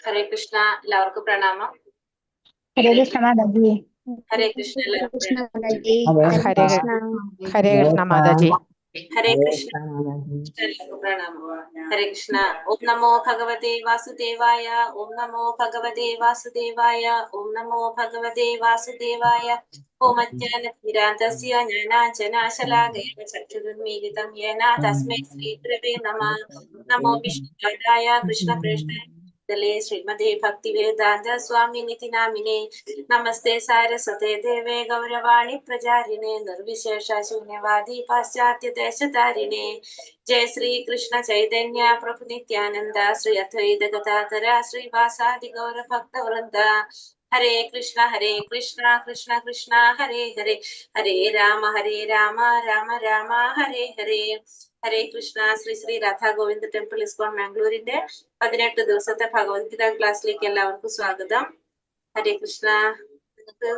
ഹരേ കൃഷ്ണ, എല്ലാവർക്കും പ്രണാമം. ഹരേ കൃഷ്ണ മാതാജി. ഹരേ കൃഷ്ണ, എല്ലാവർക്കും ഹരേ കൃഷ്ണ മാതാജി. ഹരേ കൃഷ്ണ, എല്ലാവർക്കും പ്രണാമം. ഹരേ കൃഷ്ണ. ഓം നമോ ഭഗവതേ വാസുദേവായ. ഓം നമോ ഭഗവതേ വാസുദേവായ. ഓം നമോ ഭഗവതേ വാസുദേവായ. ഓം അജ്ഞാനതിമിരാന്തസ്യ ജ്ഞാനാഞ്ജനാശലാകയേന ചക്ഷുരുന്മീലിതം യേന തസ്മൈ ശ്രീഗുരവേ നമഃ. നമോ വിഷ്ണുപാദായ കൃഷ്ണപ്രേഷ്ഠായ ശ്രീമതേ ഭക്തിവേദാന്ത സ്വാമിനിധി നാമിനേ. നമസ്തേ സാരസ്വതേ ദേവേ ഗൗരവാണി പ്രചാരിണേ നിർവിശേഷ ശൂന്യവാദി പാശ്ചാത്യ ദേശധാരിണേ. ജയ ശ്രീ കൃഷ്ണ ചൈതന്യ പ്രഭു നിത്യാനന്ദ ശ്രീ അദ്വൈത ഗദാധര ശ്രീവാസാദി ഗൗര ഭക്തവൃന്ദ. ഹരേ കൃഷ്ണ കൃഷ്ണ കൃഷ്ണ ഹരേ ഹരേ, ഹരേ രാമ രാമ രാമ ഹരേ ഹരേ. ഹരേ കൃഷ്ണ. ശ്രീ ശ്രീ രാധാ ഗോവിന്ദ ടെമ്പിൾ ഇസ്കോൺ മാംഗ്ലൂരിന്റെ 18 ദിവസത്തെ ഭഗവത്ഗീത ക്ലാസ്സിലേക്ക് എല്ലാവർക്കും സ്വാഗതം. ഹരേ കൃഷ്ണ. നിങ്ങൾക്ക്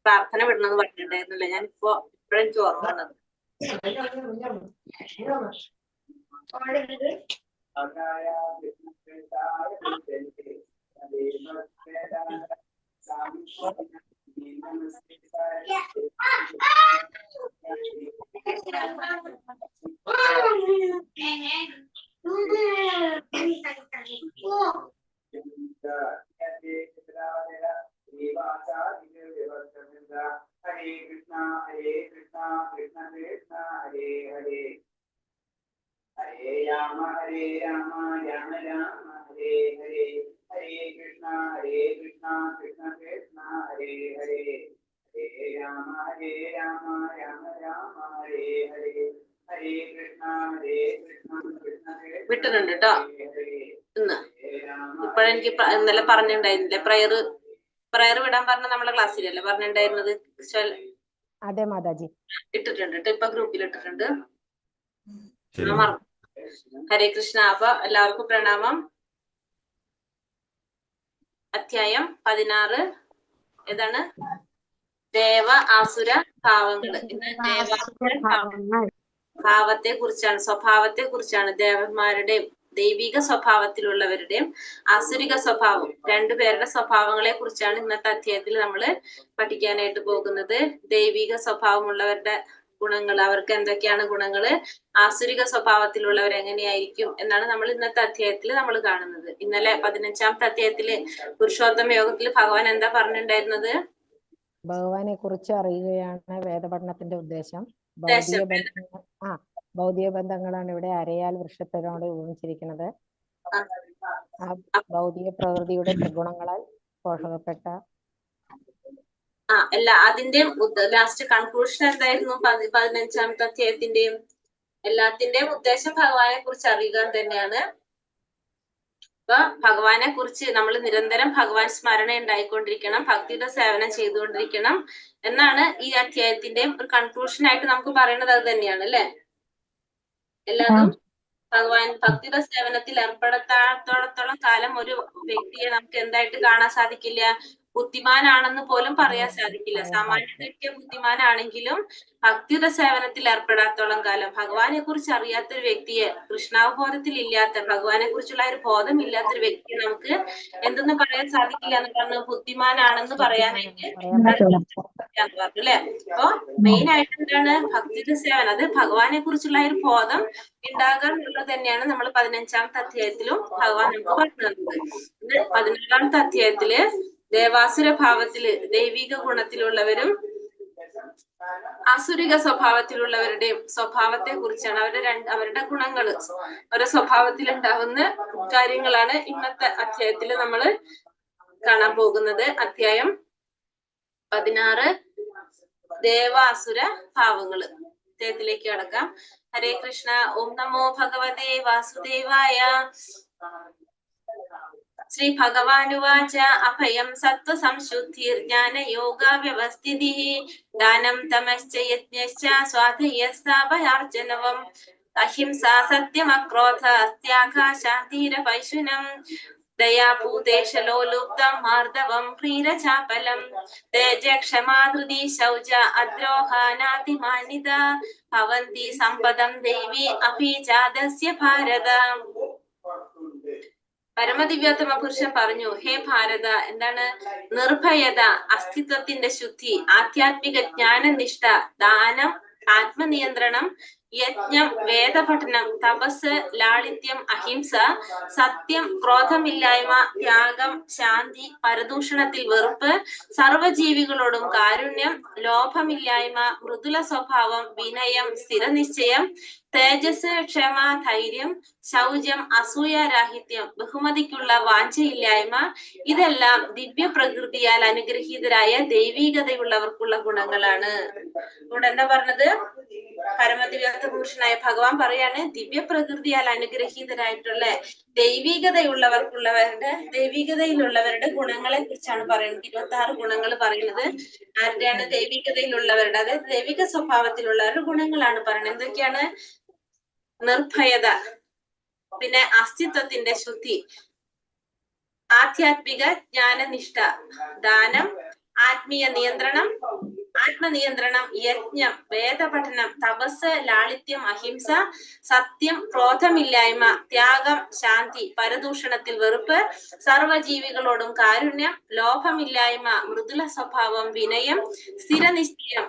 പ്രാർത്ഥന വിടണമെന്ന് പറഞ്ഞിട്ടുണ്ടായിരുന്നല്ലേ? ഞാനിപ്പോ ഇപ്പോഴെനിക്ക് ഓർമ്മ വന്നത്. ഹരേ കൃഷ്ണ കൃഷ്ണ കൃഷ്ണ ഹരേ ഹരേ, ഹരേ രാമ രാമ രാമ ഹരേ ഹരേ, ഹരേ കൃഷ്ണ കൃഷ്ണ കൃഷ്ണ ഹരേ ഹരേ, ഹരേ രാമ രാമ രാമ ഹരേ ഹരേ, ഹരേ കൃഷ്ണ കൃഷ്ണ വിട്ടിട്ടുണ്ട് കേട്ടോ ഇന്ന്. ഇപ്പോഴെനിക്ക് ഇന്നലെ പറഞ്ഞിട്ടുണ്ടായിരുന്നില്ലേ പ്രയർ വിടാൻ പറഞ്ഞ നമ്മളെ ക്ലാസ്സിലല്ലേ പറഞ്ഞിട്ടുണ്ടായിരുന്നത്? അതെ മാതാജി, ഇട്ടിട്ടുണ്ട് കേട്ടോ, ഇപ്പൊ ഗ്രൂപ്പിൽ ഇട്ടിട്ടുണ്ട്. ഹരേ കൃഷ്ണ. അപ്പൊ എല്ലാവർക്കും പ്രണാമം. അധ്യായം 16 ഏതാണ്? ദേവ ആസുര ഭാവങ്ങള്. ഇന്ന് ദേവാസുര ഭാവത്തെ കുറിച്ചാണ്, സ്വഭാവത്തെ കുറിച്ചാണ്. ദേവന്മാരുടെയും ദൈവിക സ്വഭാവത്തിലുള്ളവരുടെയും ആസുരിക സ്വഭാവം, രണ്ടുപേരുടെ സ്വഭാവങ്ങളെ കുറിച്ചാണ് ഇന്നത്തെ അധ്യായത്തിൽ നമ്മൾ പഠിക്കാനായിട്ട് പോകുന്നത്. ദൈവിക സ്വഭാവമുള്ളവരുടെ ഗുണങ്ങൾ, അവർക്ക് എന്തൊക്കെയാണ് ഗുണങ്ങള്, ആസുരിക സ്വഭാവത്തിലുള്ളവർ എങ്ങനെയായിരിക്കും എന്നാണ് നമ്മൾ ഇന്നത്തെ അധ്യായത്തിൽ നമ്മൾ കാണുന്നത്. ഇന്നലെ 15ാമത്തെ അധ്യായത്തില് പുരുഷോത്തമ യോഗത്തിൽ ഭഗവാൻ എന്താ പറഞ്ഞിട്ടുണ്ടായിരുന്നത്? ഭഗവാനെ കുറിച്ച് അറിയുകയാണ് വേദപഠനത്തിന്റെ ഉദ്ദേശം. ഭൗതിക ബന്ധങ്ങളാണ് ഇവിടെ അരയാൽ വൃക്ഷത്തിനോട് ഉപമിച്ചിരിക്കുന്നത്. ഭൗതിക പ്രകൃതിയുടെ ത്രിഗുണങ്ങളാൽ പോഷകപ്പെട്ട അല്ല, അതിന്റെയും ലാസ്റ്റ് കൺക്ലൂഷൻ എന്തായിരുന്നു? 15ാമത്തെ അധ്യായത്തിന്റെയും എല്ലാത്തിന്റെയും ഉദ്ദേശം ഭഗവാനെ കുറിച്ച് അറിയുക തന്നെയാണ്. അപ്പൊ ഭഗവാനെ കുറിച്ച് നമ്മൾ നിരന്തരം ഭഗവാൻ സ്മരണ ഉണ്ടായിക്കൊണ്ടിരിക്കണം, ഭക്തിയുടെ സേവനം ചെയ്തുകൊണ്ടിരിക്കണം എന്നാണ് ഈ അധ്യായത്തിന്റെയും ഒരു കൺക്ലൂഷൻ ആയിട്ട് നമുക്ക് പറയുന്നത്. അത് തന്നെയാണ് അല്ലെ? എല്ലാവരും ഭഗവാൻ ഭക്തിയുടെ സേവനത്തിൽ ഏർപ്പെടുത്താത്തോളത്തോളം കാലം ഒരു വ്യക്തിയെ നമുക്ക് എന്തായിട്ട് കാണാൻ സാധിക്കില്ല? ബുദ്ധിമാനാണെന്ന് പോലും പറയാൻ സാധിക്കില്ല. സാമാന്യ ബുദ്ധിമാനാണെങ്കിലും ഭക്തിയുടെ സേവനത്തിൽ ഏർപ്പെടാത്തോളം കാലം, ഭഗവാനെ കുറിച്ച് അറിയാത്തൊരു വ്യക്തിയെ, കൃഷ്ണാവബോധത്തിൽ ഇല്ലാത്ത, ഭഗവാനെ കുറിച്ചുള്ള ഒരു ബോധം ഇല്ലാത്തൊരു വ്യക്തിയെ നമുക്ക് എന്തെന്ന് പറയാൻ സാധിക്കില്ല എന്ന് പറഞ്ഞു? ബുദ്ധിമാനാണെന്ന് പറയാനായിട്ട് അല്ലേ? അപ്പൊ മെയിൻ ആയിട്ട് എന്താണ്? ഭക്തിയുടെ സേവനം, അത് ഭഗവാനെ കുറിച്ചുള്ള ഒരു ബോധം ഉണ്ടാകുക എന്നുള്ളത് തന്നെയാണ് നമ്മൾ 15ാമത്തെ അധ്യായത്തിലും ഭഗവാൻ നമുക്ക് പറഞ്ഞു തന്നത്. 16ാമത്തെ അധ്യായത്തില് ദേവാസുര ഭാവത്തില് ദൈവിക ഗുണത്തിലുള്ളവരും ആസുരിക സ്വഭാവത്തിലുള്ളവരുടെയും സ്വഭാവത്തെ കുറിച്ചാണ്, അവരുടെ ഗുണങ്ങള്, അവരുടെ സ്വഭാവത്തിൽ ഉണ്ടാവുന്ന കാര്യങ്ങളാണ് ഇന്നത്തെ അധ്യായത്തിൽ നമ്മൾ കാണാൻ പോകുന്നത്. അധ്യായം 16 ദേവാസുര ഭാവങ്ങള്. അധ്യായത്തിലേക്ക് കടക്കാം. ഹരേ കൃഷ്ണ. ഓം നമോ ഭഗവതേ വാസുദേവായ. ശ്രീ ഭഗവാനുവാച അഭയം സത്വ സംശുദ്ധിർജ്ഞാന യോഗ വ്യവസ്ഥിതിഃ ദാനം തമശ്ച യജ്ഞശ്ച സ്വാധീയസ്ഥാപയാർജനവം അഹിംസ സത്യമക്രോധ ത്യാഗ ശാന്തിരപൈശുനം ദയാഭൂതേശലോലുപ്തം മാർദ്ദവം പ്രീരചാപലം തേജക്ഷമാധൃതി ശൗച അദ്രോഹാനാതിമാനിത ഭവന്തി സമ്പദം ദേവി അഭിജാതസ്യ ഭാരത. പരമദിവ്യോത്തമ പുരുഷൻ പറഞ്ഞു, ഹേ ഭാരത, എന്താണ്? നിർഭയത, അസ്തിത്വത്തിന്റെ ശുദ്ധി, ആധ്യാത്മിക ജ്ഞാനനിഷ്ഠ, ദാനം, ആത്മനിയന്ത്രണം, യജ്ഞം, വേദപഠനം, തപസ്, ലാളിത്യം, അഹിംസ, സത്യം, ക്രോധമില്ലായ്മ, ത്യാഗം, ശാന്തി, പരദൂഷണത്തിൽ വെറുപ്പ്, സർവജീവികളോടും കാരുണ്യം, ലോഭമില്ലായ്മ, മൃദുല സ്വഭാവം, വിനയം, സ്ഥിരനിശ്ചയം, തേജസ്, ക്ഷമ, ധൈര്യം, ശൗചം, അസൂയാരാഹിത്യം, ബഹുമതിക്കുള്ള വാഞ്ചയില്ലായ്മ, ഇതെല്ലാം ദിവ്യ പ്രകൃതിയാൽ അനുഗ്രഹീതരായ ദൈവീകതയുള്ളവർക്കുള്ള ഗുണങ്ങളാണ്. ഇവിടെ എന്താ പറഞ്ഞത്? പരമദിവ്യോത്ത പുരുഷനായ ഭഗവാൻ പറയാണ്, ദിവ്യ പ്രകൃതിയാൽ അനുഗ്രഹീതരായിട്ടുള്ള ദൈവീകതയിലുള്ളവരുടെ ഗുണങ്ങളെ കുറിച്ചാണ് പറയുന്നത്. 26 ഗുണങ്ങൾ പറയുന്നത് ആരുടെയാണ്? ദൈവികതയിലുള്ളവരുടെ, അതായത് ദൈവിക സ്വഭാവത്തിലുള്ളവരുടെ ഗുണങ്ങളാണ് പറയുന്നത്. എന്തൊക്കെയാണ്? നിർഭയത, പിന്നെ അസ്തിത്വത്തിന്റെ ശുദ്ധി, ആധ്യാത്മിക ജ്ഞാനനിഷ്ഠ, ദാനം, ആത്മീയ നിയന്ത്രണം, ആത്മനിയന്ത്രണം, യജ്ഞം, വേദപഠനം, തപസ്, ലാളിത്യം, അഹിംസ, സത്യം, ക്രോധമില്ലായ്മ, ത്യാഗം, ശാന്തി, പരദൂഷണത്തിൽ വെറുപ്പ്, സർവജീവികളോടും കാരുണ്യം, ലോഭമില്ലായ്മ, മൃദുല സ്വഭാവം, വിനയം, സ്ഥിരനിശ്ചയം,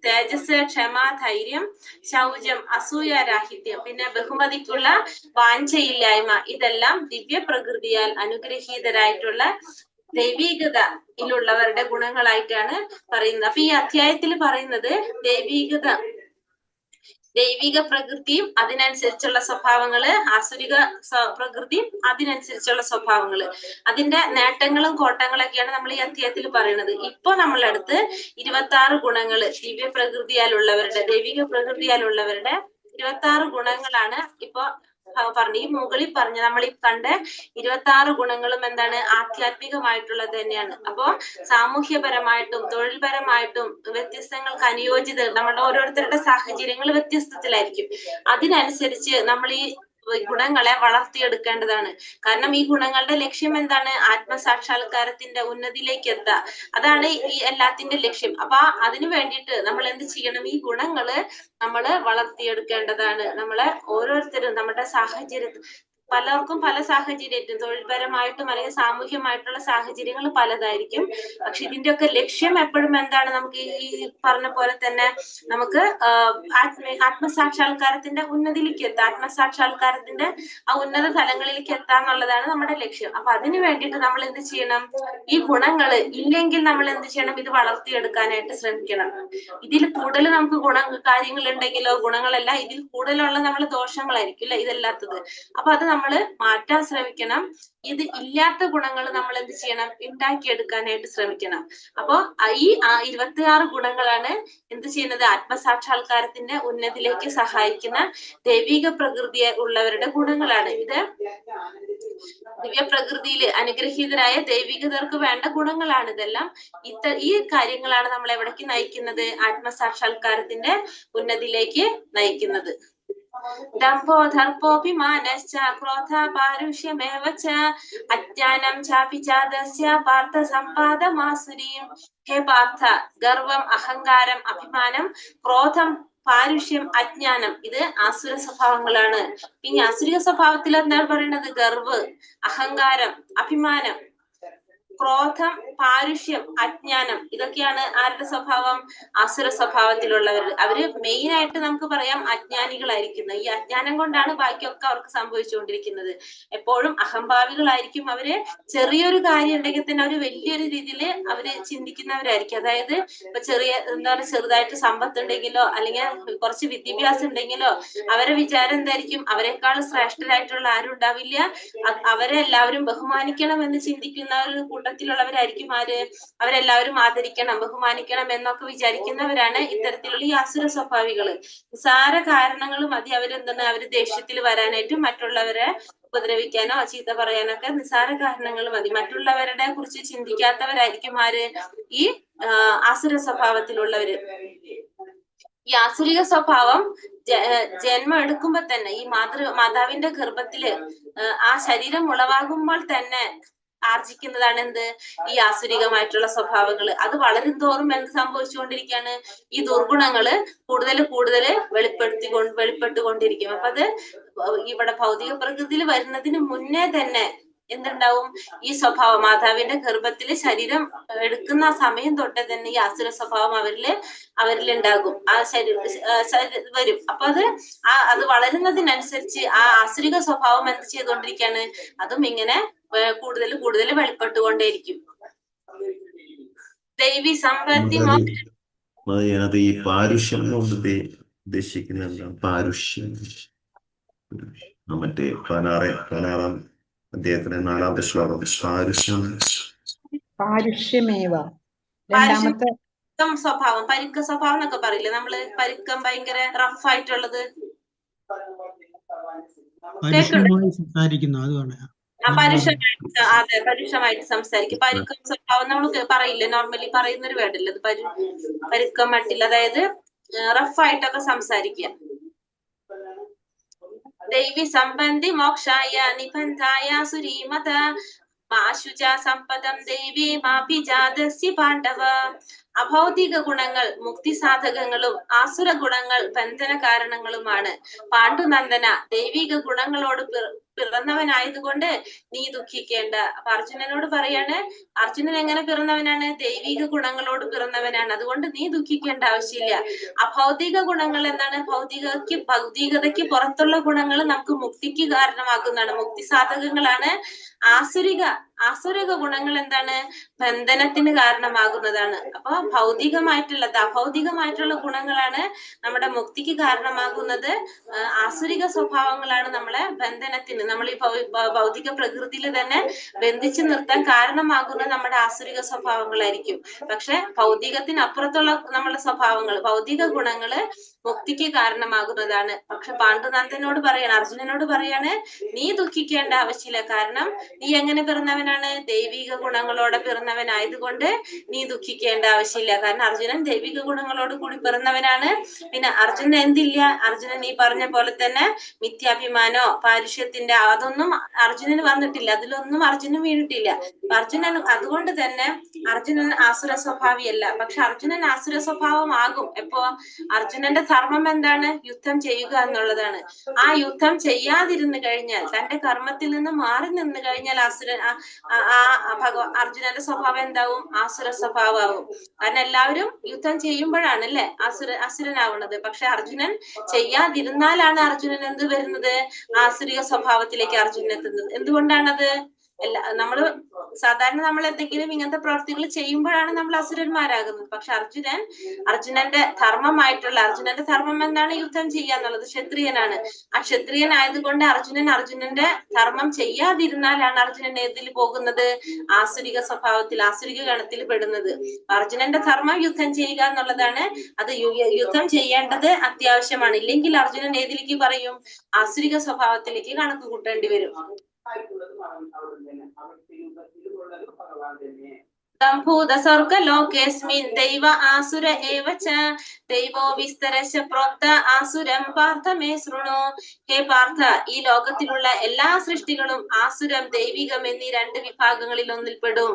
തേജസ്, ക്ഷമ, ധൈര്യം, ശൗചം, അസൂയാരാഹിത്യം, പിന്നെ ബഹുമതിക്കുള്ള വാഞ്ചയില്ലായ്മ, ഇതെല്ലാം ദിവ്യ പ്രകൃതിയാൽ അനുഗ്രഹീതരായിട്ടുള്ള ദൈവീകതയിലുള്ളവരുടെ ഗുണങ്ങളായിട്ടാണ് പറയുന്നത്. അപ്പൊ ഈ അധ്യായത്തിൽ പറയുന്നത് ദൈവിക പ്രകൃതിയും അതിനനുസരിച്ചുള്ള സ്വഭാവങ്ങള്, ആസുരിക പ്രകൃതിയും അതിനനുസരിച്ചുള്ള സ്വഭാവങ്ങള്, അതിന്റെ നേട്ടങ്ങളും കോട്ടങ്ങളൊക്കെയാണ് നമ്മൾ ഈ അധ്യായത്തിൽ പറയുന്നത്. ഇപ്പൊ നമ്മളടുത്ത് 26 ഗുണങ്ങള്, ദിവ്യ പ്രകൃതിയാലുള്ളവരുടെ, ദൈവിക പ്രകൃതിയാലുള്ളവരുടെ 26 ഗുണങ്ങളാണ് ഇപ്പൊ പറഞ്ഞു. ഈ മുകളിൽ പറഞ്ഞ നമ്മൾ ഈ കണ്ട 26 ഗുണങ്ങളും എന്താണ്? ആധ്യാത്മികമായിട്ടുള്ളത് തന്നെയാണ്. അപ്പോ സാമൂഹ്യപരമായിട്ടും തൊഴിൽപരമായിട്ടും വ്യത്യസ്തങ്ങൾക്ക് അനുയോജിത, നമ്മുടെ ഓരോരുത്തരുടെ സാഹചര്യങ്ങൾ വ്യത്യസ്തത്തിലായിരിക്കും. അതിനനുസരിച്ച് നമ്മൾ ഈ ഗുണങ്ങളെ വളർത്തിയെടുക്കേണ്ടതാണ്. കാരണം ഈ ഗുണങ്ങളുടെ ലക്ഷ്യം എന്താണ്? ആത്മസാക്ഷാത്കാരത്തിന്റെ ഉന്നതിയിലേക്ക് എത്തുക. അതാണ് ഈ എല്ലാത്തിന്റെ ലക്ഷ്യം. അപ്പൊ അതിനു വേണ്ടിയിട്ട് നമ്മൾ എന്ത് ചെയ്യണം? ഈ ഗുണങ്ങള് നമ്മള് വളർത്തിയെടുക്കേണ്ടതാണ്. നമ്മളെ ഓരോരുത്തരും നമ്മുടെ സാഹചര്യത്തിൽ, പലർക്കും പല സാഹചര്യത്തിൽ, തൊഴിൽപരമായിട്ടും അല്ലെങ്കിൽ സാമൂഹ്യമായിട്ടുള്ള സാഹചര്യങ്ങൾ പലതായിരിക്കും. പക്ഷെ ഇതിന്റെയൊക്കെ ലക്ഷ്യം എപ്പോഴും എന്താണ്? നമുക്ക് ഈ പറഞ്ഞ പോലെ തന്നെ നമുക്ക് ആത്മസാക്ഷാത്കാരത്തിന്റെ ഉന്നതിയിലേക്ക് എത്താം, ആത്മസാക്ഷാത്കാരത്തിന്റെ ആ ഉന്നത തലങ്ങളിലേക്ക് എത്താന്നുള്ളതാണ് നമ്മുടെ ലക്ഷ്യം. അപ്പൊ അതിനു വേണ്ടിയിട്ട് നമ്മൾ എന്ത് ചെയ്യണം? ഈ ഗുണങ്ങള് ഇല്ലെങ്കിൽ നമ്മൾ എന്ത് ചെയ്യണം? ഇത് വളർത്തിയെടുക്കാനായിട്ട് ശ്രമിക്കണം. ഇതിൽ കൂടുതൽ നമുക്ക് കാര്യങ്ങൾ ഉണ്ടെങ്കിലോ, ഗുണങ്ങളല്ല, ഇതിൽ കൂടുതലുള്ള നമ്മൾ ദോഷങ്ങളായിരിക്കും അല്ലെ ഇതല്ലാത്തത്. അപ്പൊ അത് നമ്മള് മാറ്റാൻ ശ്രമിക്കണം. ഇത് ഇല്ലാത്ത ഗുണങ്ങൾ നമ്മൾ എന്ത് ചെയ്യണം? ഉണ്ടാക്കിയെടുക്കാനായിട്ട് ശ്രമിക്കണം. അപ്പോ ഈ 26 ഗുണങ്ങളാണ് എന്ത് ചെയ്യുന്നത്? ആത്മസാക്ഷാത്കാരത്തിന്റെ ഉന്നതിയിലേക്ക് സഹായിക്കുന്ന ദൈവിക പ്രകൃതി ഉള്ളവരുടെ ഗുണങ്ങളാണ്. ഇത് ദിവ്യ പ്രകൃതിയിൽ അനുഗ്രഹീതരായ ദൈവികതർക്ക് വേണ്ട ഗുണങ്ങളാണ് ഇതെല്ലാം. ഈ കാര്യങ്ങളാണ് നമ്മൾ എവിടേക്ക് നയിക്കുന്നത്? ആത്മസാക്ഷാത്കാരത്തിന്റെ ഉന്നതിയിലേക്ക് നയിക്കുന്നത്. ദംഭോ ദർപ്പോഭിമാനശ്ച ക്രോധ പാരുഷ്യമേവ ച അജ്ഞാനം ചാപി ചാദസ്യ പാർത്ഥ സമ്പാദമാസുരീം. ഹേ പാർത്ഥ, ഗർവം, അഹങ്കാരം, അഭിമാനം, ക്രോധം, പാരുഷ്യം, അജ്ഞാനം, ഇത് ആസുര സ്വഭാവങ്ങളാണ്. ഇനി ആസുരിക സ്വഭാവത്തിൽ എന്താണ് പറയുന്നത്? ഗർവ്, അഹങ്കാരം, അഭിമാനം, ക്രോധം, പാരുഷ്യം, അജ്ഞാനം, ഇതൊക്കെയാണ് ആരുടെ സ്വഭാവം? ആസുര സ്വഭാവത്തിലുള്ളവർ. അവര് മെയിൻ ആയിട്ട് നമുക്ക് പറയാം അജ്ഞാനികളായിരിക്കുന്നത്. ഈ അജ്ഞാനം കൊണ്ടാണ് ബാക്കിയൊക്കെ അവർക്ക് സംഭവിച്ചുകൊണ്ടിരിക്കുന്നത്. എപ്പോഴും അഹംഭാവികളായിരിക്കും. അവര് ചെറിയൊരു കാര്യം ഉണ്ടെങ്കിൽ തന്നെ അവര് വലിയൊരു രീതിയിൽ അവര് ചിന്തിക്കുന്നവരായിരിക്കും. അതായത് ഇപ്പൊ ചെറുതായിട്ട് സമ്പത്ത് ഉണ്ടെങ്കിലോ അല്ലെങ്കിൽ കുറച്ച് വിദ്യാഭ്യാസം ഉണ്ടെങ്കിലോ അവരെ വിചാരം എന്തായിരിക്കും? അവരെക്കാൾ ശ്രേഷ്ഠരായിട്ടുള്ള ആരും ഉണ്ടാവില്ല, അവരെ എല്ലാവരും ബഹുമാനിക്കണം എന്ന് ചിന്തിക്കുന്ന ഒരു കൂട്ടത്തിലുള്ളവരായിരിക്കും ആര്? അവരെല്ലാവരും ആദരിക്കണം, ബഹുമാനിക്കണം എന്നൊക്കെ വിചാരിക്കുന്നവരാണ് ഇത്തരത്തിലുള്ള ഈ അസുര സ്വഭാവികള്. നിസാര കാരണങ്ങൾ മതി അവരെന്താണ്? അവര് ദേഷ്യത്തിൽ വരാനായിട്ട്, മറ്റുള്ളവരെ ഉപദ്രവിക്കാനോ ചീത്ത പറയാനൊക്കെ നിസാര കാരണങ്ങൾ മതി. മറ്റുള്ളവരുടെ കുറിച്ച് ചിന്തിക്കാത്തവരായിരിക്കും ആര്? ഈ ആസുര സ്വഭാവത്തിലുള്ളവര്. ഈ ആസുരിക സ്വഭാവം ജന്മം എടുക്കുമ്പോ തന്നെ ഈ മാതാവിന്റെ ഗർഭത്തില് ആ ശരീരം ഉളവാകുമ്പോൾ തന്നെ ആർജിക്കുന്നതാണ് എന്ത്? ഈ ആസുരികമായിട്ടുള്ള സ്വഭാവങ്ങള്. അത് വളരും തോറും എന്ത് സംഭവിച്ചുകൊണ്ടിരിക്കുകയാണ്? ഈ ദുർഗുണങ്ങള് കൂടുതൽ കൂടുതൽ വെളിപ്പെട്ടുകൊണ്ടിരിക്കും. അപ്പൊ അത് ഇവിടെ ഭൗതിക പ്രകൃതിയിൽ വരുന്നതിന് മുന്നേ തന്നെ എന്തുണ്ടാവും? ഈ സ്വഭാവം മാതാവിന്റെ ഗർഭത്തില് ശരീരം എടുക്കുന്ന സമയം തൊട്ടേ തന്നെ ഈ ആസുര സ്വഭാവം അവരിൽ ഉണ്ടാകും. ആ ശരീരം വരും. അപ്പൊ അത് വളരുന്നതിനനുസരിച്ച് ആ ആസുരിക സ്വഭാവം എന്ത് ചെയ്തുകൊണ്ടിരിക്കുകയാണ്? അതും ഇങ്ങനെ കൂടുതൽ കൂടുതൽ വെളിപ്പെട്ടുകൊണ്ടേയിരിക്കും. ദൈവി സമ്പത്തി അത് ഈ പാരുഷ്യം കൊണ്ട് ഉദ്ദേശിക്കുന്നത് എന്താണ്? പാരുഷ്യം മറ്റേ 16-ാം അദ്ദേഹത്തിന്റെ 4-ാമത്തെ ശ്ലോകം പാരുഷ്യമേവ. രണ്ടാമത്തെ സ്വഭാവം, പരുക്ക സ്വഭാവം എന്നൊക്കെ പറയില്ലേ നമ്മള്? പരുക്കം, ഭയങ്കര റഫ് ആയിട്ടുള്ളത്. അതെ, പരുഷമായിട്ട് സംസാരിക്കും. പരുക്കം സ്വഭാവം നമ്മൾ പറയില്ലേ? നോർമലി പറയുന്ന ഒരു വേർഡല്ലേ അത്? പരുക്കം മട്ടില്ല, അതായത് റഫായിട്ടൊക്കെ സംസാരിക്കുക. ദൈവി സംബന്ധി മോക്ഷായ നിബന്ധായ സുരീമത മാശുച സമ്പദം ദൈവീ മാഭിജാതസ്യ പാണ്ഡവ. അഭൗതിക ഗുണങ്ങൾ മുക്തി സാധകങ്ങളും ആസുര ഗുണങ്ങൾ ബന്ധന കാരണങ്ങളുമാണ്. പാണ്ഡുനന്ദന, ദൈവിക ഗുണങ്ങളോട് പിറന്നവനായതുകൊണ്ട് നീ ദുഃഖിക്കേണ്ട. അപ്പൊ അർജുനനോട് പറയാണ്, അർജുനൻ എങ്ങനെ പിറന്നവനാണ്? ദൈവിക ഗുണങ്ങളോട് പിറന്നവനാണ്. അതുകൊണ്ട് നീ ദുഃഖിക്കേണ്ട ആവശ്യമില്ല. അഭൗതിക ഗുണങ്ങൾ എന്താണ്? ഭൗതികതയ്ക്ക് പുറത്തുള്ള ഗുണങ്ങൾ നമുക്ക് മുക്തിക്ക് കാരണമാകുന്നതാണ്, മുക്തി സാധകങ്ങളാണ്. ആസുരിക ഗുണങ്ങൾ എന്താണ്? ബന്ധനത്തിന് കാരണമാകുന്നതാണ്. അപ്പൊ അഭൗതികമായിട്ടുള്ള ഗുണങ്ങളാണ് നമ്മുടെ മുക്തിക്ക് കാരണമാകുന്നത്. ആസുരിക സ്വഭാവങ്ങളാണ് നമ്മളെ ബന്ധനത്തിന്, നമ്മൾ ഈ ഭൗതിക പ്രകൃതിയിൽ തന്നെ ബന്ധിച്ചു നിർത്താൻ കാരണമാകുന്നത് നമ്മുടെ ആസുരിക സ്വഭാവങ്ങളായിരിക്കും. പക്ഷെ ഭൗതികത്തിനപ്പുറത്തുള്ള നമ്മുടെ സ്വഭാവങ്ങൾ, ഭൗതിക ഗുണങ്ങള് മുക്തിക്ക് കാരണമാകുന്നതാണ്. പക്ഷെ പാണ്ഡുനന്ദനോട് പറയാണ്, അർജുനനോട് പറയാണ്, നീ ദുഃഖിക്കേണ്ട ആവശ്യമില്ല. കാരണം നീ എങ്ങനെ പിറന്നവനാണ്? ദൈവിക ഗുണങ്ങളോടെ പിറന്നവനായതുകൊണ്ട് നീ ദുഃഖിക്കേണ്ട ആവശ്യമില്ല. കാരണം അർജുനൻ ദൈവിക ഗുണങ്ങളോട് കൂടി പിറന്നവനാണ്. പിന്നെ അർജുനൻ എന്തില്ല? അർജുനൻ ഈ പറഞ്ഞ പോലെ തന്നെ മിഥ്യാഭിമാനോ പാരുഷ്യത്തിന്റെ അതൊന്നും അർജുനന് വന്നിട്ടില്ല. അതിലൊന്നും അർജുനൻ വീണിട്ടില്ല. അതുകൊണ്ട് തന്നെ അർജുനൻ ആസുര സ്വഭാവിയല്ല. പക്ഷെ അർജുനൻ ആസുര സ്വഭാവമാകും എപ്പോ? അർജുനന്റെ ധർമ്മം എന്താണ്? യുദ്ധം ചെയ്യുക എന്നുള്ളതാണ്. ആ യുദ്ധം ചെയ്യാതിരുന്നു കഴിഞ്ഞാൽ, തന്റെ കർമ്മത്തിൽ നിന്ന് മാറി നിന്ന് കഴിഞ്ഞാൽ അർജുനന്റെ സ്വഭാവം എന്താവും? ആസുര സ്വഭാവമാവും. കാരണം എല്ലാവരും യുദ്ധം ചെയ്യുമ്പോഴാണ് അല്ലെ അസുരനാവുന്നത്. പക്ഷെ അർജുനൻ ചെയ്യാതിരുന്നാലാണ് അർജുനൻ എന്ത് വരുന്നത്? ആസുരിക സ്വഭാവത്തിലേക്ക് അർജുനൻ എത്തുന്നത്. എന്തുകൊണ്ടാണത്? നമ്മള് സാധാരണ നമ്മൾ എന്തെങ്കിലും ഇങ്ങനത്തെ പ്രവർത്തികൾ ചെയ്യുമ്പോഴാണ് നമ്മൾ അസുരന്മാരാകുന്നത്. പക്ഷെ അർജുനന്റെ ധർമ്മം എന്താണ്? യുദ്ധം ചെയ്യാന്നുള്ളത്. ക്ഷത്രിയനാണ്. ആ ക്ഷത്രിയനായതുകൊണ്ട് അർജുനന്റെ ധർമ്മം ചെയ്യാതിരുന്നാലാണ് അർജുനൻ ഏതിൽ പോകുന്നത്? ആസുരിക സ്വഭാവത്തിൽ, ആസുരിക ഗണത്തിൽ പെടുന്നത്. അർജുനന്റെ ധർമ്മം യുദ്ധം ചെയ്യുക എന്നുള്ളതാണ്. അത് യുദ്ധം ചെയ്യേണ്ടത് അത്യാവശ്യമാണ്. ഇല്ലെങ്കിൽ അർജുനൻ ഏതിലേക്ക് പറയും? ആസുരിക സ്വഭാവത്തിലേക്ക് കണക്ക് കൂട്ടേണ്ടി വരും. സംഭൂത സ്വർഗലോകേസ്മിൻ ദൈവ ആസുര ഏവച ദൈവോ വിസ്തരശ പ്രോക്ത ആസുരം പാർത്ഥ മേ ശൃണു. ഹേ പാർത്ഥ, ഈ ലോകത്തിലുള്ള എല്ലാ സൃഷ്ടികളും ആസുരം ദൈവികം എന്നീ 2 വിഭാഗങ്ങളിൽ ഒന്നിൽപ്പെടും.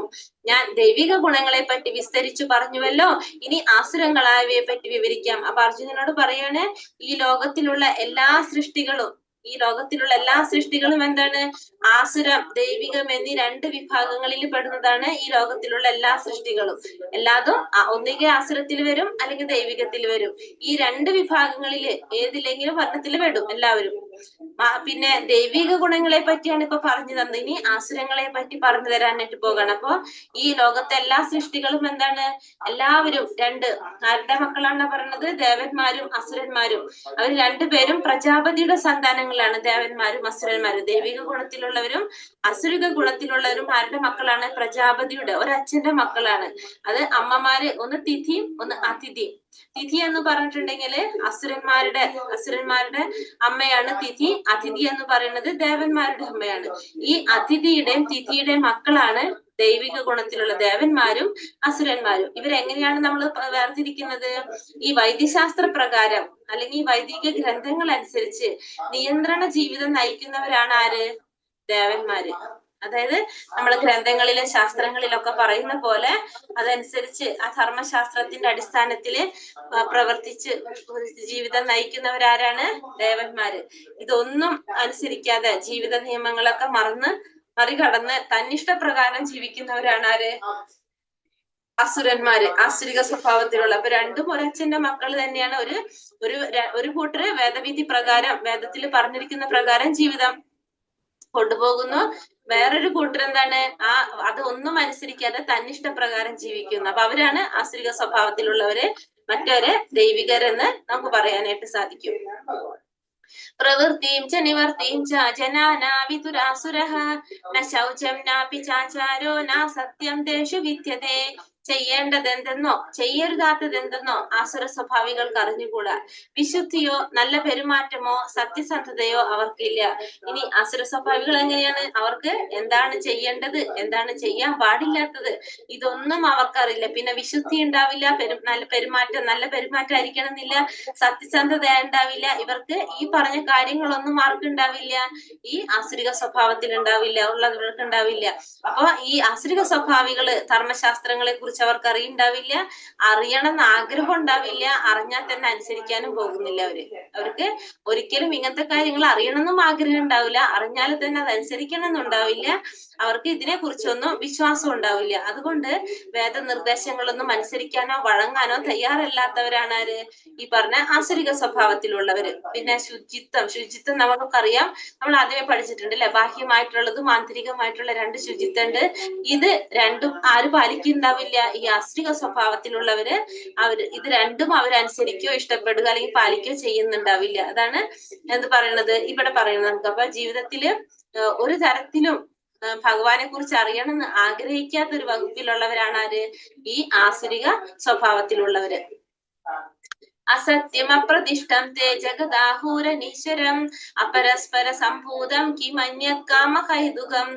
ഞാൻ ദൈവിക ഗുണങ്ങളെ പറ്റി വിസ്തരിച്ചു പറഞ്ഞുവല്ലോ, ഇനി ആസുരങ്ങളായവയെ പറ്റി വിവരിക്കാം. അപ്പൊ അർജുനനോട് പറയാണ്, ഈ ലോകത്തിലുള്ള എല്ലാ സൃഷ്ടികളും എന്താണ്? ആസുരം ദൈവികം എന്നീ 2 വിഭാഗങ്ങളിൽ പെടുന്നതാണ് ഈ ലോകത്തിലുള്ള എല്ലാ സൃഷ്ടികളും. എല്ലാതും ഒന്നുകിൽ ആസുരത്തിൽ വരും, അല്ലെങ്കിൽ ദൈവികത്തിൽ വരും. ഈ 2 വിഭാഗങ്ങളില് ഏതിലെങ്കിലും വർണ്ണത്തിൽ പെടും എല്ലാവരും. പിന്നെ ദൈവിക ഗുണങ്ങളെ പറ്റിയാണ് ഇപ്പൊ പറഞ്ഞു തന്നത്. ഇനി ആസുരങ്ങളെ പറ്റി പറഞ്ഞു തരാനായിട്ട് പോകാണ്. അപ്പൊ ഈ ലോകത്തെ എല്ലാ സൃഷ്ടികളും എന്താണ്? എല്ലാവരും ആരുടെ മക്കളാണ് പറയുന്നത്? ദേവന്മാരും അസുരന്മാരും. അവർ 2 പേരും പ്രജാപതിയുടെ സന്താനങ്ങളാണ്, ദേവന്മാരും അസുരന്മാരും. ദൈവിക ഗുണത്തിലുള്ളവരും അസുരിക ഗുണത്തിലുള്ളവരും ആരുടെ മക്കളാണ്? പ്രജാപതിയുടെ ഒരച്ഛന്റെ മക്കളാണ്. അത് അമ്മമാര്, ഒന്ന് തിഥിയും ഒന്ന് അതിഥിയും. തിഥി എന്ന് പറഞ്ഞിട്ടുണ്ടെങ്കിൽ അസുരന്മാരുടെ അമ്മയാണ് തിഥി. അതിഥി എന്ന് പറയുന്നത് ദേവന്മാരുടെ അമ്മയാണ്. ഈ അതിഥിയുടെയും തിഥിയുടെയും മക്കളാണ് ദൈവിക ഗുണത്തിലുള്ള ദേവന്മാരും അസുരന്മാരും. ഇവരെങ്ങനെയാണ് നമ്മൾ വേർതിരിക്കുന്നത്? ഈ വൈദ്യശാസ്ത്ര പ്രകാരം അല്ലെങ്കിൽ വൈദിക ഗ്രന്ഥങ്ങൾ അനുസരിച്ച് നിയന്ത്രണ ജീവിതം നയിക്കുന്നവരാണ് ആര്? ദേവന്മാര്. അതായത് നമ്മളെ ഗ്രന്ഥങ്ങളിലെ ശാസ്ത്രങ്ങളിലൊക്കെ പറയുന്ന പോലെ അതനുസരിച്ച് ആ ധർമ്മശാസ്ത്രത്തിന്റെ അടിസ്ഥാനത്തില് പ്രവർത്തിച്ച് ജീവിതം നയിക്കുന്നവരാരാണ്? ദേവന്മാര്. ഇതൊന്നും അനുസരിക്കാതെ ജീവിത നിയമങ്ങളൊക്കെ മറികടന്ന് തന്നിഷ്ടപ്രകാരം ജീവിക്കുന്നവരാണ് ആര്? അസുരന്മാര്, ആസുരിക സ്വഭാവത്തിലുള്ള. അപ്പൊ രണ്ടും ഒരച്ഛന്റെ മക്കൾ തന്നെയാണ്. ഒരു കൂട്ടര് വേദവിധി പ്രകാരം, വേദത്തിൽ പറഞ്ഞിരിക്കുന്ന പ്രകാരം ജീവിതം കൊണ്ടുപോകുന്നു. വേറൊരു കൂട്ടർ എന്താണ്? അത് ഒന്നും അനുസരിക്കാതെ തന്നിഷ്ടപ്രകാരം ജീവിക്കുന്നു. അപ്പൊ അവരാണ് ആസുരിക സ്വഭാവത്തിലുള്ളവര്. മറ്റവര് ദൈവികരെന്ന് നമുക്ക് പറയാനായിട്ട് സാധിക്കും. പ്രവൃത്തിം ച നിവർത്തിം ച ജനാനാ വിതുരാസുരഃ ന ശൗചം നാപി ചാചാരോ ന സത്യം തേഷു വിദ്യതേ. ചെയ്യേണ്ടതെന്തെന്നോ ചെയ്യരുതാത്തതെന്തെന്നോ ആസുര സ്വഭാവികൾക്ക് അറിഞ്ഞുകൂടാ. വിശുദ്ധിയോ നല്ല പെരുമാറ്റമോ സത്യസന്ധതയോ അവർക്കില്ല. ഇനി ആസുര സ്വഭാവികൾ എങ്ങനെയാണ്? അവർക്ക് എന്താണ് ചെയ്യേണ്ടത്, എന്താണ് ചെയ്യാൻ പാടില്ലാത്തത്, ഇതൊന്നും അവർക്കറിയില്ല. പിന്നെ വിശുദ്ധി ഉണ്ടാവില്ല, നല്ല പെരുമാറ്റമായിരിക്കണം എന്നില്ല, സത്യസന്ധത ഉണ്ടാവില്ല. ഇവർക്ക് ഈ പറഞ്ഞ കാര്യങ്ങളൊന്നും ആർക്കുണ്ടാവില്ല? ഈ ആസുരിക സ്വഭാവത്തിൽ ഉണ്ടാവില്ല, ഉള്ളവർക്ക് ഉണ്ടാവില്ല. അപ്പൊ ഈ ആസുരിക സ്വഭാവികള് ധർമ്മശാസ്ത്രങ്ങളെ കുറിച്ച് അവർക്ക് അറിയുണ്ടാവില്ല, അറിയണമെന്ന് ആഗ്രഹം ഉണ്ടാവില്ല, അറിഞ്ഞാൽ തന്നെ അനുസരിക്കാനും പോകുന്നില്ല. അവർക്ക് ഒരിക്കലും ഇങ്ങനത്തെ കാര്യങ്ങൾ അറിയണമെന്നും ആഗ്രഹം ഉണ്ടാവില്ല, അറിഞ്ഞാൽ തന്നെ അത് അനുസരിക്കണം എന്നുണ്ടാവില്ല. അവർക്ക് ഇതിനെ കുറിച്ചൊന്നും വിശ്വാസം ഉണ്ടാവില്ല. അതുകൊണ്ട് വേദനിർദ്ദേശങ്ങളൊന്നും അനുസരിക്കാനോ വഴങ്ങാനോ തയ്യാറല്ലാത്തവരാണ് ആര്? ഈ പറഞ്ഞ ആസുരിക സ്വഭാവത്തിലുള്ളവര്. പിന്നെ ശുചിത്വം നമുക്കറിയാം, നമ്മൾ ആദ്യമേ പഠിച്ചിട്ടുണ്ട് അല്ലെ? ബാഹ്യമായിട്ടുള്ളതും ആന്തരികമായിട്ടുള്ള രണ്ട് ശുചിത്വം ഉണ്ട്. ഇത് രണ്ടും ആര് പാലിക്കുന്നുണ്ടാവില്ല? ഈ ആസുരിക സ്വഭാവത്തിലുള്ളവര്. ഇത് രണ്ടും അവരനുസരിക്കോ ഇഷ്ടപ്പെടുക അല്ലെങ്കിൽ പാലിക്കോ ചെയ്യുന്നുണ്ടാവില്ല. അതാണ് എന്ത് പറയണത് ഇവിടെ പറയുന്നത് നമുക്ക്. അപ്പൊ ജീവിതത്തില് ഒരു തരത്തിലും ഭഗവാനെ കുറിച്ച് അറിയണമെന്ന് ആഗ്രഹിക്കാത്ത ഒരു വകുപ്പിലുള്ളവരാണ് ആര്? ഈ ആസുരിക സ്വഭാവത്തിലുള്ളവര്. അസത്യം അപ്രതിഷ്ഠം തേ ജഗദാഹൂരനീശ്വരം അപരസ്പര സംഭൂതം കിമന്യകാമഹൈതുകം.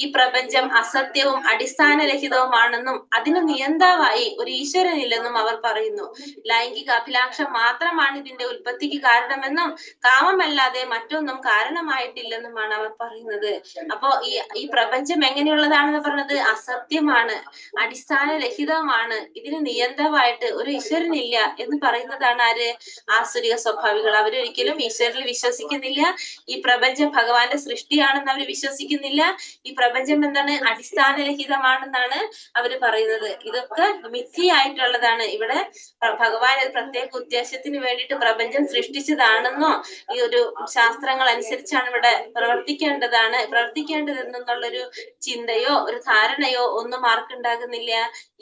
ഈ പ്രപഞ്ചം അസത്യവും അടിസ്ഥാനരഹിതവുമാണെന്നും അതിന് നിയന്താവായി ഒരു ഈശ്വരനില്ലെന്നും അവർ പറയുന്നു. ലൈംഗിക അഭിലാഷം മാത്രമാണ് ഇതിന്റെ ഉൽപ്പത്തിക്ക് കാരണമെന്നും കാമമല്ലാതെ മറ്റൊന്നും കാരണമായിട്ടില്ലെന്നുമാണ് അവർ പറയുന്നത്. അപ്പോ ഈ പ്രപഞ്ചം എങ്ങനെയുള്ളതാണെന്ന് പറഞ്ഞത്? അസത്യമാണ്, അടിസ്ഥാനരഹിതമാണ്, ഇതിന് നിയന്തമായിട്ട് ഒരു ഈശ്വരനില്ല എന്ന് പറയുന്നതാണ് ആര്? ആസുരിക സ്വഭാവികൾ. അവരൊരിക്കലും ഈശ്വരനിൽ വിശ്വസിക്കുന്നില്ല. ഈ പ്രപഞ്ചം ഭഗവാന്റെ സൃഷ്ടിയാണെന്ന് അവർ വിശ്വസിക്കുന്നില്ല. ഈ പ്രപഞ്ചം എന്താണ്? അടിസ്ഥാനരഹിതമാണെന്നാണ് അവര് പറയുന്നത്. ഇതൊക്കെ മിഥ്യയായിട്ടുള്ളതാണ്. ഇവിടെ ഭഗവാൻ ഒരു പ്രത്യേക ഉദ്ദേശത്തിന് വേണ്ടിയിട്ട് പ്രപഞ്ചം സൃഷ്ടിച്ചതാണെന്നോ ഈ ഒരു ശാസ്ത്രങ്ങൾ അനുസരിച്ചാണ് ഇവിടെ പ്രവർത്തിക്കേണ്ടതെന്നുള്ളൊരു ചിന്തയോ ഒരു ധാരണയോ ഒന്നും ആർക്കുണ്ടാകുന്നില്ല?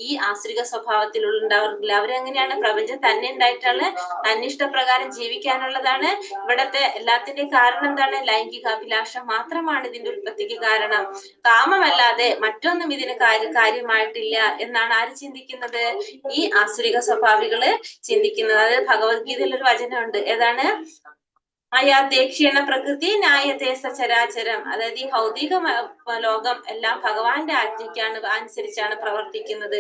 ഈ ആസുരിക സ്വഭാവത്തിൽ ഉണ്ടാവുന്നില്ല. അവരെങ്ങനെയാണ്? പ്രപഞ്ചം തന്നെ ഉണ്ടായിട്ടുള്ള തന്നിഷ്ടപ്രകാരം ജീവിക്കാനുള്ളതാണ്. ഇവിടത്തെ എല്ലാത്തിന്റെയും കാരണം എന്താണ്? ലൈംഗികാഭിലാഷം മാത്രമാണ് ഇതിന്റെ ഉൽപ്പത്തിക്ക് കാരണം, കാമമല്ലാതെ മറ്റൊന്നും ഇതിന് കാര്യമായിട്ടില്ല എന്നാണ് ആര് ചിന്തിക്കുന്നത്? ഈ ആസുരിക സ്വഭാവികള് ചിന്തിക്കുന്നത്. അതായത് ഭഗവത്ഗീതയിൽ ഒരു വചനമുണ്ട്. ഏതാണ്? അയാധ്യേക്ഷേണ പ്രകൃതി ന്യായത്തെ സചരാചരം. അതായത് ഈ ഭൗതിക ലോകം എല്ലാം ഭഗവാന്റെ ആജ്ഞയ്ക്കാണ് അനുസരിച്ചാണ് പ്രവർത്തിക്കുന്നത്.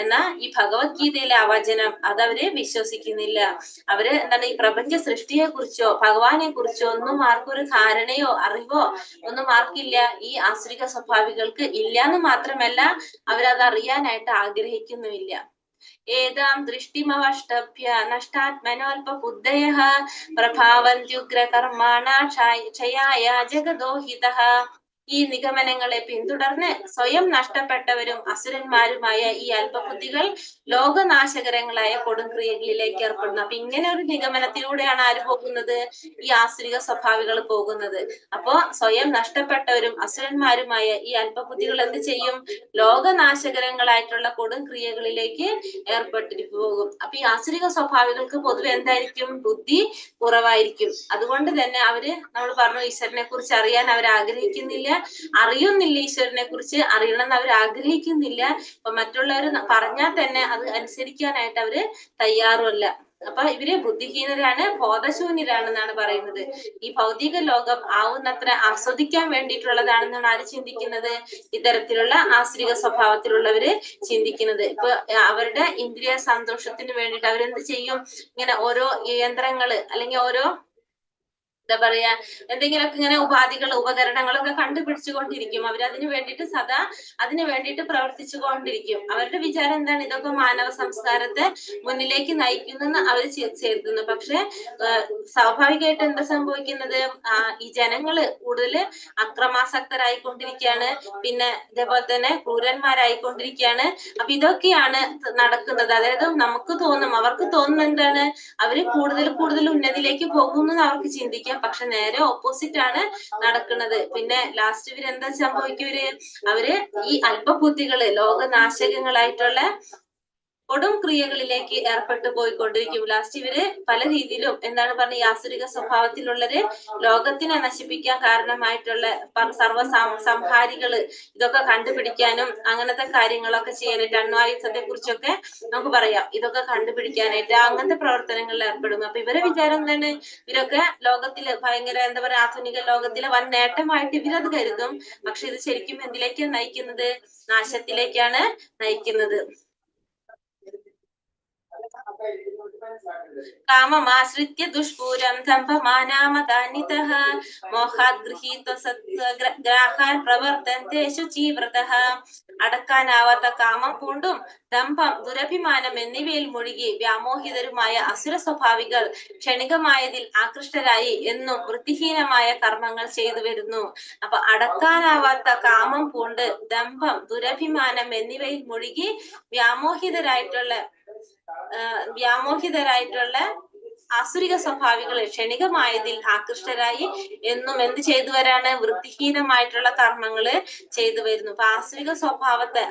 എന്നാൽ ഈ ഭഗവത്ഗീതയിലെ ആ വചനം അതവര് വിശ്വസിക്കുന്നില്ല. അവര് എന്താണ്? ഈ പ്രപഞ്ച സൃഷ്ടിയെ കുറിച്ചോ ഭഗവാനെ കുറിച്ചോ ഒന്നും ആർക്കൊരു ധാരണയോ അറിവോ ഒന്നും ആർക്കില്ല. ഈ ആസുരിക സ്വഭാവികൾക്ക് ഇല്ലാന്ന് മാത്രമല്ല, അവരത് അറിയാനായിട്ട് ആഗ്രഹിക്കുന്നുമില്ല. ഏതാം ദൃഷ്ടിമവഷ്ടഭ്യ നഷ്ടാത്മനോൽപ ബുദ്ധയഃ പ്രഭാവന്ത്യുഗ്രകർമാണ ക്ഷയായ ജഗദോഹിതഃ. ഈ നിഗമനങ്ങളെ പിന്തുടർന്ന് സ്വയം നഷ്ടപ്പെട്ടവരും അസുരന്മാരുമായ ഈ അല്പബുദ്ധികൾ ലോകനാശകരങ്ങളായ കൊടുംക്രിയകളിലേക്ക് ഏർപ്പെടുന്നു. അപ്പൊ ഇങ്ങനെ ഒരു നിഗമനത്തിലൂടെയാണ് ആര് പോകുന്നത്? ഈ ആസുരിക സ്വഭാവികൾ പോകുന്നത്. അപ്പോ സ്വയം നഷ്ടപ്പെട്ടവരും അസുരന്മാരുമായ ഈ അല്പബുദ്ധികൾ എന്ത് ചെയ്യും? ലോകനാശകരങ്ങളായിട്ടുള്ള കൊടുംക്രിയകളിലേക്ക് ഏർപ്പെട്ടിട്ട് പോകും. അപ്പൊ ഈ ആസുരിക സ്വഭാവികൾക്ക് പൊതുവെ എന്തായിരിക്കും? ബുദ്ധി കുറവായിരിക്കും. അതുകൊണ്ട് തന്നെ അവര് നമ്മൾ പറഞ്ഞു ഈശ്വരനെ കുറിച്ച് അറിയാൻ അവർ ആഗ്രഹിക്കുന്നില്ല, അറിയുന്നില്ല. ഈശ്വരനെ കുറിച്ച് അറിയണമെന്ന് അവർ ആഗ്രഹിക്കുന്നില്ല. അപ്പൊ മറ്റുള്ളവർ പറഞ്ഞാൽ തന്നെ അത് അനുസരിക്കാനായിട്ട് അവര് തയ്യാറുമല്ല. അപ്പൊ ഇവര് ബുദ്ധിഹീനരാണ്, ബോധശൂന്യരാണെന്നാണ് പറയുന്നത്. ഈ ഭൗതിക ലോകം ആവുന്നത്ര ആസ്വദിക്കാൻ വേണ്ടിയിട്ടുള്ളതാണെന്നാണ് ആര് ചിന്തിക്കുന്നത്? ഇത്തരത്തിലുള്ള ആസുരിക സ്വഭാവത്തിലുള്ളവര് ചിന്തിക്കുന്നത്. ഇപ്പൊ അവരുടെ ഇന്ദ്രിയ സന്തോഷത്തിന് വേണ്ടിയിട്ട് അവരെന്ത് ചെയ്യും? ഇങ്ങനെ ഓരോ യന്ത്രങ്ങള് അല്ലെങ്കിൽ ഓരോ എന്താ പറയാ എന്തെങ്കിലുമൊക്കെ ഇങ്ങനെ ഉപകരണങ്ങളൊക്കെ കണ്ടുപിടിച്ചുകൊണ്ടിരിക്കും. അവരതിനു വേണ്ടിയിട്ട് സദാ അതിനു വേണ്ടിയിട്ട് പ്രവർത്തിച്ചു കൊണ്ടിരിക്കും. അവരുടെ വിചാരം എന്താണ്? ഇതൊക്കെ മാനവ സംസ്കാരത്തെ മുന്നിലേക്ക് നയിക്കുന്നെന്ന് അവർ കരുതുന്നു. പക്ഷെ സ്വാഭാവികമായിട്ട് എന്താ സംഭവിക്കുന്നത്? ഈ ജനങ്ങള് കൂടുതൽ അക്രമാസക്തരായിക്കൊണ്ടിരിക്കുകയാണ്. പിന്നെ ഇതേപോലെ തന്നെ ക്രൂരന്മാരായിക്കൊണ്ടിരിക്കുകയാണ്. അപ്പൊ ഇതൊക്കെയാണ് നടക്കുന്നത്. അതായത് നമുക്ക് തോന്നും, അവർക്ക് തോന്നുന്നത് എന്താണ്? അവര് കൂടുതൽ ഉന്നതിയിലേക്ക് പോകുന്നു അവർക്ക് ചിന്തിക്കാം. പക്ഷെ നേരെ ഓപ്പോസിറ്റ് ആണ് നടക്കുന്നത്. പിന്നെ ലാസ്റ്റ് ഇവര് എന്താ സംഭവിക്കും? അവര് ഈ അല്പബുദ്ധികള് ലോകനാശകങ്ങളായിട്ടുള്ള കൊടും ക്രിയകളിലേക്ക് ഏർപ്പെട്ടു പോയിക്കൊണ്ടിരിക്കും. ലാസ്റ്റ് ഇവര് പല രീതിയിലും എന്താണ് പറഞ്ഞ ഈ ആസുരിക സ്വഭാവത്തിലുള്ളവര് ലോകത്തിനെ നശിപ്പിക്കാൻ കാരണമായിട്ടുള്ള സംഹാരികള് ഇതൊക്കെ കണ്ടുപിടിക്കാനും അങ്ങനത്തെ കാര്യങ്ങളൊക്കെ ചെയ്യാനായിട്ട് അണ്വായുധത്തെ കുറിച്ചൊക്കെ നമുക്ക് പറയാം. ഇതൊക്കെ കണ്ടുപിടിക്കാനായിട്ട് അങ്ങനത്തെ പ്രവർത്തനങ്ങളിൽ ഏർപ്പെടും. അപ്പൊ ഇവരെ വിചാരം എന്താണ്? ഇവരൊക്കെ ലോകത്തില് ഭയങ്കര എന്താ പറയാ ആധുനിക ലോകത്തിലെ വൻ നേട്ടമായിട്ട് ഇവരത് കരുതും. പക്ഷെ ഇത് ശരിക്കും എന്തിലേക്കാണ് നയിക്കുന്നത്? നാശത്തിലേക്കാണ് നയിക്കുന്നത്. കാമമാശ്രിത്യ ദുഷ്പൂരം ദംഭമാനാമദാനിതഃ മോഹാത് ഗൃഹീത്വ പ്രവർത്തന്തേഷു ചീവ്രതഃ. അടക്കാനാവാത്ത കാമം പൂണ്ടും ദംഭം, ദുരഭിമാനം എന്നിവയിൽ മുഴുകി വ്യാമോഹിതരുമായ അസുര സ്വഭാവികൾ ക്ഷണികമായതിൽ ആകൃഷ്ടരായി എന്നും വൃത്തിഹീനമായ കർമ്മങ്ങൾ ചെയ്തു വരുന്നു. അപ്പൊ അടക്കാനാവാത്ത കാമം പൂണ്ട് ദംഭം, ദുരഭിമാനം എന്നിവയിൽ മുഴുകി വ്യാമോഹിതരായിട്ടുള്ള ആസുരിക സ്വഭാവികളെ ക്ഷണികമായതിൽ ആകൃഷ്ടരായി എന്നും എന്ത് ചെയ്തു വരാണ്? വൃത്തിഹീനമായിട്ടുള്ള കർമ്മങ്ങള് ചെയ്തു വരുന്നു. അപ്പൊ ആസുരിക സ്വഭാവത്തെ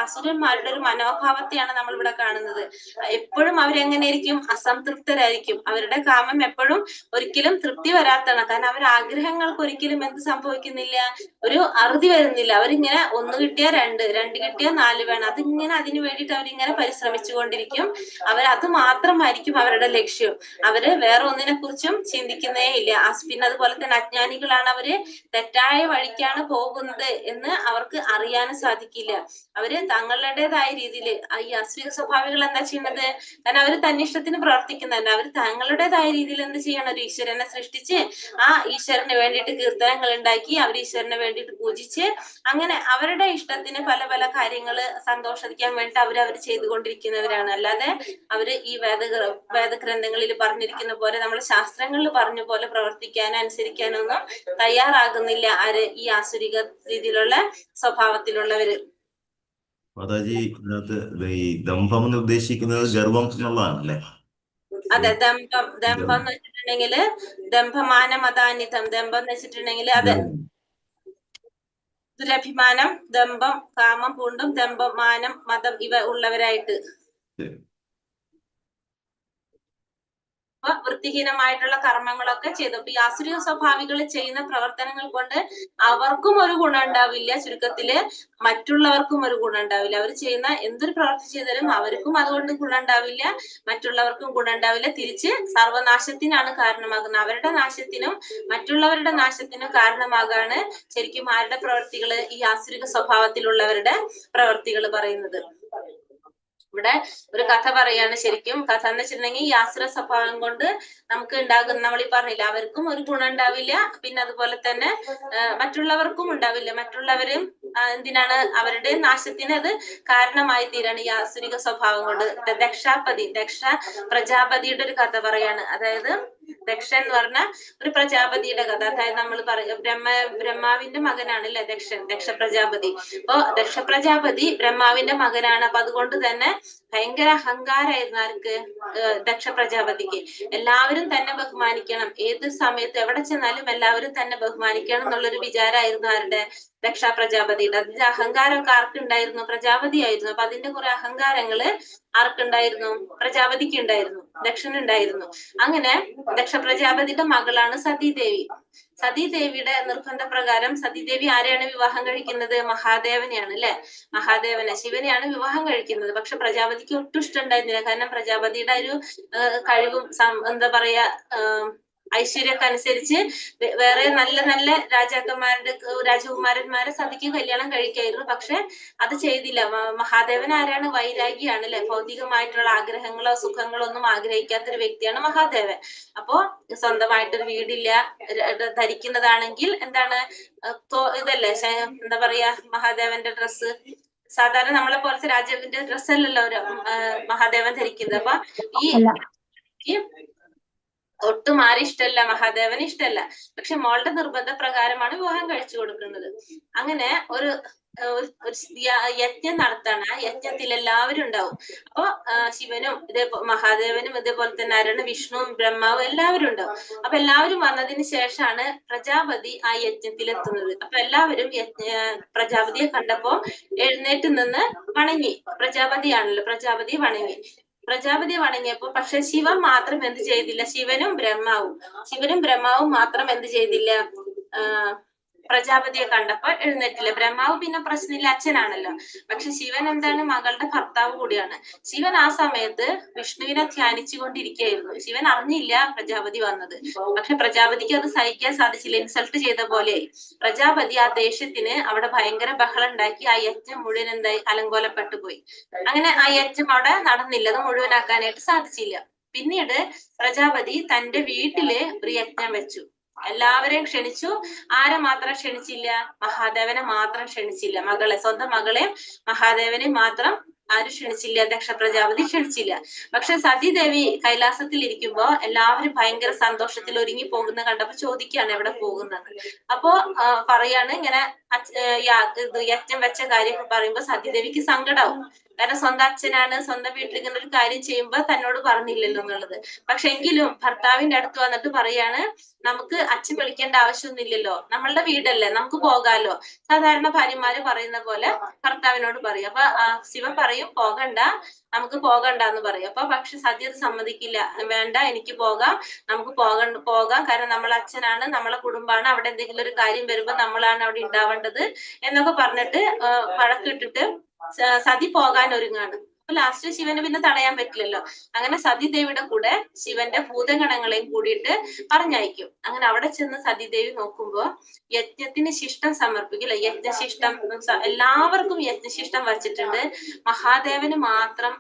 ആസുരന്മാരുടെ ഒരു മനോഭാവത്തെയാണ് നമ്മൾ ഇവിടെ കാണുന്നത്. എപ്പോഴും അവരെങ്ങനെയായിരിക്കും? അസംതൃപ്തരായിരിക്കും. അവരുടെ കാമം എപ്പോഴും ഒരിക്കലും തൃപ്തി വരാത്തതാണ്. കാരണം അവർ ആഗ്രഹങ്ങൾക്ക് ഒരിക്കലും എന്ത് സംഭവിക്കുന്നില്ല? ഒരു അറുതി വരുന്നില്ല. അവരിങ്ങനെ 1 കിട്ടിയാൽ 2, 2 കിട്ടിയാൽ 4 വേണം. അതിങ്ങനെ അതിനു വേണ്ടിയിട്ട് അവരിങ്ങനെ പരിശ്രമിച്ചു കൊണ്ടിരിക്കും. അത് മാത്രമായിരിക്കും അവരുടെ ലക്ഷ്യം. അവര് വേറെ ഒന്നിനെ കുറിച്ചും ചിന്തിക്കുന്നേ ഇല്ല. പിന്നെ അതുപോലെ തന്നെ അജ്ഞാനികളാണ്. അവര് തെറ്റായ വഴിക്കാണ് പോകുന്നത് എന്ന് അവർക്ക് അറിയാനും സാധിക്കില്ല. അവര് തങ്ങളുടേതായ രീതിയിൽ ഈ ആസുരിക സ്വഭാവികൾ എന്താ ചെയ്യുന്നത്? കാരണം അവര് തന്നിഷ്ടത്തിന് പ്രവർത്തിക്കുന്നതല്ല. അവര് തങ്ങളുടേതായ രീതിയിൽ എന്ത് ചെയ്യണം? ഒരു ഈശ്വരനെ സൃഷ്ടിച്ച് ആ ഈശ്വരന് വേണ്ടിയിട്ട് കീർത്തനങ്ങൾ ഉണ്ടാക്കി അവർ ഈശ്വരനെ വേണ്ടിയിട്ട് പൂജിച്ച് അങ്ങനെ അവരുടെ ഇഷ്ടത്തിന് പല പല കാര്യങ്ങള് സന്തോഷിക്കാൻ വേണ്ടി അവര് ചെയ്തുകൊണ്ടിരിക്കുന്നവരാണ്. അല്ലാതെ അവര് ഈ വേദഗ്രന്ഥങ്ങളിൽ പറഞ്ഞിരിക്കുന്ന പോലെ നമ്മുടെ ശാസ്ത്രങ്ങളിൽ പറഞ്ഞ പോലെ പ്രവർത്തിക്കാനോ അനുസരിക്കാനോ ഒന്നും തയ്യാറാകുന്നില്ല ആര്? ഈ ആസുരിക രീതിയിലുള്ള സ്വഭാവത്തിലുള്ളവര്. മാതാജി, ഇതിനകത്ത് ഈ ദമ്പം എന്ന് ഉദ്ദേശിക്കുന്നത് ഗർവം എന്നുള്ളതാണല്ലേ? അതെ, ദമ്പം എന്ന് വെച്ചിട്ടുണ്ടെങ്കില് ദമ്പമാനമദാനിതം. ദമ്പം എന്ന് വെച്ചിട്ടുണ്ടെങ്കിൽ അതെ, ദുരഭിമാനം, ദമ്പം, കാമം പൂണ്ടും ദമ്പം, മാനം, മതം ഇവ ഉള്ളവരായിട്ട് വൃത്തിഹീനമായിട്ടുള്ള കർമ്മങ്ങളൊക്കെ ചെയ്തു. അപ്പൊ ഈ ആസുരിക സ്വഭാവികൾ ചെയ്യുന്ന പ്രവർത്തനങ്ങൾ കൊണ്ട് അവർക്കും ഒരു ഗുണം ഉണ്ടാവില്ല. ചുരുക്കത്തില് മറ്റുള്ളവർക്കും ഒരു ഗുണം ഉണ്ടാവില്ല. അവർ ചെയ്യുന്ന എന്തൊരു പ്രവൃത്തി ചെയ്താലും അവർക്കും അതുകൊണ്ട് ഗുണം ഉണ്ടാവില്ല, മറ്റുള്ളവർക്കും ഗുണം ഉണ്ടാവില്ല. തിരിച്ച് സർവനാശത്തിനാണ് കാരണമാകുന്നത്. അവരുടെ നാശത്തിനും മറ്റുള്ളവരുടെ നാശത്തിനും കാരണമാകാണ് ശരിക്കും ആരുടെ പ്രവൃത്തികള്? ഈ ആസുരിക സ്വഭാവത്തിലുള്ളവരുടെ പ്രവൃത്തികൾ പറയുന്നത്. ഇവിടെ ഒരു കഥ പറയാണ്. ശരിക്കും കഥ എന്ന് വെച്ചിട്ടുണ്ടെങ്കിൽ ഈ ആസുര സ്വഭാവം കൊണ്ട് നമുക്ക് ഉണ്ടാകുന്ന, നമ്മൾ ഈ പറഞ്ഞില്ല, അവർക്കും ഒരു ഗുണം ഉണ്ടാവില്ല, പിന്നെ അതുപോലെ തന്നെ മറ്റുള്ളവർക്കും ഉണ്ടാവില്ല. മറ്റുള്ളവരും എന്തിനാണ്? അവരുടെ നാശത്തിന് അത് കാരണമായി തീരാണ് ഈ ആസുരിക സ്വഭാവം കൊണ്ട്. ദക്ഷ പ്രജാപതിയുടെ ഒരു കഥ പറയാണ്. അതായത് ദക്ഷൻ എന്ന് പറഞ്ഞ ഒരു പ്രജാപതിയുടെ കഥ. അതായത് നമ്മൾ പറയും ബ്രഹ്മാവിന്റെ മകനാണ് അല്ലെ ദക്ഷ പ്രജാപതി. അപ്പൊ ദക്ഷ പ്രജാപതി ബ്രഹ്മാവിന്റെ മകനാണ്. അപ്പൊ അതുകൊണ്ട് തന്നെ ഭയങ്കര അഹങ്കാരായിരുന്നു ആർക്ക്? ദക്ഷ പ്രജാപതിക്ക്. എല്ലാവരും തന്നെ ബഹുമാനിക്കണം, ഏത് സമയത്ത് എവിടെ ചെന്നാലും എല്ലാവരും തന്നെ ബഹുമാനിക്കണം എന്നുള്ളൊരു വിചാരമായിരുന്നു ആരുടെ? ദക്ഷ പ്രജാപതിയുടെ. അതിന്റെ അഹങ്കാരമൊക്കെ ആർക്കുണ്ടായിരുന്നു? പ്രജാപതി ആയിരുന്നു. അപ്പൊ അതിന്റെ കുറെ അഹങ്കാരങ്ങള് ആർക്കുണ്ടായിരുന്നു? പ്രജാപതിക്ക് ഉണ്ടായിരുന്നു, ദക്ഷനുണ്ടായിരുന്നു. അങ്ങനെ ദക്ഷ പ്രജാപതിയുടെ മകളാണ് സതീദേവി. സതീദേവിയുടെ നിർബന്ധപ്രകാരം സതീദേവി ആരെയാണ് വിവാഹം കഴിക്കുന്നത്? മഹാദേവനെയാണ് അല്ലെ? മഹാദേവനെ, ശിവനെയാണ് വിവാഹം കഴിക്കുന്നത്. പക്ഷെ പ്രജാപതി പ്രജാപതിക്ക് ഒട്ടും ഇഷ്ടമുണ്ടായിരുന്നില്ല. കാരണം പ്രജാപതിയുടെ ഒരു കഴിവും എന്താ പറയാ ഐശ്വര്യമൊക്കെ അനുസരിച്ച് വേറെ നല്ല നല്ല രാജകുമാരന്മാരെ സതിക്ക് കല്യാണം കഴിക്കായിരുന്നു. പക്ഷെ അത് ചെയ്തില്ല. മഹാദേവൻ ആരാണ്? വൈരാഗിയാണ് അല്ലെ? ഭൗതികമായിട്ടുള്ള ആഗ്രഹങ്ങളോ സുഖങ്ങളോ ഒന്നും ആഗ്രഹിക്കാത്തൊരു വ്യക്തിയാണ് മഹാദേവൻ. അപ്പോ സ്വന്തമായിട്ടൊരു വീടില്ല, ധരിക്കുന്നതാണെങ്കിൽ എന്താണ് ഇതല്ലേ എന്താ പറയാ മഹാദേവന്റെ ഡ്രസ്സ്. സാധാരണ നമ്മളെ പോലത്തെ രാജാവിന്റെ ഡ്രസ്സല്ലല്ലോ ഒരു മഹാദേവൻ ധരിക്കുന്നത്. അപ്പൊ ഈ ഒട്ടും ആരും ഇഷ്ടമല്ല, മഹാദേവന് ഇഷ്ടമല്ല. പക്ഷെ മോളുടെ നിർബന്ധ പ്രകാരമാണ് വിവാഹം കഴിച്ചു കൊടുക്കുന്നത്. അങ്ങനെ ഒരു യജ്ഞം നടത്താണ്. ആ യജ്ഞത്തിൽ എല്ലാവരും ഉണ്ടാവും. അപ്പൊ ശിവനും മഹാദേവനും ഇതേപോലെ തന്നെ ആരാണ്? വിഷ്ണുവും ബ്രഹ്മാവും എല്ലാവരും ഉണ്ടാവും. അപ്പൊ എല്ലാവരും വന്നതിന് ശേഷമാണ് പ്രജാപതി ആ യജ്ഞത്തിൽ എത്തുന്നത്. അപ്പൊ എല്ലാവരും പ്രജാപതിയെ കണ്ടപ്പോ എഴുന്നേറ്റ് നിന്ന് വണങ്ങി. പ്രജാപതിയാണല്ലോ, പ്രജാപതി വണങ്ങിയപ്പോ പക്ഷെ ശിവൻ മാത്രം എന്ത് ചെയ്തില്ല? ശിവനും ബ്രഹ്മാവും മാത്രം എന്ത് ചെയ്തില്ല? പ്രജാപതിയെ കണ്ടപ്പോ എഴുന്നേറ്റില്ല. ബ്രഹ്മാവ് പിന്നെ പ്രശ്നമില്ല, അച്ഛനാണല്ലോ. പക്ഷെ ശിവൻ എന്താണ്? മകളുടെ ഭർത്താവ് കൂടിയാണ്. ശിവൻ ആ സമയത്ത് വിഷ്ണുവിനെ ധ്യാനിച്ചു കൊണ്ടിരിക്കുകയായിരുന്നു. ശിവൻ അറിഞ്ഞില്ല പ്രജാപതി വന്നത്. പക്ഷെ പ്രജാപതിക്ക് അത് സഹിക്കാൻ സാധിച്ചില്ല. ഇൻസൾട്ട് ചെയ്ത പോലെയായി. പ്രജാപതി ആ ദേഷ്യത്തിന് അവിടെ ഭയങ്കര ബഹളം ഉണ്ടാക്കി. ആ യജ്ഞം മുഴുവൻ എന്തായി? അലങ്കോലപ്പെട്ടു പോയി. അങ്ങനെ ആ യജ്ഞം അവിടെ നടന്നില്ല. അത് മുഴുവനാക്കാനായിട്ട് സാധിച്ചില്ല. പിന്നീട് പ്രജാപതി തന്റെ വീട്ടില് ഒരു യജ്ഞം വെച്ചു. എല്ലാവരെയും ക്ഷണിച്ചു. ആരെ മാത്രം ക്ഷണിച്ചില്ല? മഹാദേവനെ മാത്രം ക്ഷണിച്ചില്ല. സ്വന്തം മകളെ മഹാദേവനെ മാത്രം ആരും ക്ഷണിച്ചില്ല. ദക്ഷ പ്രജാപതി ക്ഷണിച്ചില്ല. പക്ഷെ സതീദേവി കൈലാസത്തിൽ ഇരിക്കുമ്പോ എല്ലാവരും ഭയങ്കര സന്തോഷത്തിൽ ഒരുങ്ങി പോകുന്ന കണ്ടപ്പോ ചോദിക്കുകയാണ് എവിടെ പോകുന്നത്. അപ്പോ പറയാണ് ഇങ്ങനെ യജ്ഞം വെച്ച കാര്യം പറയുമ്പോ സതീദേവിക്ക് സങ്കടാവും. കാരണം സ്വന്തം അച്ഛനാണ്, സ്വന്തം വീട്ടിൽ ഇങ്ങനെ ഒരു കാര്യം ചെയ്യുമ്പോ തന്നോട് പറഞ്ഞില്ലല്ലോ എന്നുള്ളത്. പക്ഷെ എങ്കിലും ഭർത്താവിന്റെ അടുത്ത് വന്നിട്ട് പറയാണ്, നമുക്ക് അച്ഛൻ വിളിക്കേണ്ട ആവശ്യമൊന്നുമില്ലല്ലോ, നമ്മളുടെ വീടല്ലേ, നമുക്ക് പോകാലോ. സാധാരണ ഭാര്യമാര് പറയുന്ന പോലെ ഭർത്താവിനോട് പറയും. അപ്പൊ ശിവൻ പറയും പോകണ്ട, നമുക്ക് പോകണ്ടെന്ന് പറയും. അപ്പൊ പക്ഷെ സതി അത് സമ്മതിക്കില്ല. വേണ്ട, എനിക്ക് പോകാം, നമുക്ക് പോകാം, കാരണം നമ്മളെ അച്ഛനാണ്, നമ്മളെ കുടുംബാണ്, അവിടെ എന്തെങ്കിലും ഒരു കാര്യം വരുമ്പോ നമ്മളാണ് അവിടെ ഉണ്ടാവേണ്ടത് എന്നൊക്കെ പറഞ്ഞിട്ട് വഴക്കിട്ടിട്ട് സതി പോകാൻ ഒരുങ്ങാണ്. അപ്പൊ ലാസ്റ്റ് ശിവന് പിന്നെ തടയാൻ പറ്റില്ലല്ലോ. അങ്ങനെ സതീദേവിയുടെ കൂടെ ശിവന്റെ ഭൂതഗണങ്ങളെയും കൂടിയിട്ട് പറഞ്ഞയക്കും. അങ്ങനെ അവിടെ ചെന്ന് സതീദേവി നോക്കുമ്പോ യജ്ഞത്തിന് ശിഷ്ടം സമർപ്പിക്കില്ല. യജ്ഞശിഷ്ടം എല്ലാവർക്കും യജ്ഞശിഷ്ടം വച്ചിട്ടുണ്ട്. മഹാദേവന് മാത്രം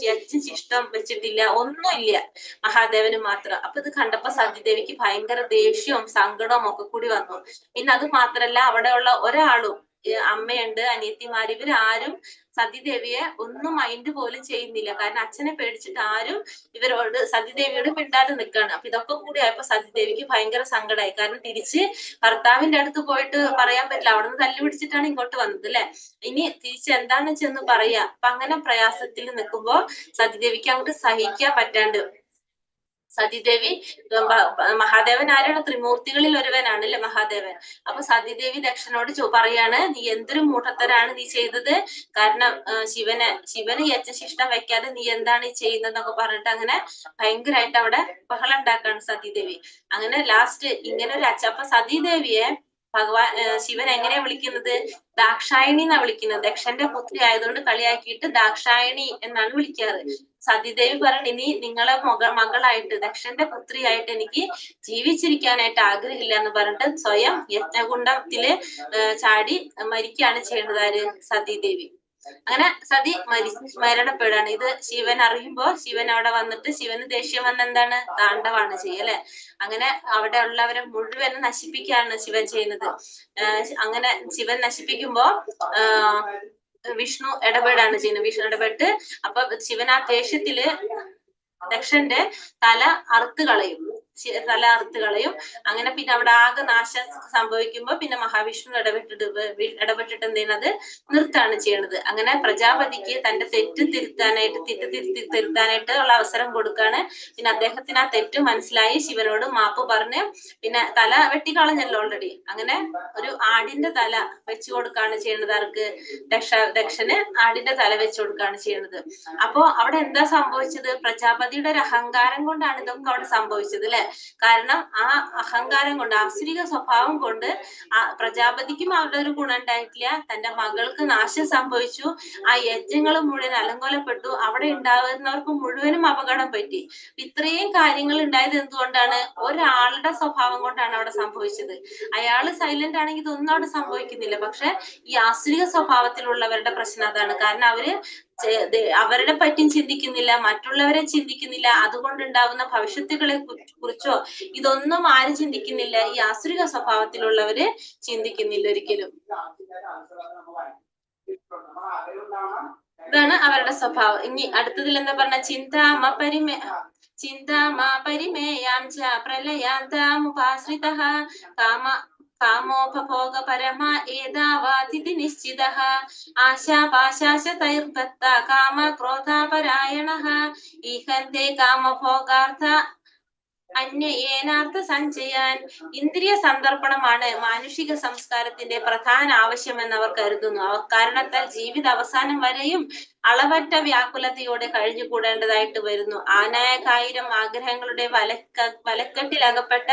യജ്ഞശിഷ്ടം വെച്ചിട്ടില്ല, ഒന്നുമില്ല, മഹാദേവന് മാത്രം. അപ്പൊ ഇത് കണ്ടപ്പോ സതീദേവിക്ക് ഭയങ്കര ദേഷ്യവും സങ്കടവും ഒക്കെ കൂടി വന്നു. പിന്നെ അത് മാത്രല്ല, അവിടെയുള്ള ഒരാളും, അമ്മയുണ്ട്, അനിയത്തിമാര്, ഇവരാരും സതീദേവിയെ ഒന്നും മൈൻഡ് പോലും ചെയ്യുന്നില്ല. കാരണം അച്ഛനെ പേടിച്ചിട്ട് ആരും ഇവരോട് സതീദേവിയോട് മിണ്ടാതെ നിൽക്കുകയാണ്. അപ്പൊ ഇതൊക്കെ കൂടി ആയപ്പോ സതീദേവിക്ക് ഭയങ്കര സങ്കടമായി. കാരണം തിരിച്ച് ഭർത്താവിന്റെ അടുത്ത് പോയിട്ട് പറയാൻ പറ്റില്ല, അവിടെ നിന്ന് തല്ലു പിടിച്ചിട്ടാണ് ഇങ്ങോട്ട് വന്നത് അല്ലെ. ഇനി തിരിച്ച് എന്താണെന്ന് ചെന്ന് പറയാ. അപ്പൊ അങ്ങനെ പ്രയാസത്തിൽ നിൽക്കുമ്പോ സതീദേവിക്ക് അങ്ങോട്ട് സഹിക്കാൻ പറ്റാണ്ട് സതീദേവി, മഹാദേവൻ ആരാണ്? ത്രിമൂർത്തികളിൽ ഒരുവനാണ് അല്ലെ മഹാദേവൻ. അപ്പൊ സതീദേവി ദക്ഷനോട് പറയാണ്, നീ എന്തൊരു മൂഢത്തരാണ് നീ ചെയ്തത്. കാരണം ശിവന് യജ്ഞശിഷ്ടം വെക്കാതെ നീ എന്താണ് ഈ ചെയ്യുന്നതെന്നൊക്കെ പറഞ്ഞിട്ട് അങ്ങനെ ഭയങ്കരമായിട്ട് അവിടെ ബഹളം ഉണ്ടാക്കാണ് സതീദേവി. അങ്ങനെ ലാസ്റ്റ് ഇങ്ങനെ ഒരു അപ്പൊ സതീദേവിയെ ശിവൻ എങ്ങനെയാ വിളിക്കുന്നത്? ദാക്ഷായണി എന്നാ വിളിക്കുന്നത്. ദക്ഷന്റെ പുത്രി ആയതുകൊണ്ട് കളിയാക്കിയിട്ട് ദാക്ഷായണി എന്നാണ് വിളിക്കാറ്. സതീദേവി പറഞ്ഞു, ഇനി നിങ്ങളെ മകളായിട്ട്, ദക്ഷന്റെ പുത്രിയായിട്ട് എനിക്ക് ജീവിച്ചിരിക്കാനായിട്ട് ആഗ്രഹമില്ല എന്ന് പറഞ്ഞിട്ട് സ്വയം യജ്ഞകുണ്ഡത്തില് ചാടി മരിക്കുകയാണ് ചെയ്യുന്നത്. ആര്? സതീദേവി. അങ്ങനെ സതി മരണപ്പെടാണ്. ഇത് ശിവൻ അറിയുമ്പോ ശിവൻ അവിടെ വന്നിട്ട്, ശിവന് ദേഷ്യം വന്ന എന്താണ്? താണ്ഡവാണ് ചെയ്യല്ലേ. അങ്ങനെ അവിടെ ഉള്ളവരെ മുഴുവനും നശിപ്പിക്കുകയാണ് ശിവൻ ചെയ്യുന്നത്. അങ്ങനെ ശിവൻ നശിപ്പിക്കുമ്പോ വിഷ്ണു ഇടപെടാണ് ചെയ്യുന്നത്. വിഷ്ണു ഇടപെട്ട് അപ്പൊ ശിവൻ ആ ദേഷ്യത്തില് ദക്ഷന്റെ തല അറുത്ത് കളയും. അങ്ങനെ പിന്നെ അവിടെ ആകെ നാശം സംഭവിക്കുമ്പോ പിന്നെ മഹാവിഷ്ണു ഇടപെട്ടിട്ട് എന്ത് ചെയ്യുന്നത്? നിർത്താണ് ചെയ്യണത്. അങ്ങനെ പ്രജാപതിക്ക് തന്റെ തെറ്റ് തിരുത്താനായിട്ട് ഉള്ള അവസരം കൊടുക്കാണ്. പിന്നെ അദ്ദേഹത്തിന് ആ തെറ്റ് മനസ്സിലായി. ശിവനോട് മാപ്പ് പറഞ്ഞ് പിന്നെ തല വെട്ടിക്കളഞ്ഞല്ലോ ഓൾറെഡി. അങ്ങനെ ഒരു ആടിന്റെ തല വെച്ചു കൊടുക്കാണ് ചെയ്യുന്നത്. ആർക്ക്? ദക്ഷന് ആടിന്റെ തല വെച്ചു കൊടുക്കാണ് ചെയ്യുന്നത്. അപ്പോ അവിടെ എന്താ സംഭവിച്ചത്? പ്രജാപതിയുടെ ഒരു അഹങ്കാരം കൊണ്ടാണ് ഇതൊക്കെ അവിടെ സംഭവിച്ചത് അല്ലെ. കാരണം ആ അഹങ്കാരം കൊണ്ട്, ആസുരിക സ്വഭാവം കൊണ്ട് പ്രജാപതിക്കും അവരുടെ ഒരു ഗുണം ഉണ്ടായിട്ടില്ല. തന്റെ മകൾക്ക് നാശം സംഭവിച്ചു. ആ യജ്ഞങ്ങൾ മുഴുവൻ അലങ്കോലപ്പെട്ടു. അവിടെ ഉണ്ടാകുന്നവർക്ക് മുഴുവനും അപകടം പറ്റി. ഇത്രയും കാര്യങ്ങൾ ഉണ്ടായത് എന്തുകൊണ്ടാണ്? ഒരാളുടെ സ്വഭാവം കൊണ്ടാണ് അവിടെ സംഭവിച്ചത്. അയാള് സൈലന്റ് ആണെങ്കിൽ ഇതൊന്നും അവിടെ സംഭവിക്കുന്നില്ല. പക്ഷെ ഈ ആസുരിക സ്വഭാവത്തിലുള്ളവരുടെ പ്രശ്നം അതാണ്. കാരണം അവരുടെ പറ്റിയും ചിന്തിക്കുന്നില്ല, മറ്റുള്ളവരെ ചിന്തിക്കുന്നില്ല, അതുകൊണ്ടുണ്ടാവുന്ന ഭവിഷ്യത്തുകളെ കുറിച്ചോ ഇതൊന്നും ആരും ചിന്തിക്കുന്നില്ല. ഈ ആസുരിക സ്വഭാവത്തിലുള്ളവര് ചിന്തിക്കുന്നില്ല ഒരിക്കലും. ഇതാണ് അവരുടെ സ്വഭാവം. ഇനി അടുത്തതിൽ എന്താ പറഞ്ഞ? ചിന്താമ പരിമേയാം ച പ്രളയാന്തമുപാശ്രിതഃ കാമോപഭോഗ പരമ ഏതാവാതിഥി നിശ്ചിതഃ ആശാപാശാശതൈർദത്ത കാമ ക്രോധാപരായണഃ ഈഹന്തേ കാമഭോഗാർത്ഥ അന്യേനാർത്ഥ സഞ്ചയാൻ. ഇന്ദ്രിയ സന്ദർപ്പണമാണ് മാനുഷിക സംസ്കാരത്തിന്റെ പ്രധാന ആവശ്യമെന്ന് അവർ കരുതുന്നു. കാരണത്താൽ ജീവിത അവസാനം വരെയും അളവറ്റ വ്യാകുലതയോടെ കഴിഞ്ഞുകൂടേണ്ടതായിട്ട് വരുന്നു. ആനായകായിരം ആഗ്രഹങ്ങളുടെ വലക്കെട്ടിലകപ്പെട്ട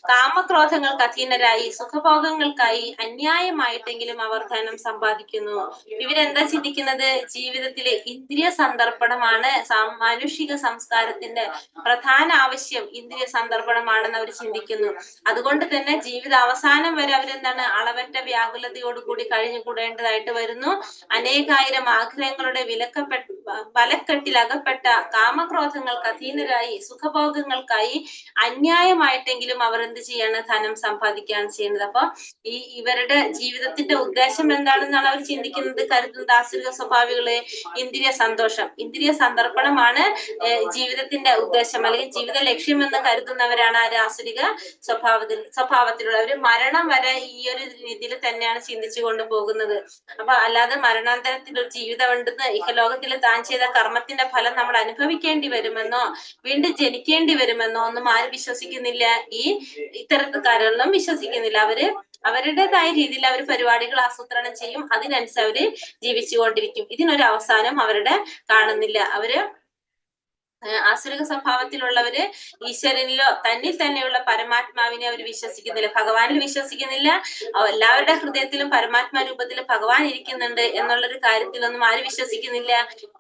കാമക്രോധങ്ങൾക്ക് അധീനരായി സുഖഭോഗങ്ങൾക്കായി അന്യായമായിട്ടെങ്കിലും അവർ ധനം സമ്പാദിക്കുന്നു. ഇവരെന്താ ചിന്തിക്കുന്നത്? ജീവിതത്തിലെ ഇന്ദ്രിയ സന്ദർപ്പണമാണ് മാനുഷിക സംസ്കാരത്തിന്റെ പ്രധാന ആവശ്യം. ഇന്ദ്രിയ സന്ദർപ്പണമാണെന്ന് അവർ ചിന്തിക്കുന്നു. അതുകൊണ്ട് തന്നെ ജീവിത അവസാനം വരെ അവരെന്താണ്? അളവറ്റ വ്യാകുലതയോടുകൂടി കഴിഞ്ഞുകൂടേണ്ടതായിട്ട് വരുന്നു. അനേകായിരം ആഗ്രഹങ്ങളുടെ വലക്കെട്ടിലകപ്പെട്ട കാമക്രോധങ്ങൾക്ക് അധീനരായി സുഖഭോഗങ്ങൾക്കായി അന്യായമായിട്ടെങ്കിലും അവർ എന്ത് ചെയ്യാണ്? ധനം സമ്പാദിക്കുകയാണ് ചെയ്യുന്നത്. അപ്പൊ ഇവരുടെ ജീവിതത്തിന്റെ ഉദ്ദേശം എന്താണെന്നാണ് അവർ ചിന്തിക്കുന്നത്, കരുതുന്നത്. ആസുരിക സ്വഭാവികള് ഇന്ദ്രിയ സന്തോഷം, ഇന്ദ്രിയ സന്ദർപ്പണമാണ് ജീവിതത്തിന്റെ ഉദ്ദേശം അല്ലെങ്കിൽ ജീവിത ലക്ഷ്യം എന്ന് കരുതുന്നവരാണ് ആസുരിക സ്വഭാവത്തിലുള്ളവര്. മരണം വരെ ഈ ഒരു രീതിയിൽ തന്നെയാണ് ചിന്തിച്ചു കൊണ്ടുപോകുന്നത്. അപ്പൊ അല്ലാതെ മരണാന്തരത്തിൽ ഒരു ജീവിതം ഉണ്ടെന്ന്, ഇഹലോകത്തിൽ താൻ ചെയ്ത കർമ്മത്തിന്റെ ഫലം നമ്മൾ അനുഭവിക്കേണ്ടി വരുമെന്നോ വീണ്ടും ജനിക്കേണ്ടി വരുമെന്നോ ഒന്നും ആരും വിശ്വസിക്കുന്നില്ല. ഇത്തരക്കാരൊന്നും വിശ്വസിക്കുന്നില്ല. അവരുടേതായ രീതിയിൽ അവർ പരിപാടികൾ ആസൂത്രണം ചെയ്യും, അതിനനുസരിച്ച് അവര് ജീവിച്ചുകൊണ്ടിരിക്കും. ഇതിനൊരു അവസാനം അവരുടെ കാണുന്നില്ല. ആസുരിക സ്വഭാവത്തിലുള്ളവര് ഈശ്വരനിലോ തന്നിൽ തന്നെയുള്ള പരമാത്മാവിനെ അവർ വിശ്വസിക്കുന്നില്ല, ഭഗവാനിൽ വിശ്വസിക്കുന്നില്ല. എല്ലാവരുടെ ഹൃദയത്തിലും പരമാത്മാ രൂപത്തിൽ ഭഗവാൻ ഇരിക്കുന്നുണ്ട് എന്നുള്ളൊരു കാര്യത്തിലൊന്നും ആര് വിശ്വസിക്കുന്നില്ല?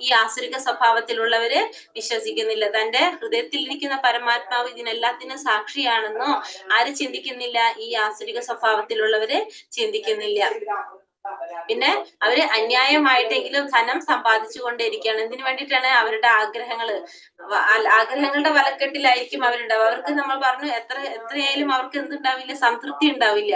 ഈ ആസുരിക സ്വഭാവത്തിലുള്ളവര് വിശ്വസിക്കുന്നില്ല. തന്റെ ഹൃദയത്തിൽ ഇരിക്കുന്ന പരമാത്മാവ് ഇതിനെല്ലാത്തിനും സാക്ഷിയാണെന്നോ ആര് ചിന്തിക്കുന്നില്ല? ഈ ആസുരിക സ്വഭാവത്തിലുള്ളവര് ചിന്തിക്കുന്നില്ല. പിന്നെ അവര് അന്യായമായിട്ടെങ്കിലും ധനം സമ്പാദിച്ചു കൊണ്ടേയിരിക്കുകയാണ്. എന്തിനു വേണ്ടിയിട്ടാണ്? അവരുടെ ആഗ്രഹങ്ങളുടെ വലക്കെട്ടിലായിരിക്കും അവരുണ്ടാവുക. അവർക്ക് നമ്മൾ പറഞ്ഞു എത്രയായാലും അവർക്ക് എന്തുണ്ടാവില്ല? സംതൃപ്തി ഉണ്ടാവില്ല.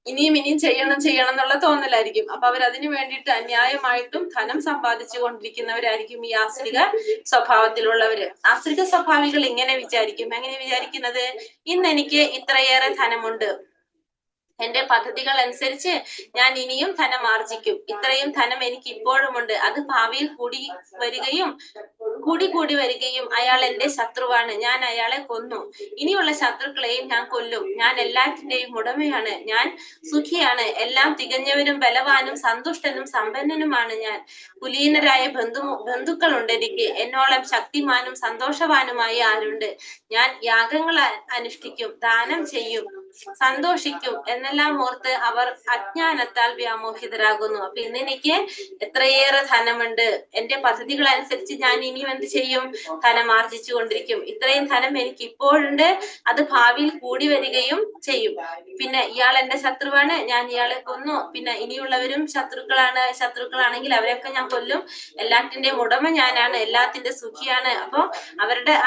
ഇനിയും ചെയ്യണം എന്നുള്ള തോന്നലായിരിക്കും. അപ്പൊ അവരതിനു വേണ്ടിയിട്ട് അന്യായമായിട്ടും ധനം സമ്പാദിച്ചു കൊണ്ടിരിക്കുന്നവരായിരിക്കും ഈ ആസുരിക സ്വഭാവത്തിലുള്ളവര്. ആസുരിക സ്വഭാവികൾ ഇങ്ങനെ വിചാരിക്കും. എങ്ങനെ വിചാരിക്കുന്നത്? ഇന്ന് എനിക്ക് ഇത്രയേറെ ധനമുണ്ട്, എന്റെ പദ്ധതികൾ അനുസരിച്ച് ഞാൻ ഇനിയും ധനം ആർജിക്കും. ഇത്രയും ധനം എനിക്ക് ഇപ്പോഴുമുണ്ട്, അത് ഭാവിയിൽ കൂടി വരികയും അയാൾ എന്റെ ശത്രുവാണ്, ഞാൻ അയാളെ കൊന്നു, ഇനിയുള്ള ശത്രുക്കളെയും ഞാൻ കൊല്ലും, ഞാൻ എല്ലാറ്റിന്റെയും ഉടമയാണ്, ഞാൻ സുഖിയാണ്, എല്ലാം തികഞ്ഞവനും ബലവാനും സന്തുഷ്ടനും സമ്പന്നനുമാണ് ഞാൻ, കുലീനരായ ബന്ധുക്കളുണ്ട് എനിക്ക്, എന്നോളം ശക്തിമാനും സന്തോഷവാനുമായി ആരുണ്ട്, ഞാൻ യാഗങ്ങൾ അനുഷ്ഠിക്കും, ദാനം ചെയ്യും, സന്തോഷിക്കും എന്നെല്ലാം ഓർത്ത് അവർ അജ്ഞാനത്താൽ വ്യാമോഹിതരാകുന്നു. അപ്പൊ ഇന്നെനിക്ക് എത്രയേറെ ധനമുണ്ട്, എന്റെ പദ്ധതികൾ അനുസരിച്ച് ഞാൻ ഇനിയും എന്ത് ചെയ്യും? ധനം ആർജിച്ചു കൊണ്ടിരിക്കും. ഇത്രയും ധനം എനിക്ക് ഇപ്പോഴുണ്ട്, അത് ഭാവിയിൽ കൂടി വരികയും ചെയ്യും. പിന്നെ ഇയാൾ എന്റെ ശത്രുവാണ്, ഞാൻ ഇയാളെ കൊന്നു, പിന്നെ ഇനിയുള്ളവരും ശത്രുക്കളാണെങ്കിൽ അവരെയൊക്കെ ഞാൻ കൊല്ലും, എല്ലാറ്റിന്റെയും ഉടമ ഞാനാണ്, എല്ലാത്തിന്റെ സുഖിയാണ്. അപ്പൊ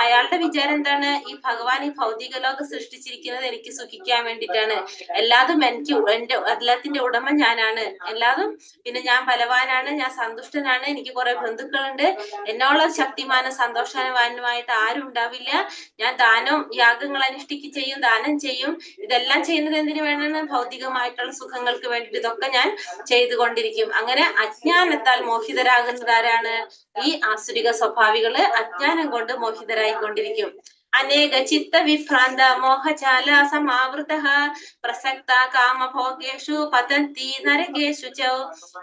അയാളുടെ വിചാരം എന്താണ്? ഈ ഭഗവാൻ ഈ ഭൗതിക ലോകം സൃഷ്ടിച്ചിരിക്കുന്നത് എനിക്ക് സുഖിക്കാൻ വേണ്ടിയിട്ടാണ്, എല്ലാത്തിന്റെ ഉടമ ഞാനാണ്, പിന്നെ ഞാൻ ബലവാനാണ്, ഞാൻ സന്തുഷ്ടനാണ്, എനിക്ക് കുറെ ബന്ധുക്കളുണ്ട്, എന്നോളം ശക്തിമാനും സന്തോഷവാനുമായിട്ട് ആരും ഉണ്ടാവില്ല, ഞാൻ യാഗങ്ങൾ അനുഷ്ഠിക്കുകയും ചെയ്യും, ദാനം ചെയ്യും. ഇതെല്ലാം ചെയ്യുന്നത് എന്തിനു വേണമെന്ന്? ഭൗതികമായിട്ടുള്ള സുഖങ്ങൾക്ക് വേണ്ടിയിട്ട് ഇതൊക്കെ ഞാൻ ചെയ്തുകൊണ്ടിരിക്കും. അങ്ങനെ അജ്ഞാനത്താൽ മോഹിതരാകുന്നതാരാണ്? ഈ ആസുരിക സ്വഭാവികള് അജ്ഞാനം കൊണ്ട് മോഹിതരായിക്കൊണ്ടിരിക്കും. അനേക ചിത്ത വിഭ്രാന്ത മോഹജാല സമാവൃത പ്രസക്ത കാമഭോഗേഷു പതന്തി നരകേഷു ച.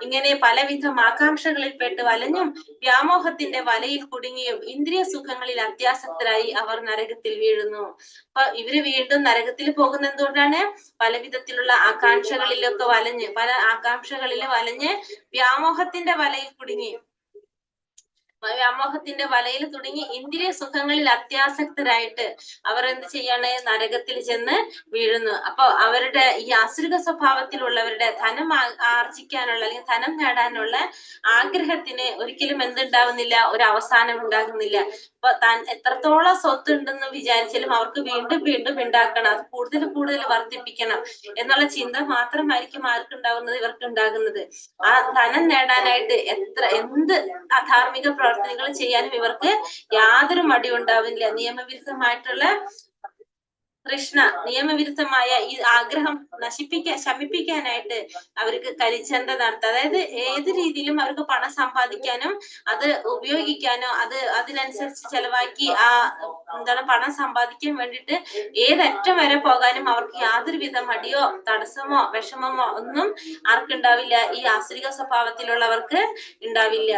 ഇങ്ങനെ പലവിധം ആകാംക്ഷകളിൽപ്പെട്ട് വലഞ്ഞും വ്യാമോഹത്തിന്റെ വലയിൽ കുടുങ്ങിയും ഇന്ദ്രിയ സുഖങ്ങളിൽ അത്യാസക്തരായി അവർ നരകത്തിൽ വീഴുന്നു. അപ്പൊ ഇവര് വീണ്ടും നരകത്തിൽ പോകുന്ന എന്തുകൊണ്ടാണ്? പല വിധത്തിലുള്ള ആകാംക്ഷകളിലൊക്കെ വലഞ്ഞ്, പല ആകാംക്ഷകളിൽ വലഞ്ഞ് വ്യാമോഹത്തിന്റെ വലയിൽ കുടുങ്ങി, വ്യാമോഹത്തിന്റെ വലയിൽ തുടങ്ങി ഇന്ദ്രിയ സുഖങ്ങളിൽ അത്യാസക്തരായിട്ട് അവർ എന്ത് ചെയ്യാണ്? നരകത്തിൽ ചെന്ന് വീഴുന്നു. അപ്പൊ അവരുടെ ഈ ആസുരിക സ്വഭാവത്തിലുള്ളവരുടെ ധനം ആർജിക്കാനുള്ള അല്ലെങ്കിൽ ധനം നേടാനുള്ള ആഗ്രഹത്തിന് ഒരിക്കലും എന്തുണ്ടാവുന്നില്ല? ഒരു അവസാനം ഉണ്ടാകുന്നില്ല. അപ്പൊ താൻ എത്രത്തോളം സ്വത്ത് ഉണ്ടെന്ന് വിചാരിച്ചാലും അവർക്ക് വീണ്ടും വീണ്ടും ഉണ്ടാക്കണം, അത് കൂടുതൽ കൂടുതൽ വർദ്ധിപ്പിക്കണം എന്നുള്ള ചിന്ത മാത്രമായിരിക്കും ആർക്കുണ്ടാവുന്നത്? ഇവർക്ക് ഉണ്ടാകുന്നത്. ആ ധനം നേടാനായിട്ട് എന്ത് അധാർമിക പ്രവർത്തനങ്ങൾ ചെയ്യാനും ഇവർക്ക് യാതൊരു മടി ഉണ്ടാവില്ല. നിയമവിരുദ്ധമായിട്ടുള്ള കൃഷ്ണ നിയമവിരുദ്ധമായ ഈ ആഗ്രഹം ശമിപ്പിക്കാനായിട്ട് അവർക്ക് കരിച്ചന്ത നടത്തുക. അതായത് ഏത് രീതിയിലും അവർക്ക് പണം സമ്പാദിക്കാനും അത് ഉപയോഗിക്കാനോ അതിനനുസരിച്ച് ചെലവാക്കി പണം സമ്പാദിക്കാൻ വേണ്ടിയിട്ട് ഏതറ്റം വരെ പോകാനും അവർക്ക് യാതൊരു വിധ മടിയോ തടസ്സമോ വിഷമമോ ഒന്നും ആർക്കുണ്ടാവില്ല? ഈ ആസുരിക സ്വഭാവത്തിലുള്ളവർക്ക് ഉണ്ടാവില്ല.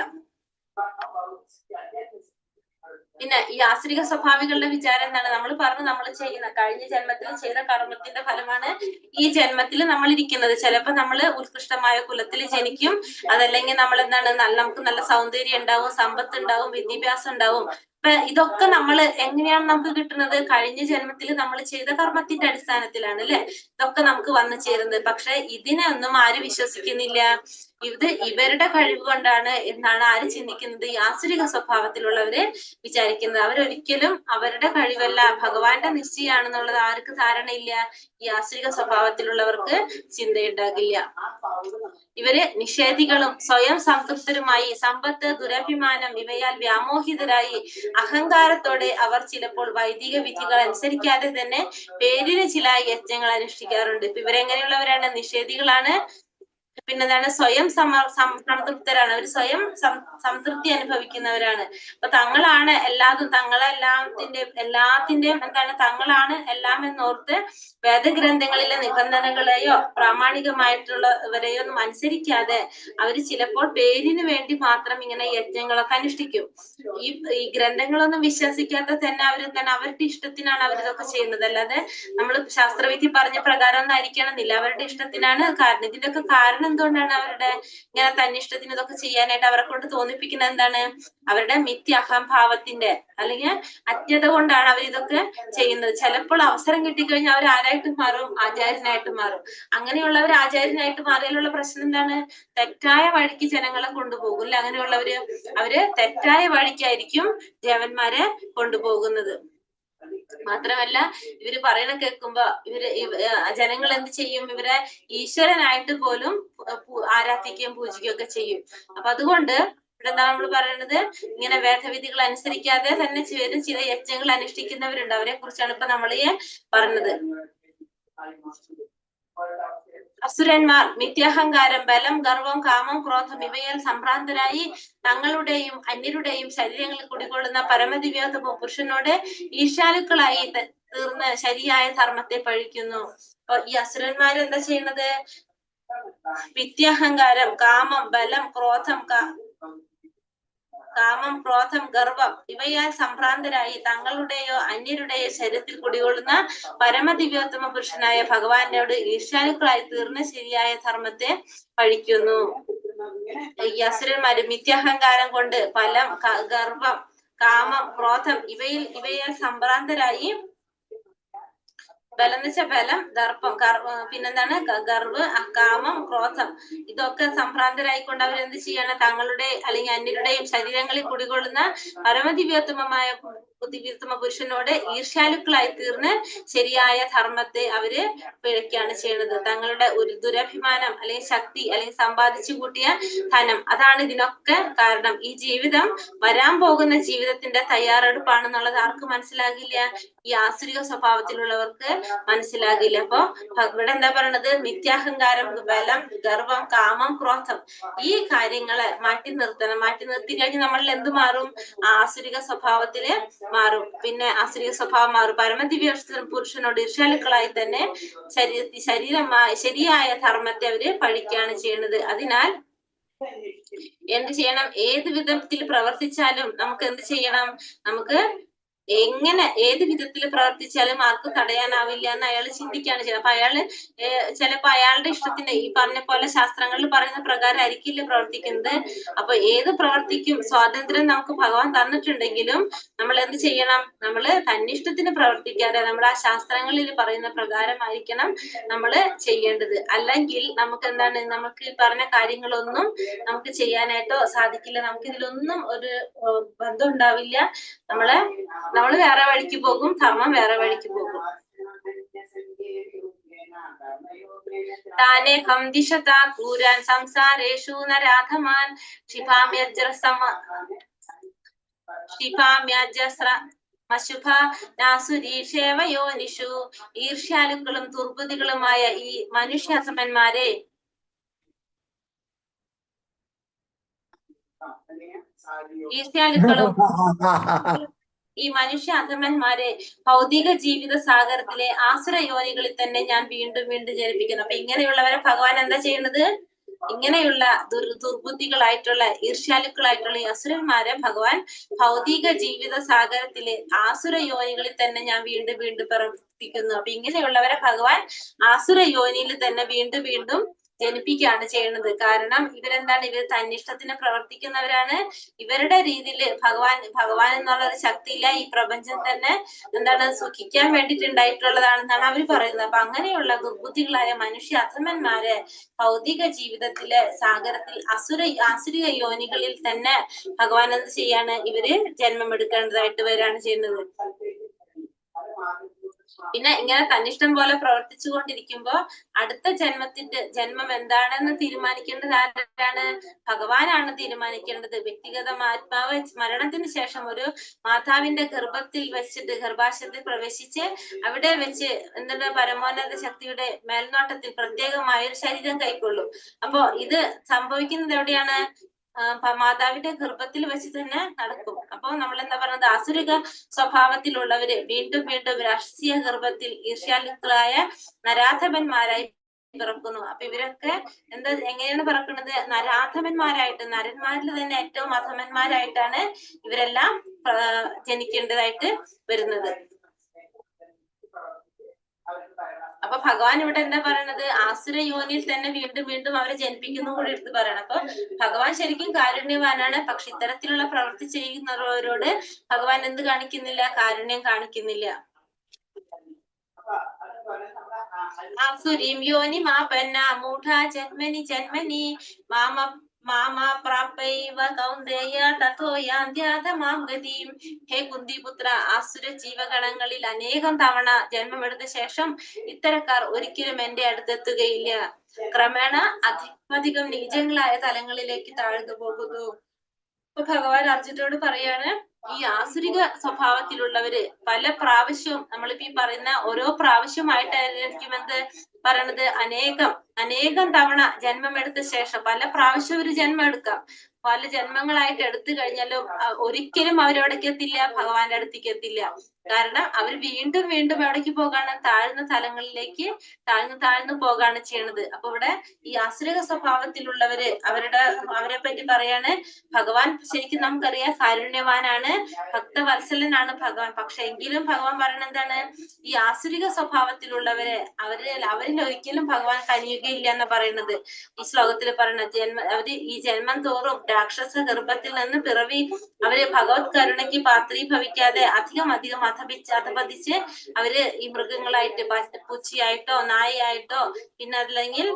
പിന്നെ ഈ ആസുരിക സ്വഭാവികളുടെ വിചാരം എന്താണ്? നമ്മൾ പറഞ്ഞു, നമ്മൾ ചെയ്യുന്ന കഴിഞ്ഞ ജന്മത്തിൽ ചെയ്ത കർമ്മത്തിന്റെ ഫലമാണ് ഈ ജന്മത്തിൽ നമ്മൾ ഇരിക്കുന്നത്. ചിലപ്പോൾ നമ്മൾ ഉത്കൃഷ്ടമായ കുലത്തിൽ ജനിക്കും, അതല്ലെങ്കിൽ നമ്മൾ എന്താണ് നമുക്ക് നല്ല സൗന്ദര്യം ഉണ്ടാവും, സമ്പത്ത് ഉണ്ടാവും, വിദ്യാഭ്യാസം ഉണ്ടാവും. അപ്പൊ ഇതൊക്കെ നമ്മൾ എങ്ങനെയാണ് നമുക്ക് കിട്ടുന്നത്? കഴിഞ്ഞ ജന്മത്തിൽ നമ്മൾ ചെയ്ത കർമ്മത്തിന്റെ അടിസ്ഥാനത്തിലാണ് അല്ലെ ഇതൊക്കെ നമുക്ക് വന്നു ചേരുന്നത്. പക്ഷെ ഇതിനൊന്നും ആര് വിശ്വസിക്കുന്നില്ല? ഇത് ഇവരുടെ കഴിവ് കൊണ്ടാണ് എന്നാണ് ആര് ചിന്തിക്കുന്നത്? ഈ ആസുരിക സ്വഭാവത്തിലുള്ളവര് വിചാരിക്കുന്നത്. അവരൊരിക്കലും അവരുടെ കഴിവല്ല, ഭഗവാന്റെ നിശ്ചയാണെന്നുള്ളത് ആർക്ക് ധാരണയില്ല? ഈ ആസുരിക സ്വഭാവത്തിലുള്ളവർക്ക് ചിന്തയുണ്ടാകില്ല. ഇവര് നിഷേധികളും സ്വയം സംതൃപ്തരുമായി സമ്പത്ത്, ദുരഭിമാനം ഇവയാൽ വ്യാമോഹിതരായി അഹങ്കാരത്തോടെ അവർ ചിലപ്പോൾ വൈദിക വിധികൾ അനുസരിക്കാതെ തന്നെ പേരിന് ചില യജ്ഞങ്ങൾ അനുഷ്ഠിക്കാറുണ്ട്. ഇപ്പൊ ഇവരെങ്ങനെയുള്ളവരാണ്? നിഷേധികളാണ്. പിന്നെന്താണ്? സ്വയം സംതൃപ്തരാണ്. അവർ സ്വയം സംതൃപ്തി അനുഭവിക്കുന്നവരാണ്. അപ്പൊ തങ്ങളാണ് എല്ലാത്തിന്റെയും എന്താണ്? തങ്ങളാണ് എല്ലാം എന്നോർത്ത് വേദഗ്രന്ഥങ്ങളിലെ നിബന്ധനകളെയോ പ്രാമാണികമായിട്ടുള്ളവരെയോ ഒന്നും അനുസരിക്കാതെ അവര് ചിലപ്പോൾ പേരിന് വേണ്ടി മാത്രം ഇങ്ങനെ യജ്ഞങ്ങളൊക്കെ അനുഷ്ഠിക്കും. ഈ ഗ്രന്ഥങ്ങളൊന്നും വിശ്വസിക്കാത്ത തന്നെ അവരുടെ ഇഷ്ടത്തിനാണ് അവരിതൊക്കെ ചെയ്യുന്നത്. അല്ലാതെ നമ്മൾ ശാസ്ത്രവിധി പറഞ്ഞ പ്രകാരം ഒന്നും ആയിരിക്കണമെന്നില്ല, അവരുടെ ഇഷ്ടത്തിനാണ്. കാരണം ഇതിന്റെയൊക്കെ കാരണം എന്തുകൊണ്ടാണ്? അവരുടെ ഇങ്ങനെ തന്നിഷ്ടത്തിന് ഇതൊക്കെ ചെയ്യാനായിട്ട് അവരെ കൊണ്ട് തോന്നിപ്പിക്കുന്നത് എന്താണ്? അവരുടെ മിഥ്യ അഹംഭാവത്തിന്റെ അല്ലെങ്കിൽ അജ്ഞത കൊണ്ടാണ് അവർ ഇതൊക്കെ ചെയ്യുന്നത്. ചിലപ്പോൾ അവസരം കിട്ടിക്കഴിഞ്ഞാൽ അവർ ആരായിട്ട് മാറും? ആചാര്യനായിട്ട് മാറും. അങ്ങനെയുള്ളവർ ആചാര്യനായിട്ട് മാറിയാലുള്ള പ്രശ്നം എന്താണ്? തെറ്റായ വഴിക്ക് ജനങ്ങളെ കൊണ്ടുപോകും അല്ലെ? അവര് തെറ്റായ വഴിക്കായിരിക്കും ദേവന്മാരെ കൊണ്ടുപോകുന്നത്. മാത്രമല്ല ഇവര് പറയണ കേൾക്കുമ്പോ ജനങ്ങൾ എന്ത് ചെയ്യും? ഇവരെ ഈശ്വരനായിട്ട് പോലും ആരാധിക്കുകയും പൂജിക്കുകയും ഒക്കെ ചെയ്യും. അപ്പൊ അതുകൊണ്ട് ഇവിടെ എന്താ നമ്മൾ പറയുന്നത്? ഇങ്ങനെ വേദവിധികൾ അനുസരിക്കാതെ തന്നെ ചില യജ്ഞങ്ങൾ അനുഷ്ഠിക്കുന്നവരുണ്ട്. അവരെ കുറിച്ചാണ് ഇപ്പൊ നമ്മൾ പറഞ്ഞത്. അസുരന്മാർ മിഥ്യാഹങ്കാരം, ബലം, ഗർവം, കാമം, ക്രോധം ഇവയാൽ സംഭ്രാന്തരായി തങ്ങളുടെയും അന്യരുടെയും ശരീരങ്ങളിൽ കുടികൊള്ളുന്ന പരമദിവ്യോത്തമ പുരുഷനോട് ഈശാലുക്കളായി തീർന്ന് ശരിയായ ധർമ്മത്തെ പഴിക്കുന്നു. അപ്പൊ ഈ അസുരന്മാരെന്താ ചെയ്യുന്നത്? മിഥ്യാഹങ്കാരം, കാമം, ബലം, ക്രോധം, ഗർവം ഇവയാൽ സംഭ്രാന്തരായി തങ്ങളുടെയോ അന്യരുടെയോ ശരീരത്തിൽ കുടികൊള്ളുന്ന പരമദിവ്യോത്തമ പുരുഷനായ ഭഗവാനോട് ഈർഷ്യാലുക്കളായി തീർന്ന ശരിയായ ധർമ്മത്തെ പഴിക്കുന്നു. ഈ അസുരന്മാര് മിഥ്യാഹങ്കാരം കൊണ്ട് ബലം, ഗർവം, കാമം, ക്രോധം ഇവയാൽ സംഭ്രാന്തരായി, ബലം എന്ന് വെച്ചാൽ ബലം, ദർപ്പം, പിന്നെന്താണ്? ഗർവ്, കാമം, ക്രോധം ഇതൊക്കെ സംഭ്രാന്തരായിക്കൊണ്ട് അവരെന്ത് ചെയ്യാണ്? തങ്ങളുടെ അല്ലെങ്കിൽ അന്യരുടെയും ശരീരങ്ങളിൽ കുടികൊള്ളുന്ന പരമദിവ്യോത്തമമായ പുരുഷനോട് ഈർഷ്യാലുക്കളായി തീർന്ന് ശരിയായ ധർമ്മത്തെ അവര് പിഴയ്ക്കാണ് ചെയ്യുന്നത്. തങ്ങളുടെ ഒരു ദുരഭിമാനം അല്ലെങ്കിൽ ശക്തി അല്ലെങ്കിൽ സമ്പാദിച്ചു കൂട്ടിയ ധനം, അതാണ് ഇതിനൊക്കെ കാരണം. ഈ ജീവിതം വരാൻ പോകുന്ന ജീവിതത്തിന്റെ തയ്യാറെടുപ്പാണെന്നുള്ളത് ആർക്ക് മനസ്സിലാകില്ല? ഈ ആസുരിക സ്വഭാവത്തിലുള്ളവർക്ക് മനസ്സിലാകില്ല. അപ്പൊ ഇവിടെ എന്താ പറയണത്? മിഥ്യാഹങ്കാരം, ബലം, ഗർവം, കാമം, ക്രോധം ഈ കാര്യങ്ങളെ മാറ്റി നിർത്തണം. മാറ്റി നിർത്തി കഴിഞ്ഞ് നമ്മളിൽ എന്ത് മാറും? ആസുരിക സ്വഭാവത്തില് മാറും. പിന്നെ ആസുരിക സ്വഭാവം മാറും. പരമദിവ്യ പുരുഷനോട് ഈർഷ്യാലുക്കളായി തന്നെ ശരിയായ ധർമ്മത്തെ അവര് പഴിക്കുകയാണ് ചെയ്യുന്നത്. അതിനാൽ എന്ത് ചെയ്യണം? ഏത് വിധത്തിൽ പ്രവർത്തിച്ചാലും നമുക്ക് എന്ത് ചെയ്യണം? നമുക്ക് ഏത് വിധത്തിൽ പ്രവർത്തിച്ചാലും ആർക്കും തടയാനാവില്ല എന്ന് അയാൾ ചിന്തിക്കുകയാണ് ചെയ്യുന്നത്. അപ്പൊ അയാള് ചിലപ്പോ അയാളുടെ ഇഷ്ടത്തിന് ഈ പറഞ്ഞ പോലെ ശാസ്ത്രങ്ങളിൽ പറയുന്ന പ്രകാരം ആയിരിക്കില്ല പ്രവർത്തിക്കുന്നത്. അപ്പൊ ഏത് പ്രവർത്തിക്കും സ്വാതന്ത്ര്യം നമുക്ക് ഭഗവാൻ തന്നിട്ടുണ്ടെങ്കിലും നമ്മൾ എന്ത് ചെയ്യണം? നമ്മള് തന്നിഷ്ടത്തിന് പ്രവർത്തിക്കാതെ നമ്മൾ ആ ശാസ്ത്രങ്ങളിൽ പറയുന്ന പ്രകാരമായിരിക്കണം നമ്മള് ചെയ്യേണ്ടത്. അല്ലെങ്കിൽ നമുക്ക് എന്താണ്, നമുക്ക് ഈ പറഞ്ഞ കാര്യങ്ങളൊന്നും നമുക്ക് ചെയ്യാനായിട്ടോ സാധിക്കില്ല. നമുക്ക് ഇതിലൊന്നും ഒരു ബന്ധം ഉണ്ടാവില്ല. നമ്മള് വേറെ വഴിക്ക് പോകും, ധർമ്മം വേറെ വഴിക്ക് പോകും. താനെ ഹംദിശതാ കൂരാൻ സംസാരേഷു നരാധമാൻ യോനിഷു. ഈർഷ്യാലുക്കളും ദുർബുദ്ധികളുമായ ഈ മനുഷ്യാസമന്മാരെ, ഈ മനുഷ്യ അധമന്മാരെ ഭൗതിക ജീവിത സാഗരത്തിലെ ആസുര യോനികളിൽ തന്നെ ഞാൻ വീണ്ടും വീണ്ടും ജനിപ്പിക്കുന്നു. അപ്പൊ ഇങ്ങനെയുള്ളവരെ ഭഗവാൻ എന്താ ചെയ്യുന്നത്? ഇങ്ങനെയുള്ള ദുർബുദ്ധികളായിട്ടുള്ള ഈർഷ്യാലുക്കളായിട്ടുള്ള ഈ അസുരന്മാരെ ഭഗവാൻ ഭൗതിക ജീവിത സാഗരത്തിലെ ആസുര യോനികളിൽ തന്നെ ഞാൻ വീണ്ടും വീണ്ടും പ്രവർത്തിക്കുന്നു. അപ്പൊ ഇങ്ങനെയുള്ളവരെ ഭഗവാൻ ആസുര യോനിയിൽ തന്നെ വീണ്ടും വീണ്ടും ജനിപ്പിക്കുകയാണ് ചെയ്യുന്നത്. കാരണം ഇവരെന്താണ്? ഇവർ തന്നിഷ്ടത്തിന് പ്രവർത്തിക്കുന്നവരാണ്. ഇവരുടെ രീതിയിൽ ഭഗവാൻ എന്നുള്ള ഒരു ശക്തിയില്ല. ഈ പ്രപഞ്ചം തന്നെ എന്താണ്? സുഖിക്കാൻ വേണ്ടിയിട്ടുണ്ടായിട്ടുള്ളതാണെന്നാണ് അവർ പറയുന്നത്. അപ്പൊ അങ്ങനെയുള്ള ദുർബുദ്ധികളായ മനുഷ്യ അധമന്മാരെ ഭൗതിക ജീവിതത്തിലെ സാഗരത്തിൽ ആസുരിക യോനികളിൽ തന്നെ ഭഗവാൻ എന്ത് ചെയ്യാണ്? ഇവര് ജന്മം എടുക്കേണ്ടതായിട്ട് വരികയാണ് ചെയ്യുന്നത്. പിന്നെ ഇങ്ങനെ തന്നിഷ്ടം പോലെ പ്രവർത്തിച്ചു കൊണ്ടിരിക്കുമ്പോ അടുത്ത ജന്മം എന്താണെന്ന് തീരുമാനിക്കേണ്ടത് ആരാണ്? ഭഗവാനാണ് തീരുമാനിക്കേണ്ടത്. വ്യക്തിഗതമാത്മാവ് മരണത്തിന് ശേഷം ഒരു മാതാവിന്റെ ഗർഭാശയത്തിൽ പ്രവേശിച്ച് അവിടെ വെച്ച് എന്താണ് പരമോന്നത ശക്തിയുടെ മേൽനോട്ടത്തിൽ പ്രത്യേകമായ ഒരു ശരീരം കൈക്കൊള്ളും. അപ്പോ ഇത് സംഭവിക്കുന്നത് എവിടെയാണ്? മാതാവിന്റെ ഗർഭത്തിൽ വെച്ച് തന്നെ നടക്കും. അപ്പൊ നമ്മൾ എന്താ പറയുന്നത്? ആസുരിക സ്വഭാവത്തിലുള്ളവര് വീണ്ടും വീണ്ടും രാഷ്ട്രീയ ഗർഭത്തിൽ ഈർഷ്യാലുക്കളായ നരാധമന്മാരായി പിറക്കുന്നു. അപ്പൊ ഇവരൊക്കെ എങ്ങനെയാണ് പിറക്കുന്നത്? നരാധമന്മാരായിട്ട്, നരന്മാരിൽ തന്നെ ഏറ്റവും അധമന്മാരായിട്ടാണ് ഇവരെല്ലാം ജനിക്കേണ്ടതായിട്ട് വരുന്നത്. അപ്പൊ ഭഗവാൻ ഇവിടെ എന്താ പറയണത്? ആസുര യോനിയിൽ തന്നെ വീണ്ടും വീണ്ടും അവരെ ജനിപ്പിക്കുന്നു കൂടി എടുത്ത് പറയണം. അപ്പൊ ഭഗവാൻ ശരിക്കും കാരുണ്യവാനാണ്. പക്ഷെ ഇത്തരത്തിലുള്ള പ്രവൃത്തി ചെയ്യുന്നവരോട് ഭഗവാൻ എന്ത് കാണിക്കുന്നില്ല? കാരുണ്യം കാണിക്കുന്നില്ല. ആസുരീം യോനി മാപന്ന മൂഢ ജന്മനി ജന്മനി മാമ പ്രാപൈവ കൗന്ദേയ തഥോ യാന്ത്യാധമാം ഗതിം. ഹേ കുന്തിപുത്ര, ആസുര ജീവഗണങ്ങളിൽ അനേകം തവണ ജന്മമെടുത്ത ശേഷം ഇത്തരക്കാർ ഒരിക്കലും എന്റെ അടുത്തെത്തുകയില്ല. ക്രമേണ അധികം നീചങ്ങളായ തലങ്ങളിലേക്ക് താഴ്ന്നു പോകുന്നു. അപ്പൊ ഭഗവാൻ അർജുനോട് പറയാണ്, ഈ ആസുരിക സ്വഭാവത്തിലുള്ളവര് പല പ്രാവശ്യവും നമ്മളിപ്പോ ഈ പറയുന്ന ഓരോ പ്രാവശ്യമായിട്ടായിരിക്കും എന്ത് പറയണത്? അനേകം തവണ ജന്മമെടുത്ത ശേഷം പല പ്രാവശ്യം ഒരു ജന്മം എടുക്കാം. പല ജന്മങ്ങളായിട്ട് എടുത്തു കഴിഞ്ഞാലും ഒരിക്കലും അവരെവിടേക്ക് എത്തില്ല? ഭഗവാന്റെ അടുത്തേക്ക് എത്തില്ല. കാരണം അവർ വീണ്ടും വീണ്ടും എവിടേക്ക് പോകാണ്? താഴ്ന്ന തലങ്ങളിലേക്ക് താഴ്ന്നു പോകാണ് ചെയ്യണത്. അപ്പൊ ഇവിടെ ഈ ആസുരിക സ്വഭാവത്തിലുള്ളവര് അവരെ പറ്റി പറയാണ് ഭഗവാൻ ശരിക്കും നമുക്കറിയാം കാരുണ്യവാനാണ്, ഭക്തവത്സലനാണ് ഭഗവാൻ. പക്ഷെ എങ്കിലും ഭഗവാൻ പറയണ എന്താണ്? ഈ ആസുരിക സ്വഭാവത്തിലുള്ളവരെ അവരിൽ ഒരിക്കലും ഭഗവാൻ കനിയുകയില്ല എന്ന് പറയുന്നത് ഈ ശ്ലോകത്തിൽ പറയുന്നത്. അവര് ഈ ജന്മം തോറും രാക്ഷസ ഗർഭത്തിൽ നിന്ന് പിറവി അവര് ഭഗവത് കരുണയ്ക്ക് പാത്രീഭവിക്കാതെ അധികം അധപതിച്ച് അവര് ഈ മൃഗങ്ങളായിട്ട് പൂച്ചയായിട്ടോ നായയായിട്ടോ പിന്നെ അല്ലെങ്കിൽ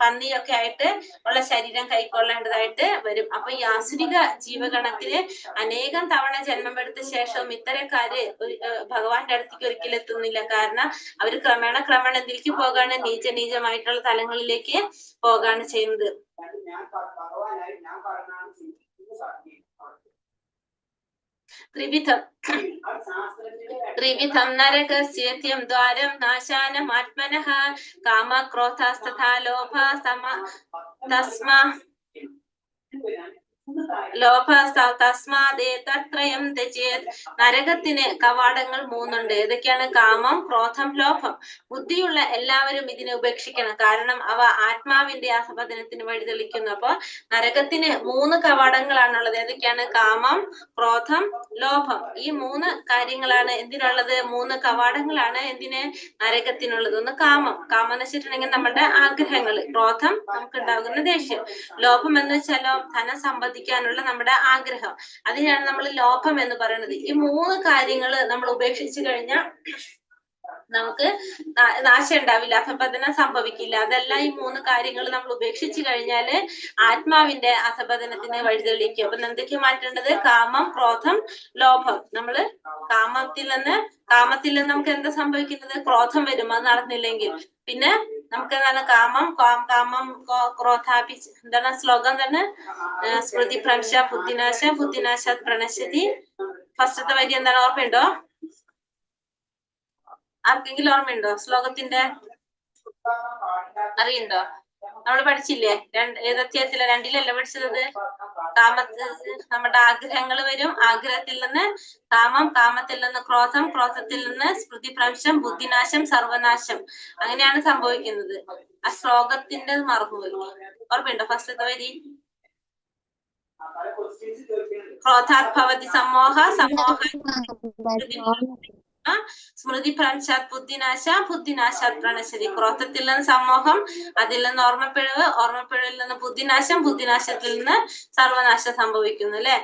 പന്നിയൊക്കെ ആയിട്ട് ഉള്ള ശരീരം കൈക്കൊള്ളേണ്ടതായിട്ട് വരും. അപ്പൊ ഈ ആസുരിക ജീവഗണത്തിന് അനേകം തവണ ജന്മമെടുത്ത ശേഷവും ഇത്തരക്കാര് ഭഗവാന്റെ അടുത്തേക്ക് ഒരിക്കലും എത്തുന്നില്ല. കാരണം അവര് ക്രമേണ എന്തിലേക്ക് പോകാണ്? നീചമായിട്ടുള്ള തലങ്ങളിലേക്ക് പോകാണ് ചെയ്യുന്നത്. ത്രിവിധം നരകസ്യേത്യം ദ്വാരം നാശാനമാത്മനഃ കാമക്രോധാസ്തഥാ ലോഭ തസ്മാ ലോഭ തസ്മാദേതത്രയം ത്യജേത്. നരകത്തിന് കവാടങ്ങൾ 3 ഉണ്ട്. ഏതൊക്കെയാണ്? കാമം, ക്രോധം, ലോഭം. ബുദ്ധിയുള്ള എല്ലാവരും ഇതിനെ ഉപേക്ഷിക്കണം. കാരണം അവ ആത്മാവിന്റെ അധപതനത്തിന് വഴിതെളിക്കുന്നു. അപ്പൊ നരകത്തിന് 3 കവാടങ്ങളാണുള്ളത്. ഏതൊക്കെയാണ്? കാമം, ക്രോധം, ലോഭം. ഈ 3 കാര്യങ്ങളാണ് എന്തിനുള്ളത്? 3 കവാടങ്ങളാണ് എന്തിന്? നരകത്തിനുള്ളത്. ഒന്ന് കാമം. കാമം എന്ന് വെച്ചിട്ടുണ്ടെങ്കിൽ നമ്മുടെ ആഗ്രഹങ്ങൾ. ക്രോധം നമുക്ക് ഉണ്ടാകുന്ന ദേഷ്യം. ലോഭം എന്ന് വെച്ചാലോ ധനം സമ്പാദിക്കാനുള്ള നമ്മുടെ ആഗ്രഹം. അതിനാണ് നമ്മൾ ലോഭം എന്ന് പറയുന്നത്. ഈ 3 കാര്യങ്ങൾ നമ്മൾ ഉപേക്ഷിച്ചു കഴിഞ്ഞാൽ നമുക്ക് നാശം ഉണ്ടാവില്ല, അധപതനം സംഭവിക്കില്ല. അതെല്ലാം ഈ 3 കാര്യങ്ങൾ നമ്മൾ ഉപേക്ഷിച്ചു കഴിഞ്ഞാല് ആത്മാവിന്റെ അധപതനത്തിന് വഴിതെളിക്കും. അപ്പൊ എന്തൊക്കെ മാറ്റേണ്ടത്? കാമം, ക്രോധം, ലോഭം. നമ്മള് കാമത്തിൽ നിന്ന് നമുക്ക് എന്താ സംഭവിക്കുന്നത്? ക്രോധം വരും, അത് നടന്നില്ലെങ്കിൽ. പിന്നെ നമുക്ക് എന്താണ്? കാമം ക്രോധാപി എന്താണ് ശ്ലോകം തന്നെ? സ്മൃതി ഭ്രംശ ബുദ്ധിനാശ പ്രണശ്യതി. ഫസ്റ്റത്തെ വരി എന്താണ്? ഓർമ്മയുണ്ടോ? ആർക്കെങ്കിലും ഓർമ്മയുണ്ടോ ശ്ലോകത്തിന്റെ? അറിയുണ്ടോ? നമ്മൾ പഠിച്ചില്ലേ? ഏത് അധ്യായത്തില? 2-ലല്ലേ പഠിച്ചത്? നമ്മുടെ ആഗ്രഹങ്ങൾ വരും. ആഗ്രഹത്തിൽ നിന്ന് കാമം, കാമത്തിൽ നിന്ന് ക്രോധം, ക്രോധത്തിൽ നിന്ന് സ്മൃതിഭ്രംശം, ബുദ്ധിനാശം, സർവനാശം. അങ്ങനെയാണ് സംഭവിക്കുന്നത്. ആ ശ്ലോകത്തിന്റെ മറന്നുപോയി. ഓർമ്മയുണ്ടോ ഫസ്റ്റത്തെ വരി? ക്രോധാത് ഭവതി സമ്മോഹ സ്മൃതിഭ്രംശാത് ബുദ്ധിനാശാത് പ്രണശ്യതി. ക്രോധത്തിൽ നിന്ന് സമ്മോഹം, അതിൽ നിന്ന് ഓർമ്മപ്പിഴവിൽ നിന്ന് ബുദ്ധിനാശത്തിൽ നിന്ന് സർവനാശം സംഭവിക്കുന്നു. അല്ലെ?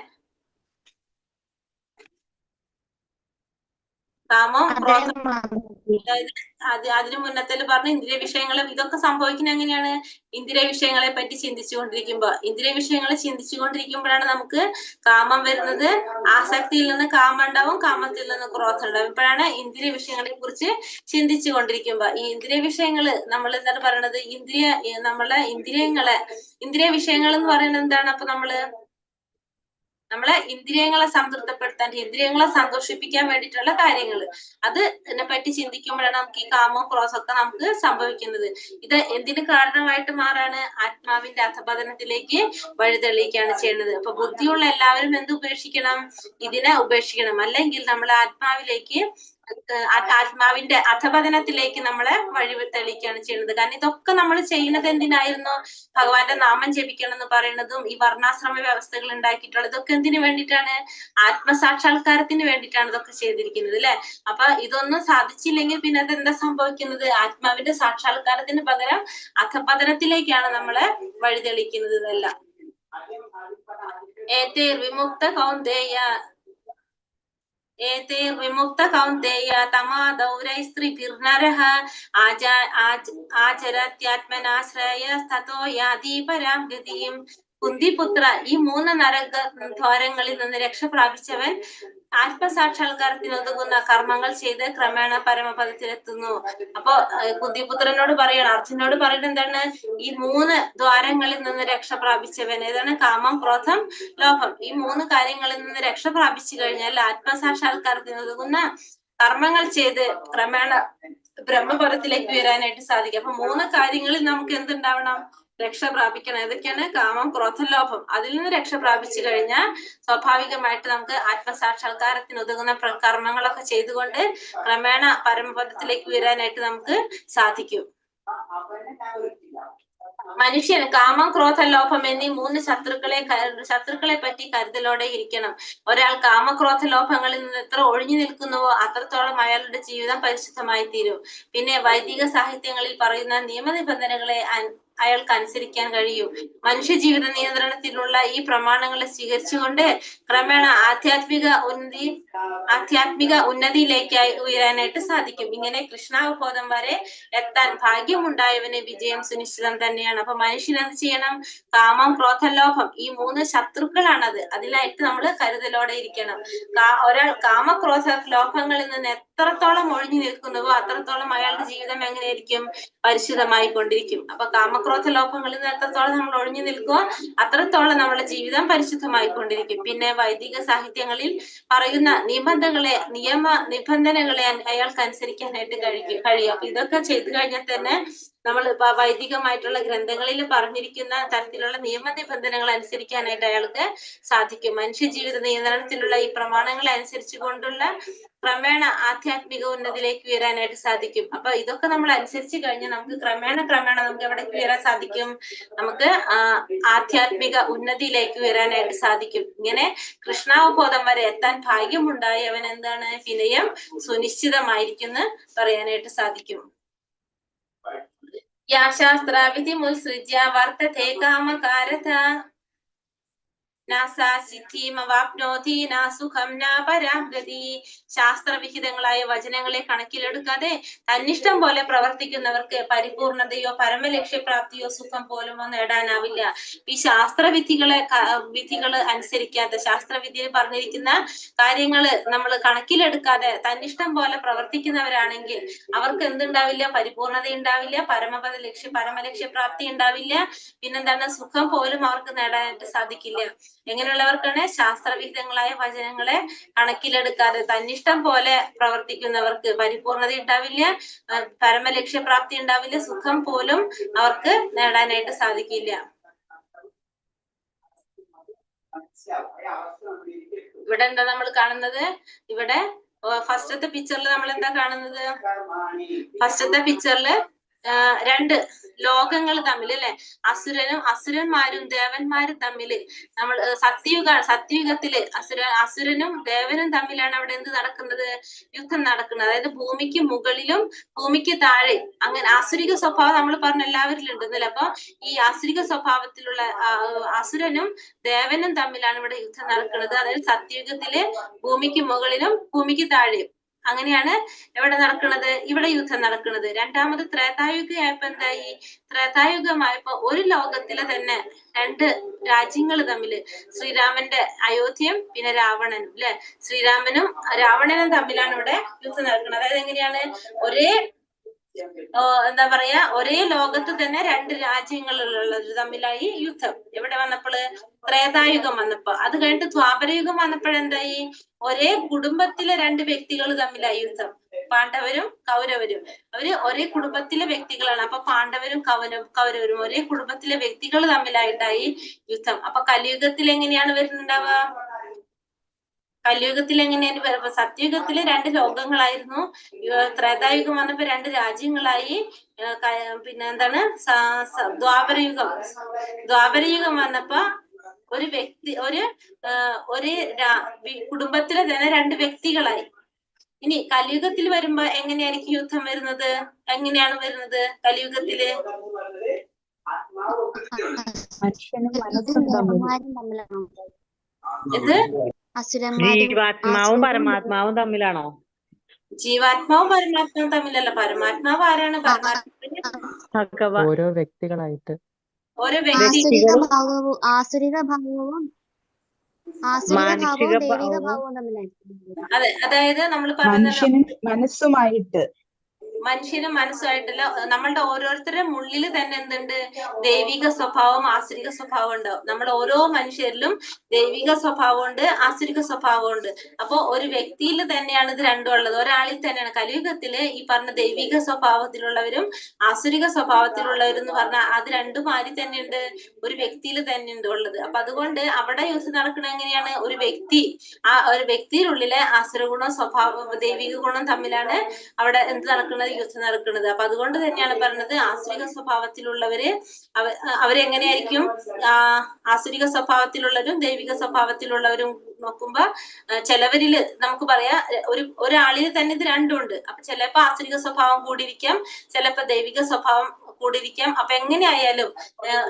കാമം, ക്രോധം. അതായത് അതിനു മുന്നത്തിൽ പറഞ്ഞ ഇന്ദ്രിയ വിഷയങ്ങളെ ഇതൊക്കെ സംഭവിക്കുന്നത് എങ്ങനെയാണ്? ഇന്ദ്രിയ വിഷയങ്ങളെ പറ്റി ചിന്തിച്ചുകൊണ്ടിരിക്കുമ്പോ. ഇന്ദ്രിയ വിഷയങ്ങളെ ചിന്തിച്ചുകൊണ്ടിരിക്കുമ്പോഴാണ് നമുക്ക് കാമം വരുന്നത്. ആസക്തിയിൽ നിന്ന് കാമം ഉണ്ടാവും, കാമത്തിൽ നിന്ന് ക്രോധം ഉണ്ടാവും. ഇപ്പോഴാണ് ഇന്ദ്രിയ വിഷയങ്ങളെ കുറിച്ച് ചിന്തിച്ചു കൊണ്ടിരിക്കുമ്പോ. ഈ ഇന്ദ്രിയ വിഷയങ്ങള് നമ്മൾ എന്താണ് പറയണത്? ഇന്ദ്രിയ വിഷയങ്ങൾ എന്ന് പറയുന്നത് എന്താണ്? അപ്പൊ നമ്മളെ ഇന്ദ്രിയങ്ങളെ സംതൃപ്തപ്പെടുത്താൻ, ഇന്ദ്രിയങ്ങളെ സന്തോഷിപ്പിക്കാൻ വേണ്ടിയിട്ടുള്ള കാര്യങ്ങൾ. അതിനെ പറ്റി ചിന്തിക്കുമ്പോഴാണ് നമുക്ക് ഈ കാമവും ക്രോധവും ഒക്കെ നമുക്ക് സംഭവിക്കുന്നത്. ഇത് എന്തിന് കാരണമായിട്ട് മാറാണ്? ആത്മാവിന്റെ അധപതനത്തിലേക്ക് വഴിതെളിയിക്കുകയാണ് ചെയ്യുന്നത്. അപ്പൊ ബുദ്ധിയുള്ള എല്ലാവരും എന്ത് ഉപേക്ഷിക്കണം? ഇതിനെ ഉപേക്ഷിക്കണം. അല്ലെങ്കിൽ നമ്മൾ ആത്മാവിന്റെ അധപതനത്തിലേക്ക് നമ്മളെ വഴി തെളിയിക്കുകയാണ് ചെയ്യുന്നത്. കാരണം ഇതൊക്കെ നമ്മൾ ചെയ്യുന്നത് എന്തിനായിരുന്നു? ഭഗവാന്റെ നാമം ജപിക്കണം എന്ന് പറയുന്നതും ഈ വർണ്ണാശ്രമ വ്യവസ്ഥകൾ ഉണ്ടാക്കിയിട്ടുള്ളത് ഇതൊക്കെ എന്തിനു വേണ്ടിയിട്ടാണ്? ആത്മസാക്ഷാത്കാരത്തിന് വേണ്ടിയിട്ടാണ് ഇതൊക്കെ ചെയ്തിരിക്കുന്നത്. അല്ലെ? അപ്പൊ ഇതൊന്നും സാധിച്ചില്ലെങ്കിൽ പിന്നെ അതെന്താ സംഭവിക്കുന്നത്? ആത്മാവിന്റെ സാക്ഷാത്കാരത്തിന് പകരം അധപതനത്തിലേക്കാണ് നമ്മളെ വഴിതെളിക്കുന്നത്. ഇതെല്ലാം വിമുക്ത കൗന്ദേയ തമാദൗരൈസ്ത്രീഭിർനരഃ ആചരത്യാത്മനാശ്രയ തതോ യാതി പരാം ഗതിം. കുന്തിപുത്ര, ഈ 3 നരക ദ്വാരങ്ങളിൽ നിന്ന് രക്ഷ പ്രാപിച്ചവൻ ആത്മസാക്ഷാത്കാരത്തിന് ഒതുങ്ങുന്ന കർമ്മങ്ങൾ ചെയ്ത് ക്രമേണ പരമപദത്തിലെത്തുന്നു. അപ്പൊ കുന്തിപുത്രനോട് പറയണം, അർജുനോട് പറയുന്നത് എന്താണ്? ഈ 3 ദ്വാരങ്ങളിൽ നിന്ന് രക്ഷ പ്രാപിച്ചവൻ. ഏതാണ്? കാമം, ക്രോധം, ലോഭം. ഈ 3 കാര്യങ്ങളിൽ നിന്ന് രക്ഷ പ്രാപിച്ചു കഴിഞ്ഞാൽ ആത്മസാക്ഷാത്കാരത്തിന് ഒതുങ്ങുന്ന കർമ്മങ്ങൾ ചെയ്ത് ക്രമേണ ബ്രഹ്മപദത്തിലേക്ക് വരാനായിട്ട് സാധിക്കും. അപ്പൊ 3 കാര്യങ്ങളിൽ നമുക്ക് എന്തുണ്ടാവണം? രക്ഷ പ്രാപിക്കണം. ഏതൊക്കെയാണ്? കാമം, ക്രോധം, ലോഭം. അതിൽ നിന്ന് രക്ഷ പ്രാപിച്ചു കഴിഞ്ഞാൽ സ്വാഭാവികമായിട്ട് നമുക്ക് ആത്മസാക്ഷാത്കാരത്തിന് ഒതുങ്ങുന്ന കർമ്മങ്ങളൊക്കെ ചെയ്തുകൊണ്ട് ക്രമേണ പരമപദത്തിലേക്ക് വരാനായിട്ട് നമുക്ക് സാധിക്കും. മനുഷ്യൻ കാമം, ക്രോധം, ലോഭം എന്നീ 3 ശത്രുക്കളെ പറ്റി കരുതലോടെ ഇരിക്കണം. ഒരാൾ കാമക്രോധ ലോഭങ്ങളിൽ നിന്ന് എത്ര ഒഴിഞ്ഞു നിൽക്കുന്നുവോ അത്രത്തോളം അയാളുടെ ജീവിതം പരിശുദ്ധമായി തീരും. പിന്നെ വൈദിക സാഹിത്യങ്ങളിൽ പറയുന്ന നിയമനിബന്ധനകളെ അയാൾക്ക് അനുസരിക്കാൻ കഴിയും. മനുഷ്യ ജീവിത നിയന്ത്രണത്തിലുള്ള ഈ പ്രമാണങ്ങളെ സ്വീകരിച്ചുകൊണ്ട് ക്രമേണ ആധ്യാത്മിക ഉന്നതിയിലേക്കായി ഉയരാനായിട്ട് സാധിക്കും. ഇങ്ങനെ കൃഷ്ണാവബോധം വരെ എത്താൻ ഭാഗ്യമുണ്ടായവന് വിജയം സുനിശ്ചിതം തന്നെയാണ്. അപ്പൊ മനുഷ്യൻ എന്ത് ചെയ്യണം? കാമം, ക്രോധം, ലോഭം ഈ 3 ശത്രുക്കളാണത്. അതിലായിട്ട് നമ്മൾ കരുതലോടെ ഇരിക്കണം. ഒരാൾ കാമക്രോധ ലോഭങ്ങളിൽ നിന്ന് എത്ര എത്രത്തോളം ഒഴിഞ്ഞു നിൽക്കുന്നുവോ അത്രത്തോളം അയാളുടെ ജീവിതം എങ്ങനെയായിരിക്കും? പരിശുദ്ധമായി കൊണ്ടിരിക്കും. അപ്പൊ കാമക്രോധ ലോഭങ്ങളിൽ നിന്ന് എത്രത്തോളം നമ്മൾ ഒഴിഞ്ഞു നിൽക്കുമോ അത്രത്തോളം നമ്മുടെ ജീവിതം പരിശുദ്ധമായി കൊണ്ടിരിക്കും. പിന്നെ വൈദിക സാഹിത്യങ്ങളിൽ പറയുന്ന നിബന്ധനകളെ അയാൾക്ക് അനുസരിക്കാനായിട്ട് കഴിയും. അപ്പൊ ഇതൊക്കെ ചെയ്തു കഴിഞ്ഞാൽ തന്നെ നമ്മൾ വൈദികമായിട്ടുള്ള ഗ്രന്ഥങ്ങളിൽ പറഞ്ഞിരിക്കുന്ന തരത്തിലുള്ള നിയമനിബന്ധനകൾ അനുസരിക്കാനായിട്ട് അയാൾക്ക് സാധിക്കും. മനുഷ്യ ജീവിത നിയന്ത്രണത്തിലുള്ള ഈ പ്രമാണങ്ങളെ അനുസരിച്ചു കൊണ്ടുള്ള ക്രമേണ ആധ്യാത്മിക ഉന്നതിയിലേക്ക് ഉയരാനായിട്ട് സാധിക്കും. അപ്പൊ ഇതൊക്കെ നമ്മൾ അനുസരിച്ച് കഴിഞ്ഞാൽ നമുക്ക് ക്രമേണ നമുക്ക് എവിടേക്ക് ഉയരാൻ സാധിക്കും? നമുക്ക് ആധ്യാത്മിക ഉന്നതിയിലേക്ക് ഉയരാനായിട്ട് സാധിക്കും. ഇങ്ങനെ കൃഷ്ണാവബോധം വരെ എത്താൻ ഭാഗ്യമുണ്ടായി അവൻ എന്താണ്? വിനയം സുനിശ്ചിതമായിരിക്കും പറയാനായിട്ട് സാധിക്കും. യാ ശാസ്ത്രാവിധി മുത്സൃജ്യ വർത്തതേ കാമകാരത ശാസ്ത്രവിഹിതങ്ങളായ വചനങ്ങളെ കണക്കിലെടുക്കാതെ തന്നിഷ്ടം പോലെ പ്രവർത്തിക്കുന്നവർക്ക് പരിപൂർണതയോ പരമലക്ഷ്യപ്രാപ്തിയോ സുഖം പോലുമോ നേടാനാവില്ല. ഈ വിധികൾ അനുസരിക്കാതെ ശാസ്ത്രവിധിയിൽ പറഞ്ഞിരിക്കുന്ന കാര്യങ്ങള് നമ്മൾ കണക്കിലെടുക്കാതെ തന്നിഷ്ടം പോലെ പ്രവർത്തിക്കുന്നവരാണെങ്കിൽ അവർക്ക് എന്തുണ്ടാവില്ല? പരിപൂർണത ഉണ്ടാവില്ല, പരമലക്ഷ്യപ്രാപ്തി ഉണ്ടാവില്ല, പിന്നെന്താണ്? സുഖം പോലും അവർക്ക് നേടാനായിട്ട് സാധിക്കില്ല. എങ്ങനെയുള്ളവർക്കാണ്? ശാസ്ത്രവിഹിതങ്ങളായ വചനങ്ങളെ കണക്കിലെടുക്കാതെ തന്നിഷ്ടം പോലെ പ്രവർത്തിക്കുന്നവർക്ക് പരിപൂർണത ഉണ്ടാവില്ല, പരമലക്ഷ്യപ്രാപ്തി ഉണ്ടാവില്ല, സുഖം പോലും അവർക്ക് നേടാനായിട്ട് സാധിക്കില്ല. ഇവിടെ എന്താ നമ്മൾ കാണുന്നത്? ഇവിടെ ഫസ്റ്റത്തെ പിക്ചറിൽ നമ്മൾ എന്താ കാണുന്നത്? ഫസ്റ്റത്തെ പിക്ചറില് രണ്ട് ലോകങ്ങൾ തമ്മിൽ അല്ലെ, അസുരന്മാരും ദേവന്മാരും തമ്മില് നമ്മൾ സത്യയുഗത്തില് അസുരനും ദേവനും തമ്മിലാണ് അവിടെ എന്ത് നടക്കുന്നത്? യുദ്ധം നടക്കുന്നത്. അതായത് ഭൂമിക്ക് മുകളിലും ഭൂമിക്ക് താഴെ, അങ്ങനെ ആസുരിക സ്വഭാവം നമ്മൾ പറഞ്ഞ എല്ലാവരിലും ഉണ്ടെന്നല്ലേ. അപ്പൊ ഈ ആസുരിക സ്വഭാവത്തിലുള്ള അസുരനും ദേവനും തമ്മിലാണ് ഇവിടെ യുദ്ധം നടക്കുന്നത്. അതായത് സത്യയുഗത്തില് ഭൂമിക്ക് മുകളിലും ഭൂമിക്ക് താഴെയും അങ്ങനെയാണ് എവിടെ നടക്കുന്നത്? ഇവിടെ യുദ്ധം നടക്കുന്നത്. രണ്ടാമത് ത്രേതായുഗമായപ്പോ എന്തായി? ത്രേതായുഗമായപ്പോ ഒരു ലോകത്തിലെ തന്നെ രണ്ട് രാജ്യങ്ങൾ തമ്മില്, ശ്രീരാമന്റെ അയോധ്യയും പിന്നെ രാവണനും അല്ലെ, ശ്രീരാമനും രാവണനും തമ്മിലാണ് ഇവിടെ യുദ്ധം നടക്കുന്നത്. അതായത് എങ്ങനെയാണ്? എന്താ പറയാ, ഒരേ ലോകത്ത് തന്നെ രണ്ട് രാജ്യങ്ങളുള്ളത് തമ്മിലായി യുദ്ധം. എവിടെ വന്നപ്പോള്? ത്രേതായുഗം വന്നപ്പോ. അത് കഴിഞ്ഞിട്ട് ദ്വാപരയുഗം വന്നപ്പോഴെന്തായി? ഒരേ കുടുംബത്തിലെ രണ്ട് വ്യക്തികൾ തമ്മിലായി യുദ്ധം. പാണ്ഡവരും കൗരവരും. അവര് ഒരേ കുടുംബത്തിലെ വ്യക്തികളാണ്. അപ്പൊ പാണ്ഡവരും കൗരവരും ഒരേ കുടുംബത്തിലെ വ്യക്തികൾ തമ്മിലായിട്ടായി യുദ്ധം. അപ്പൊ കലിയുഗത്തിൽ എങ്ങനെയാണ് വരുന്നുണ്ടാവുക? കലിയുഗത്തിൽ എങ്ങനെയാണ്? സത്യയുഗത്തില് രണ്ട് ലോകങ്ങളായിരുന്നു. ത്രേതായുഗം വന്നപ്പോ രണ്ട് രാജ്യങ്ങളായി. പിന്നെ എന്താണ്? ദ്വാപരയുഗം വന്നപ്പോ ഒരു വ്യക്തി ഒരു കുടുംബത്തിലെ തന്നെ രണ്ട് വ്യക്തികളായി. ഇനി കലിയുഗത്തിൽ വരുമ്പോ എങ്ങനെയായിരിക്കും യുദ്ധം വരുന്നത്? എങ്ങനെയാണ് വരുന്നത് കലിയുഗത്തില്? ഇത് ജീവാത്മാവും പരമാത്മാവും തമ്മിലാണോ? ജീവാത്മാവും പരമാത്മാവും തമ്മിലല്ല. പരമാത്മാവ് ആരാണ്? പരമാത്മാവിന് ഓരോ വ്യക്തികളായിട്ട് ഓരോ വ്യക്തികളും ആസുരിക ഭാവവും ദൈവിക ഭാവവും തമ്മിലായിരിക്കും. അതെ, അതായത് നമ്മൾ പറയുന്നത് മനസ്സുമായിട്ട് മനുഷ്യനും മനസ്സുമായിട്ടല്ല, നമ്മളുടെ ഓരോരുത്തരുടെ ഉള്ളിൽ തന്നെ എന്തുണ്ട്? ദൈവിക സ്വഭാവം ആസുരിക സ്വഭാവം ഉണ്ടാവും. നമ്മുടെ ഓരോ മനുഷ്യരിലും ദൈവിക സ്വഭാവമുണ്ട്, ആസുരിക സ്വഭാവമുണ്ട്. അപ്പൊ ഒരു വ്യക്തിയിൽ തന്നെയാണ് ഇത് രണ്ടും ഉള്ളത്. ഒരാളിൽ തന്നെയാണ്. കലിയുഗത്തില് ഈ പറഞ്ഞ ദൈവിക സ്വഭാവത്തിലുള്ളവരും ആസുരിക സ്വഭാവത്തിലുള്ളവരും എന്ന് പറഞ്ഞാൽ അത് രണ്ടും ആരിൽ തന്നെയുണ്ട്? ഒരു വ്യക്തിയിൽ തന്നെയുണ്ട് ഉള്ളത്. അപ്പൊ അതുകൊണ്ട് അവിടെ യൂസ് നടക്കുന്നത് എങ്ങനെയാണ്? ഒരു വ്യക്തിയിലുള്ളിലെ ആസുര ഗുണം ദൈവിക ഗുണം തമ്മിലാണ് അവിടെ എന്ത് നടക്കുന്നത്? യുദ്ധം നടക്കുന്നത്. അപ്പൊ അതുകൊണ്ട് തന്നെയാണ് പറഞ്ഞത് ആസുരിക സ്വഭാവത്തിലുള്ളവര് അവരെങ്ങനെയായിരിക്കും? ആസുരിക സ്വഭാവത്തിലുള്ളവരും ദൈവിക സ്വഭാവത്തിലുള്ളവരും നോക്കുമ്പോ ചിലവരില് നമുക്ക് പറയാം ഒരാളിൽ തന്നെ ഇത് രണ്ടും ഉണ്ട്. അപ്പൊ ചിലപ്പോ ആസുരിക സ്വഭാവം കൂടിയിരിക്കാം, ചിലപ്പോ ദൈവിക സ്വഭാവം കൂടിയിരിക്കാം. അപ്പൊ എങ്ങനെയായാലും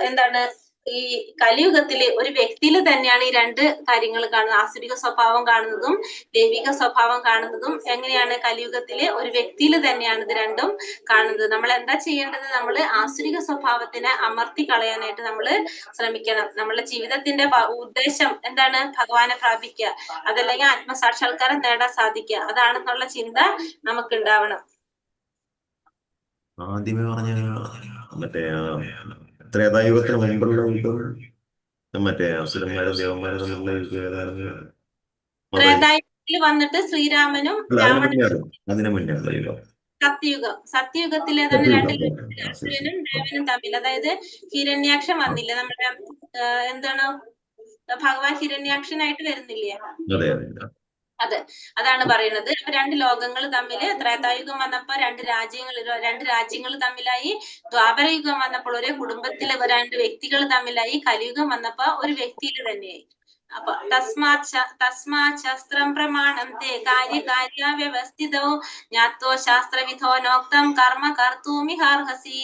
എന്താണ്? ഈ കലിയുഗത്തില് ഒരു വ്യക്തിയിൽ തന്നെയാണ് ഈ രണ്ട് കാര്യങ്ങൾ കാണുന്നത്. ആസുരിക സ്വഭാവം കാണുന്നതും ദൈവിക സ്വഭാവം കാണുന്നതും എങ്ങനെയാണ്? കലിയുഗത്തില് ഒരു വ്യക്തിയിൽ തന്നെയാണ് ഇത് രണ്ടും കാണുന്നത്. നമ്മൾ എന്താ ചെയ്യേണ്ടത്? നമ്മൾ ആസുരിക സ്വഭാവത്തിനെ അമർത്തി കളയാനായിട്ട് നമ്മൾ ശ്രമിക്കണം. നമ്മുടെ ജീവിതത്തിന്റെ ഉദ്ദേശം എന്താണ്? ഭഗവാനെ പ്രാപിക്കുക, അതല്ലെങ്കിൽ ആത്മസാക്ഷാത്കാരം നേടാൻ സാധിക്കുക, അതാണെന്നുള്ള ചിന്ത നമുക്ക് ഉണ്ടാവണം. ആദ്യമേ പറഞ്ഞ മറ്റേ ത്രേതായുഗത്തിന് മുൻപുള്ള മറ്റേ അസുരന്മാരും ദേവന്മാരും തമ്മിലുള്ള ത്രേതായുഗത്തിൽ വന്നിട്ട് ശ്രീരാമനും രാവണനും അതിനു മുന്നേ ഉള്ള യുഗം സത്യയുഗത്തിൽ ഏതാണ്? രണ്ട് അസുരനും ദേവനും തമ്മിൽ. അതായത് ഹിരണ്യാക്ഷൻ വന്നില്ലേ നമ്മുടെ എന്താണ് ഭഗവാൻ ഹിരണ്യാക്ഷനായിട്ട് വരുന്നില്ലേ? അതെ, അതാണ് പറയുന്നത്. അപ്പൊ രണ്ട് ലോകങ്ങൾ തമ്മിൽ ത്രേതായുഗം വന്നപ്പോ രണ്ട് രാജ്യങ്ങൾ തമ്മിലായി. ദ്വാപരയുഗം വന്നപ്പോൾ ഒരു കുടുംബത്തിലെ രണ്ട് വ്യക്തികൾ തമ്മിലായി. കലിയുഗം വന്നപ്പോ ഒരു വ്യക്തിയിൽ തന്നെയായി. അപ്പൊ തസ്മാത് ശാസ്ത്രം പ്രമാണം തേ കാര്യകാര്യാവ്യവസ്ഥിതോ ജ്ഞാത്വോ ശാസ്ത്രവിധോ നോക്തം കർമ്മ കർത്തൂമിഹാർഹസി.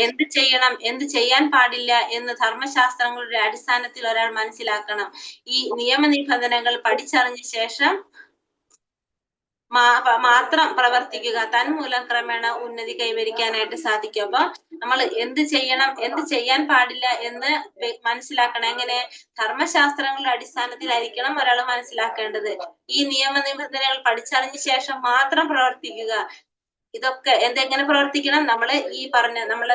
എന്ത് ചെയ്യണം, എന്ത് ചെയ്യാൻ പാടില്ല എന്ന് ധർമ്മശാസ്ത്രങ്ങളുടെ അടിസ്ഥാനത്തിൽ ഒരാൾ മനസ്സിലാക്കണം. ഈ നിയമനിബന്ധനകൾ പഠിച്ചറിഞ്ഞ ശേഷം മാത്രം പ്രവർത്തിക്കുക. തന്മൂലം ക്രമേണ ഉന്നതി കൈവരിക്കാനായിട്ട് സാധിക്കും. അപ്പൊ നമ്മൾ എന്ത് ചെയ്യണം, എന്ത് ചെയ്യാൻ പാടില്ല എന്ന് മനസ്സിലാക്കണം. എങ്ങനെ? ധർമ്മശാസ്ത്രങ്ങളുടെ അടിസ്ഥാനത്തിലായിരിക്കണം ഒരാൾ മനസ്സിലാക്കേണ്ടത്. ഈ നിയമനിബന്ധനകൾ പഠിച്ചറിഞ്ഞ ശേഷം മാത്രം പ്രവർത്തിക്കുക. ഇതൊക്കെ എന്തെങ്ങനെ പ്രവർത്തിക്കണം? നമ്മള് ഈ പറഞ്ഞ നമ്മളെ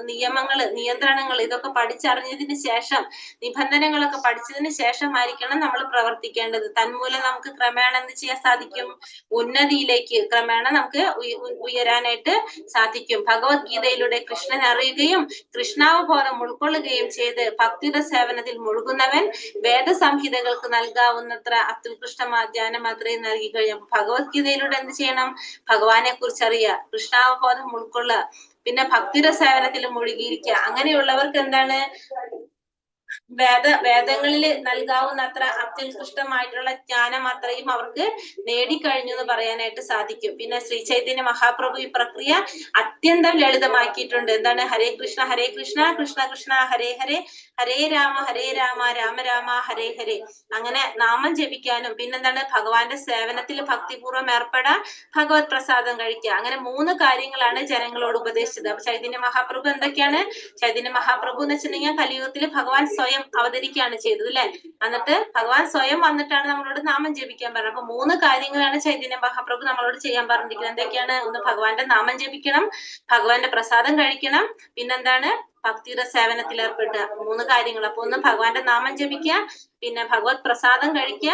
നിയമങ്ങള്, നിയന്ത്രണങ്ങൾ ഇതൊക്കെ പഠിച്ചറിഞ്ഞതിന് ശേഷം, നിബന്ധനകളൊക്കെ പഠിച്ചതിന് ശേഷമായിരിക്കണം നമ്മൾ പ്രവർത്തിക്കേണ്ടത്. തന്മൂലം നമുക്ക് ക്രമേണ എന്ത് ചെയ്യാൻ സാധിക്കും? ഉന്നതിയിലേക്ക് ക്രമേണ നമുക്ക് ഉയരാനായിട്ട് സാധിക്കും. ഭഗവത്ഗീതയിലൂടെ കൃഷ്ണൻ അറിയുകയും കൃഷ്ണാവബോധം ഉൾക്കൊള്ളുകയും ചെയ്ത് ഭക്തിയുടെ സേവനത്തിൽ മുഴുകുന്നവൻ വേദസംഹിതകൾക്ക് നൽകാവുന്നത്ര അത്യുത്കൃഷ്ടമായ ധ്യാനം മാത്രമേ നൽകി കഴിഞ്ഞു. ഭഗവത്ഗീതയിലൂടെ എന്ത് ചെയ്യണം? ഭഗവാനെ കുറിച്ച് അറിയുക, കൃഷ്ണാവബോധം ഉൾക്കൊള്ളുക, പിന്നെ ഭക്തിയുടെ സേവനത്തിൽ മുഴുകിയിരിക്കുക. അങ്ങനെയുള്ളവർക്ക് എന്താണ്? വേദങ്ങളിൽ നൽകാവുന്ന അത്ര അത്യുത്കൃഷ്ടമായിട്ടുള്ള ജ്ഞാനം അത്രയും അവർക്ക് നേടിക്കഴിഞ്ഞു എന്ന് പറയാനായിട്ട് സാധിക്കും. പിന്നെ ശ്രീ ചൈതന്യ മഹാപ്രഭു ഈ പ്രക്രിയ അത്യന്തം ലളിതമാക്കിയിട്ടുണ്ട്. എന്താണ്? ഹരേ കൃഷ്ണ കൃഷ്ണ കൃഷ്ണ ഹരേ ഹരേ, ഹരേ രാമ രാമ രാമ ഹരേ ഹരേ. അങ്ങനെ നാമം ജപിക്കാനും പിന്നെന്താണ്? ഭഗവാന്റെ സേവനത്തിൽ ഭക്തിപൂർവ്വം ഏർപ്പെടാൻ, ഭഗവത് പ്രസാദം കഴിക്കുക. അങ്ങനെ 3 കാര്യങ്ങളാണ് ജനങ്ങളോട് ഉപദേശിച്ചത്. അപ്പൊ ചൈതന്യ മഹാപ്രഭു എന്തൊക്കെയാണ്? ചൈതന്യ മഹാപ്രഭു എന്ന് വെച്ചിട്ടുണ്ടെങ്കിൽ കലിയുഗത്തിൽ ഭഗവാൻ സ്വയം അവതരിക്കുകയാണ് ചെയ്തത് അല്ലെ? എന്നിട്ട് ഭഗവാൻ സ്വയം വന്നിട്ടാണ് നമ്മളോട് നാമം ജപിക്കാൻ പറഞ്ഞത്. അപ്പൊ 3 കാര്യങ്ങളാണ് ചൈതന്യ മഹാപ്രഭു നമ്മളോട് ചെയ്യാൻ പറഞ്ഞിരിക്കുന്നത്. എന്തൊക്കെയാണ്? ഒന്ന് ഭഗവാന്റെ നാമം ജപിക്കണം, ഭഗവാന്റെ പ്രസാദം കഴിക്കണം, പിന്നെന്താണ്? ഭക്തിയുടെ സേവനത്തിൽ ഏർപ്പെടുക. 3 കാര്യങ്ങൾ. അപ്പൊ ഒന്ന് ഭഗവാന്റെ നാമം ജപിക്കുക, പിന്നെ ഭഗവത് പ്രസാദം കഴിക്കുക,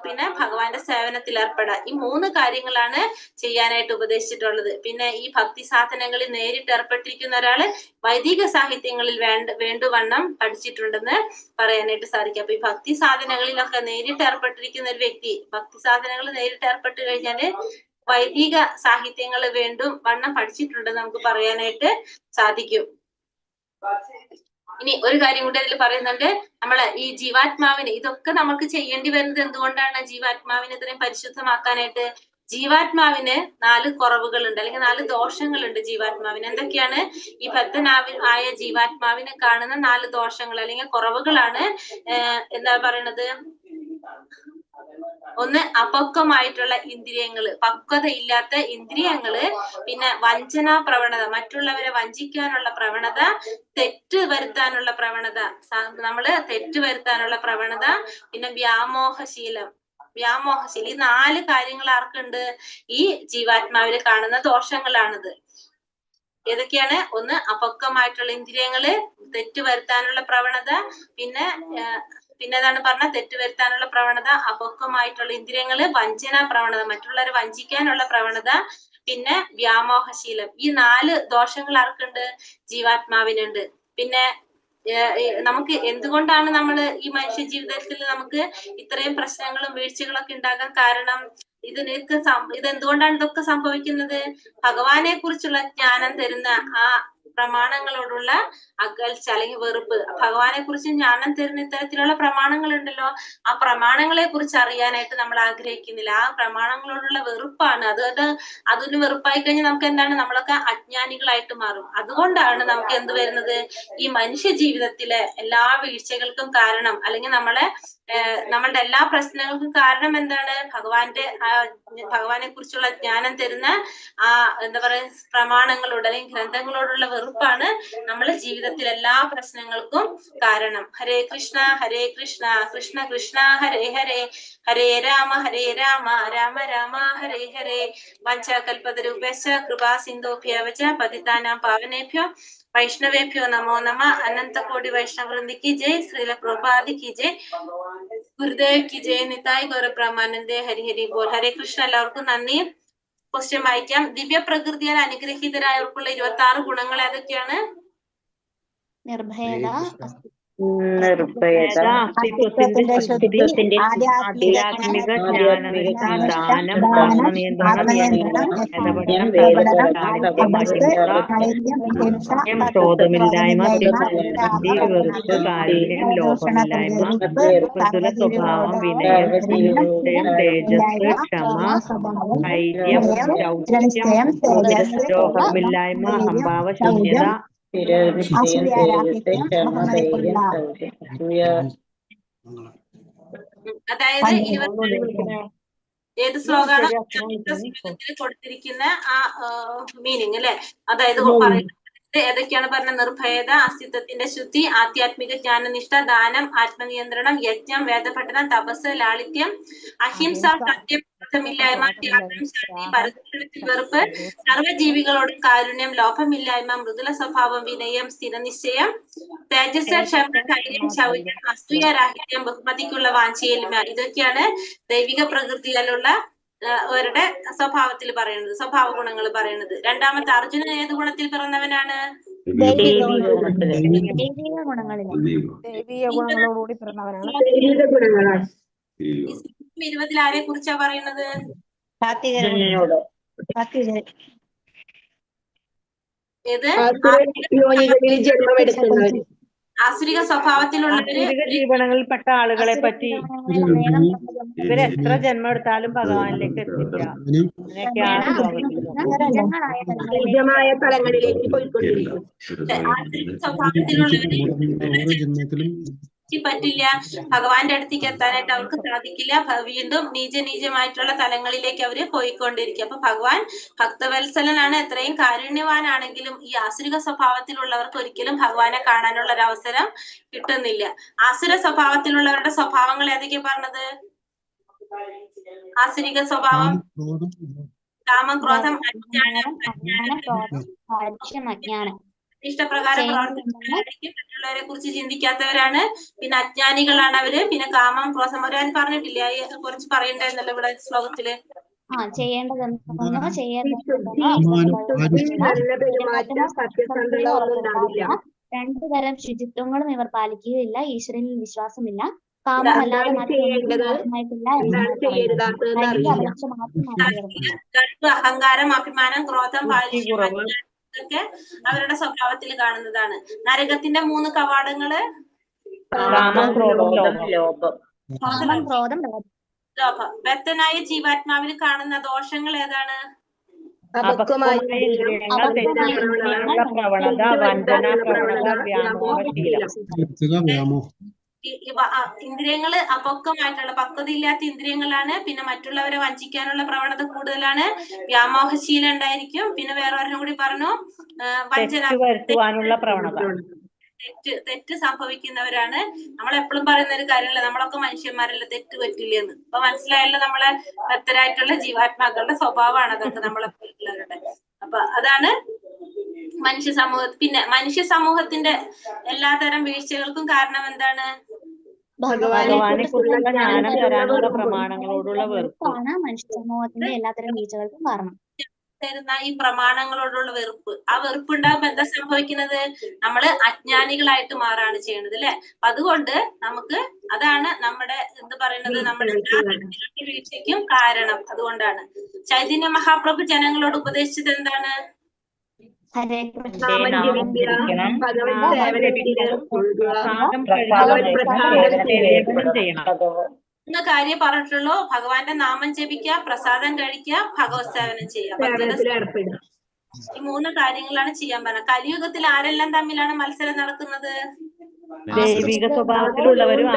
പിന്നെ ഭഗവാന്റെ സേവനത്തിൽ ഏർപ്പെടുക. ഈ 3 കാര്യങ്ങളാണ് ചെയ്യാനായിട്ട് ഉപദേശിച്ചിട്ടുള്ളത്. പിന്നെ ഈ ഭക്തി സാധനങ്ങളിൽ നേരിട്ട് ഏർപ്പെട്ടിരിക്കുന്ന ഒരാള് വൈദിക സാഹിത്യങ്ങളിൽ വേണ്ടുവണ്ണം പഠിച്ചിട്ടുണ്ടെന്ന് പറയാനായിട്ട് സാധിക്കും. അപ്പൊ ഈ ഭക്തി സാധനങ്ങളിലൊക്കെ നേരിട്ട് ഏർപ്പെട്ടിരിക്കുന്ന ഒരു വ്യക്തി, ഭക്തി സാധനങ്ങൾ നേരിട്ട് ഏർപ്പെട്ട് കഴിഞ്ഞാല് വൈദിക സാഹിത്യങ്ങൾ വണ്ണം പഠിച്ചിട്ടുണ്ടെന്ന് നമുക്ക് പറയാനായിട്ട് സാധിക്കും. ഇനി ഒരു കാര്യം കൂടി അതിൽ പറയുന്നുണ്ട്. നമ്മളെ ഈ ജീവാത്മാവിന് ഇതൊക്കെ നമുക്ക് ചെയ്യേണ്ടി വരുന്നത് എന്തുകൊണ്ടാണ്? ജീവാത്മാവിനെ ഇത്രയും പരിശുദ്ധമാക്കാനായിട്ട്. ജീവാത്മാവിന് 4 കുറവുകളുണ്ട്, അല്ലെങ്കിൽ 4 ദോഷങ്ങളുണ്ട് ജീവാത്മാവിന്. എന്തൊക്കെയാണ്? ഈ ബദ്ധനായ ജീവാത്മാവിന് കാണുന്ന 4 ദോഷങ്ങൾ അല്ലെങ്കിൽ കുറവുകളാണ് എന്താ പറയണത്? ഒന്ന് അപക്വമായിട്ടുള്ള ഇന്ദ്രിയങ്ങള്, പക്വതയില്ലാത്ത ഇന്ദ്രിയങ്ങള്, പിന്നെ വഞ്ചനാ പ്രവണത, മറ്റുള്ളവരെ വഞ്ചിക്കാനുള്ള പ്രവണത, തെറ്റ് വരുത്താനുള്ള പ്രവണത, പ്രവണത, പിന്നെ വ്യാമോഹശീലം. ഈ 4 കാര്യങ്ങൾ ആർക്കുണ്ട്? ഈ ജീവാത്മാവിൽ കാണുന്ന ദോഷങ്ങളാണിത്. ഏതൊക്കെയാണ്? ഒന്ന് അപക്വമായിട്ടുള്ള ഇന്ദ്രിയങ്ങള്, തെറ്റ് വരുത്താനുള്ള പ്രവണത, പിന്നെ ഏതാണ് പറഞ്ഞ? തെറ്റ് വരുത്താനുള്ള പ്രവണത, അപക്വമായിട്ടുള്ള ഇന്ദ്രിയങ്ങള്, വഞ്ചന പ്രവണത, മറ്റുള്ളവരെ വഞ്ചിക്കാനുള്ള പ്രവണത, പിന്നെ വ്യാമോഹശീലം. ഈ 4 ദോഷങ്ങൾ ആർക്കുണ്ട്? ജീവാത്മാവിനുണ്ട്. പിന്നെ നമുക്ക് എന്തുകൊണ്ടാണ് നമ്മൾ ഈ മനുഷ്യ ജീവിതത്തിൽ നമുക്ക് ഇത്രയും പ്രശ്നങ്ങളും വീഴ്ചകളൊക്കെ ഉണ്ടാകാൻ കാരണം? ഇതെന്തുകൊണ്ടാണ് ഇതൊക്കെ സംഭവിക്കുന്നത്? ഭഗവാനെ കുറിച്ചുള്ള ജ്ഞാനം തരുന്ന ആ പ്രമാണങ്ങളോടുള്ള അകൽച്ച അല്ലെങ്കിൽ വെറുപ്പ്. ഭഗവാനെ കുറിച്ച് ജ്ഞാനം തരുന്ന ഇത്തരത്തിലുള്ള പ്രമാണങ്ങൾ ഉണ്ടല്ലോ, ആ പ്രമാണങ്ങളെ കുറിച്ച് അറിയാനായിട്ട് നമ്മൾ ആഗ്രഹിക്കുന്നില്ല. ആ പ്രമാണങ്ങളോടുള്ള വെറുപ്പാണ്. അതൊരു വെറുപ്പായി കഴിഞ്ഞാൽ നമുക്ക് എന്താണ്, നമ്മളൊക്കെ അജ്ഞാനികളായിട്ട് മാറും. അതുകൊണ്ടാണ് നമുക്ക് എന്ത് വരുന്നത്, ഈ മനുഷ്യ ജീവിതത്തിലെ എല്ലാ വീഴ്ചകൾക്കും കാരണം, അല്ലെങ്കിൽ നമ്മളുടെ എല്ലാ പ്രശ്നങ്ങൾക്കും കാരണം എന്താണ്, ഭഗവാനെ കുറിച്ചുള്ള ജ്ഞാനം തരുന്ന ആ എന്താ പറയാ പ്രമാണങ്ങളോട് അല്ലെങ്കിൽ ഗ്രന്ഥങ്ങളോടുള്ള വെറുപ്പാണ് നമ്മളെ ജീവിതത്തിൽ എല്ലാ പ്രശ്നങ്ങൾക്കും കാരണം. ഹരേ കൃഷ്ണ കൃഷ്ണ കൃഷ്ണ ഹരേ ഹരേ, ഹരേ രാമ രാമ രാമ ഹരേ ഹരേ. വാഞ്ചാകൽപതരൂപേശ്ച കൃപാ സിന്ധോഭ്യവച പതിതാനാം പാവനേഭ്യോ വൈഷ്ണവേഭ്യോ നമോ നമ. അനന്തകോടി വൈഷ്ണവൃന്ദി की जय, श्रील प्रभुपाद की जय, ഗുരുദേവ് की जय, നിതായ് ഗൗരബ്രഹ്മാനന്ദേ, ഹരി ഹരി ബോൾ. ഹരേ കൃഷ്ണ. എല്ലാവർക്കും നന്ദി. ക്വസ്റ്റ്യൻ വായിക്കാം. ദിവ്യ പ്രകൃതിയാൽ അനുഗ്രഹീതരായവർക്കുള്ള 26 ഗുണങ്ങൾ ഏതൊക്കെയാണ്? നിർഭയത, നിർഭയത, അസ്തിത്വത്തിന്റെ ശുദ്ധി, ആധ്യാത്മിക ജ്ഞാനനിഷ്ഠ, ദാനം, ആത്മനിയന്ത്രണം, ക്രോധമില്ലായ്മ, ബുദ്ധി, വെറുപ്പ്, കാരുണ്യം, ലോഭമില്ലായ്മ, മൃദുല സ്വഭാവം, വിനയം, നിശ്ചയം, തേജസ്, ക്ഷമ, ധൈര്യം, ചൗച്യം, ദ്രോഹമില്ലായ്മ, അഹംഭാവ ശൂന്യത, അതായത് ഏത് ശ്ലോകാണ് കൊടുത്തിരിക്കുന്ന ആ മീനിങ് അല്ലെ? അതായത് ഏതൊക്കെയാണ് പറഞ്ഞ? നിർഭയത, അസ്തിത്വത്തിന്റെ ശുദ്ധി, ആധ്യാത്മിക ജ്ഞാനനിഷ്ഠ, ദാനം, ആത്മനിയന്ത്രണം, യജ്ഞം, വേദപഠനം, തപസ്, ലാളിത്യം, അഹിംസ, സത്യം, ക്രോധമില്ലായ്മ, ത്യാഗം, ശാന്തി, പരസ്പരത്തിൽ വെറുപ്പ്, സർവ്വജീവികളോടും കാരുണ്യം, ലോഭമില്ലായ്മ, മൃദുല സ്വഭാവം, വിനയം, സ്ഥിരനിശ്ചയം, തേജസ്, ക്ഷമ, ധൈര്യം, ശൗര്യം, അസൂയാരാഹിത്യം, ബഹുമതിക്കുള്ള വാഞ്ചയിന്മ. ഇതൊക്കെയാണ് ദൈവിക പ്രകൃതിയിലുള്ള അവരുടെ സ്വഭാവത്തിൽ പറയുന്നത്, സ്വഭാവ ഗുണങ്ങൾ പറയുന്നത്. രണ്ടാമത്തെ, അർജുനൻ ഏത് ഗുണത്തിൽ പിറന്നവനാണ്? ദൈവിക ഗുണങ്ങളിലെ ദൈവീയ ഗുണങ്ങളോടുകൂടി പിറന്നവനാണ്. 20 ആരെ കുറിച്ചാ പറയുന്നത്? ഏത്? ആസുരിക സ്വഭാവത്തിലുള്ളവര്, ജീവനങ്ങളിൽപ്പെട്ട ആളുകളെ പറ്റി. ഇവരെത്ര ജന്മം എടുത്താലും ഭഗവാനിലേക്ക് എത്തില്ല. അങ്ങനെയൊക്കെയാണ് തലങ്ങളിലേക്ക് പോയിക്കൊണ്ടിരിക്കും. സ്വഭാവത്തിലുള്ളവര് പറ്റില്ല, ഭഗവാന്റെ അടുത്തേക്ക് എത്താനായിട്ട് അവർക്ക് സാധിക്കില്ല. വീണ്ടും നീചമായിട്ടുള്ള തലങ്ങളിലേക്ക് അവര് പോയിക്കൊണ്ടിരിക്കും. അപ്പൊ ഭഗവാൻ ഭക്തവത്സലനാണ്. എത്രയും കാരുണ്യവാനാണെങ്കിലും ഈ ആസുരിക സ്വഭാവത്തിലുള്ളവർക്ക് ഒരിക്കലും ഭഗവാനെ കാണാനുള്ള ഒരു അവസരം കിട്ടുന്നില്ല. ആസുര സ്വഭാവത്തിലുള്ളവരുടെ സ്വഭാവങ്ങൾ ഏതൊക്കെയാ പറഞ്ഞത്? ആസുരിക സ്വഭാവം കാമം, ക്രോധം, അജ്ഞാനം, ഇഷ്ടപ്രകാരം പ്രവർത്തിക്കുന്നവരായിരിക്കും. മറ്റുള്ളവരെ കുറിച്ച് ചിന്തിക്കാത്തവരാണ്. പിന്നെ അജ്ഞാനികളാണ് അവര്. പിന്നെ കാമം, ക്രോധം, അവരാൻ പറഞ്ഞിട്ടില്ല, കുറച്ച് പറയണ്ടായിരുന്നല്ലോ ഇവിടെ ശ്ലോകത്തില്. രണ്ടു തരം ശുചിത്വങ്ങളും ഇവർ പാലിക്കുകയില്ല. ഈശ്വരനിൽ വിശ്വാസമില്ല. കാമമല്ലാതെ അഹങ്കാരം, അഭിമാനം, ക്രോധം, ഇതൊക്കെ അവരുടെ സ്വഭാവത്തിൽ കാണുന്നതാണ്. നരകത്തിന്റെ 3 കവാടങ്ങള് ലോഭം. ബദ്ധനായ ജീവാത്മാവിൽ കാണുന്ന ദോഷങ്ങൾ ഏതാണ്? അപക്വമായ പ്രവണത, വഞ്ചന പ്രവണത, വ്യാമോഹശീലം. ഇന്ദ്രിയങ്ങള് അപക്വമായിട്ടുള്ള, പക്വതയില്ലാത്ത ഇന്ദ്രിയങ്ങളാണ്. പിന്നെ മറ്റുള്ളവരെ വഞ്ചിക്കാനുള്ള പ്രവണത കൂടുതലാണ്. വ്യാമോഹശീലം ഉണ്ടായിരിക്കും. പിന്നെ വേറെ ഒരെണ്ണം കൂടി പറഞ്ഞു, വഞ്ചന വരുത്തുവാനുള്ള പ്രവണത. തെറ്റ് സംഭവിക്കുന്നവരാണ്. നമ്മൾ എപ്പോഴും പറയുന്ന ഒരു കാര്യമല്ല, നമ്മളൊക്കെ മനുഷ്യന്മാരല്ല, തെറ്റ് പറ്റില്ലെന്ന്. അപ്പൊ മനസ്സിലായല്ലോ നമ്മളെ ഭക്തരായിട്ടുള്ള ജീവാത്മാക്കളുടെ സ്വഭാവമാണ് അതൊക്കെ നമ്മളെ പോലുള്ളവരുടെ. അപ്പൊ അതാണ് മനുഷ്യ സമൂഹം. പിന്നെ മനുഷ്യ സമൂഹത്തിന്റെ എല്ലാതരം വീഴ്ചകൾക്കും കാരണം എന്താണ്? ഭഗവാനെ കുറിച്ചുള്ള ജ്ഞാനം തരാനുള്ള പ്രമാണങ്ങളോടുള്ള വെറുപ്പാണ് മനുഷ്യ സമൂഹത്തിന്റെ എല്ലാത്തരം വീഴ്ചകൾക്കും കാരണം. തരുന്ന ഈ പ്രമാണങ്ങളോടുള്ള വെറുപ്പ്. ആ വെറുപ്പ് ഉണ്ടാകുമ്പോൾ എന്താ സംഭവിക്കുന്നത്? നമ്മള് അജ്ഞാനികളായിട്ട് മാറാണ് ചെയ്യുന്നത് അല്ലെ? അപ്പൊ അതുകൊണ്ട് നമുക്ക് അതാണ് നമ്മുടെ എന്ത് പറയുന്നത്, നമ്മുടെ വീഴ്ചയ്ക്കും കാരണം. അതുകൊണ്ടാണ് ചൈതന്യ മഹാപ്രഭു ജനങ്ങളോട് ഉപദേശിച്ചത് എന്താണ്? ഹരേ നാമം ജപിക്കണം, ഭഗവത് നാമം സേവനത്തിൽ ജപിക്കണം, മുഴുകുക, പ്രസാദം ഭഗവത് കഴിക്കണം, പ്രസാദം സേവനം ചെയ്യണം. എന്ന കാര്യം പറഞ്ഞിട്ടുള്ളൂ. ഭഗവാന്റെ നാമം ജപിക്കുക, പ്രസാദം കഴിക്കുക, ഭഗവത് സേവനം ചെയ്യുക. സേവനത്തിൽ ഏർപ്പെടുക. ഈ 3 കാര്യങ്ങളാണ് ചെയ്യാൻ പറഞ്ഞത്. കലിയുഗത്തിൽ ആരെല്ലാം തമ്മിലാണ് മത്സരം നടക്കുന്നത്? ദൈവിക സ്വഭാവത്തിലുള്ളവരും